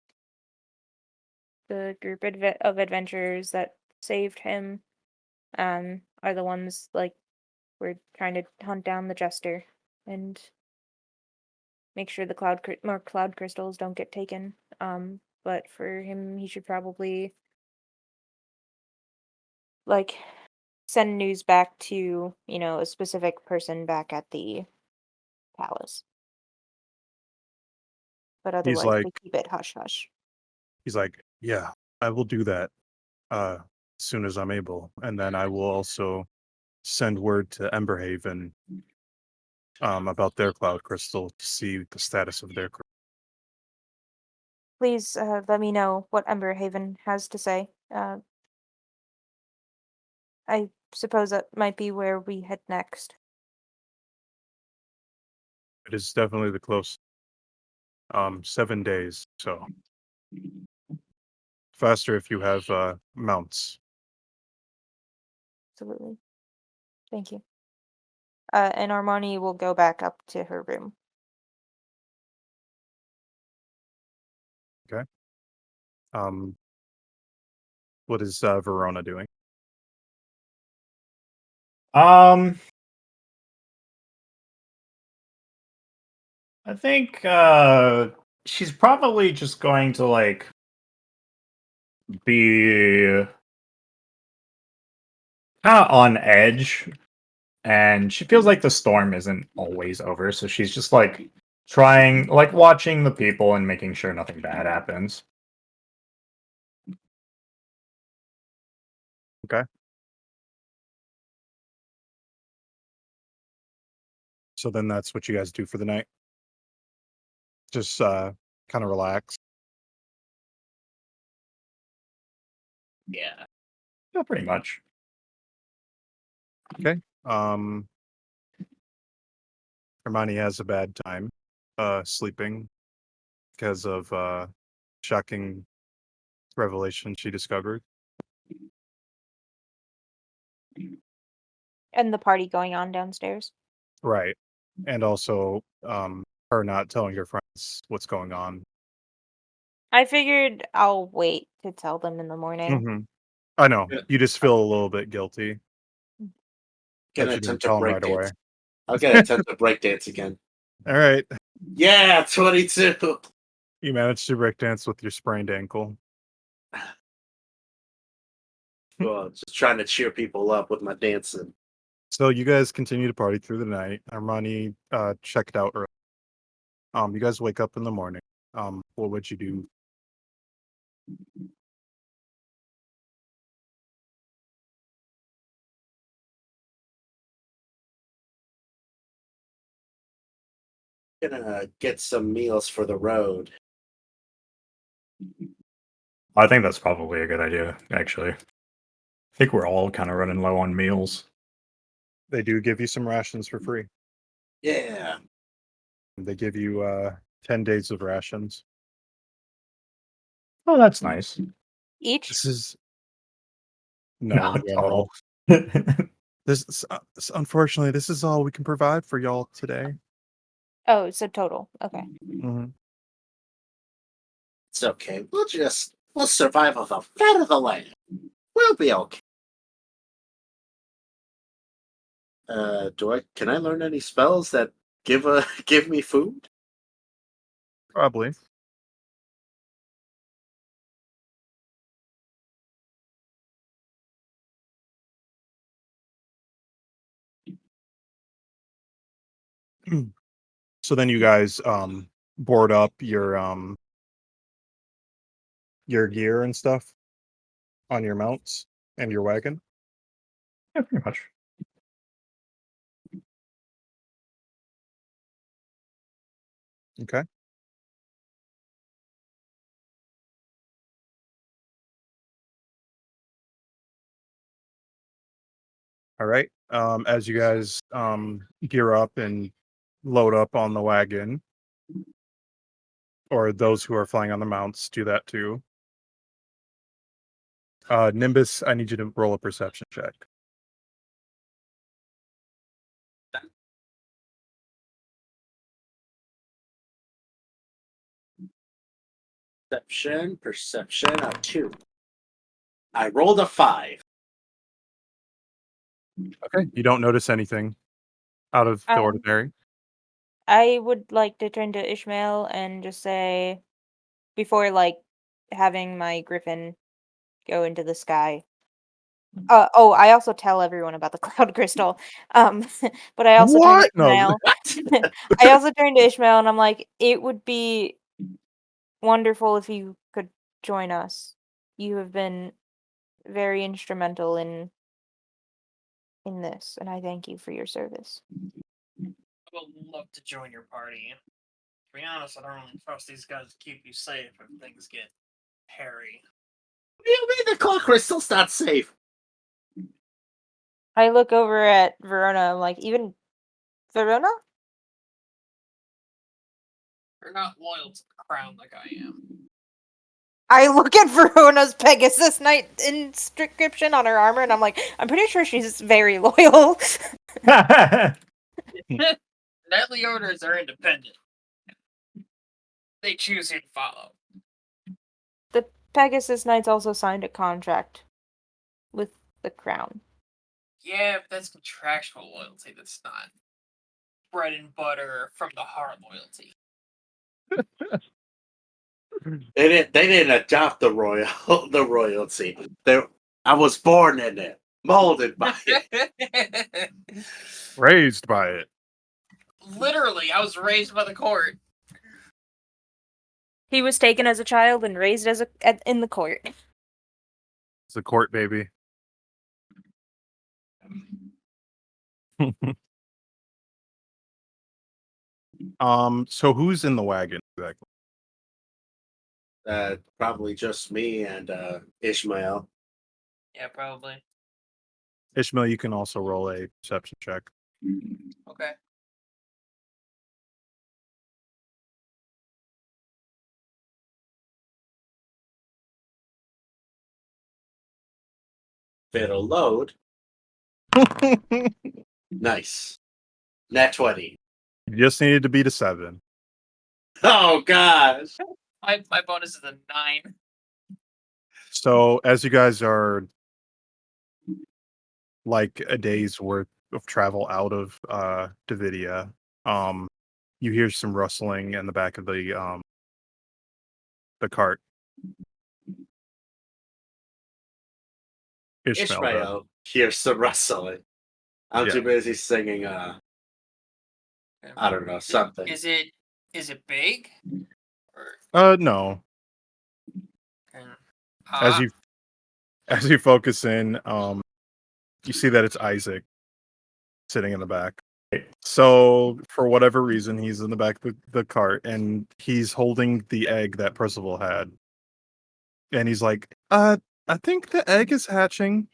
the group of adventurers that saved him are the ones like we're trying to hunt down the jester and make sure the more cloud crystals don't get taken. But for him, he should probably like send news back to a specific person back at the palace. but He's otherwise like, we keep it hush hush. he's like, yeah, I will do that as soon as I'm able, and then I will also send word to Emberhaven about their cloud crystal to see the status of their. Please let me know what Emberhaven has to say. I suppose that might be where we head next. It is definitely the close. 7 days, so faster if you have mounts. Absolutely. Thank you. And Armani will go back up to her room. Okay. What is Verona doing? I think she's probably just going to like be kind of on edge, and she feels like the storm isn't always over, so she's just like trying, like watching the people and making sure nothing bad happens. Okay. So then that's what you guys do for the night. Just kind of relax. Yeah. Yeah, pretty much. Okay. Hermione has a bad time sleeping because of shocking revelation she discovered. And the party going on downstairs. Right. And also her not telling her friends what's going on. I figured I'll wait to tell them in the morning. Mm-hmm. I know. Yeah. You just feel a little bit guilty Can that I you didn't attempt to tell them break right away. dance? I'll get attempt to break dance again. All right. Yeah, 22. You managed to breakdance with your sprained ankle. Well, just trying to cheer people up with my dancing. So you guys continue to party through the night. Armani checked out early. You guys wake up in the morning. What would you do? Gonna get some meals for the road. I think that's probably a good idea, actually. I think we're all kind of running low on meals. They do give you some rations for free. Yeah. They give you 10 days of rations. Oh, that's nice. Each? This is no No, in general. total. Unfortunately, this is all we can provide for y'all today. Oh, so total. Okay. Mm-hmm. It's okay. We'll survive off the fat of the land. We'll be okay. Can I learn any spells that give me food? Probably. So then you guys board up your gear and stuff on your mounts and your wagon. Yeah, pretty much. Okay. All right. As you guys gear up and load up on the wagon, or those who are flying on the mounts do that too. Nimbus, I need you to roll a perception check. Perception, a 2. I rolled a 5. Okay. You don't notice anything out of the Um, ordinary. I would like to turn to Ishmael and just say, before like having my griffin go into the sky. I also tell everyone about the cloud crystal. But I also turn to What? No. Ishmael. I also turn to Ishmael and I'm like, it would be wonderful if you could join us. You have been very instrumental in this, and I thank you for your service. I would love to join your party. To be honest, I don't really trust these guys to keep you safe if things get hairy. What do you mean the claw crystal's not safe? I look over at Verona. I'm like, even Verona? You're not loyal to the crown like I am. I look at Verona's Pegasus Knight inscription on her armor, and I'm like, I'm pretty sure she's very loyal. Knightly orders are independent. They choose who to follow. The Pegasus Knights also signed a contract with the crown. Yeah, but that's contractual loyalty. That's not bread and butter from the heart loyalty. They didn't adopt the royalty. I was born in it, molded by it. Raised by it. Literally, I was raised by the court. He was taken as a child and raised as in the court. It's a court baby. So who's in the wagon exactly? Probably just me and Ishmael. Yeah, probably. Ishmael, you can also roll a perception check. Okay. It'll load. Nice. Nat 20. You just needed to beat a 7. Oh gosh. My bonus is a 9. So as you guys are like a day's worth of travel out of Dividia, you hear some rustling in the back of the cart. Ishmael does. Ishmael hears some rustling. I'm too busy singing I don't know, something. Is it big? Or, No. huh? As you focus in, you see that it's Isaac sitting in the back. So for whatever reason, he's in the back of the cart and he's holding the egg that Percival had. And he's like, I think the egg is hatching.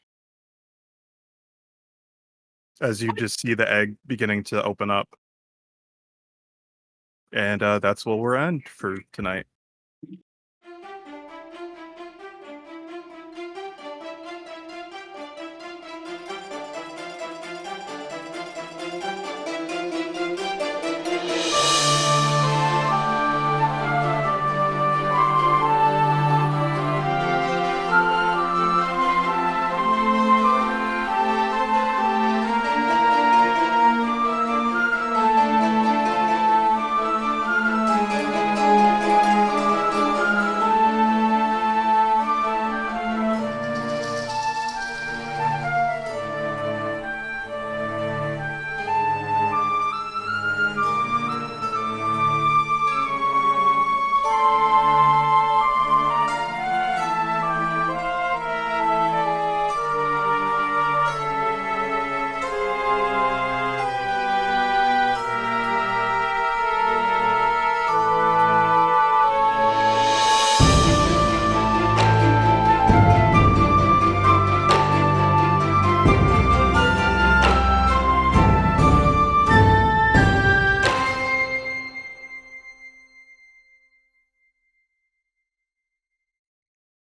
As you just see the egg beginning to open up. And that's where we're at for tonight.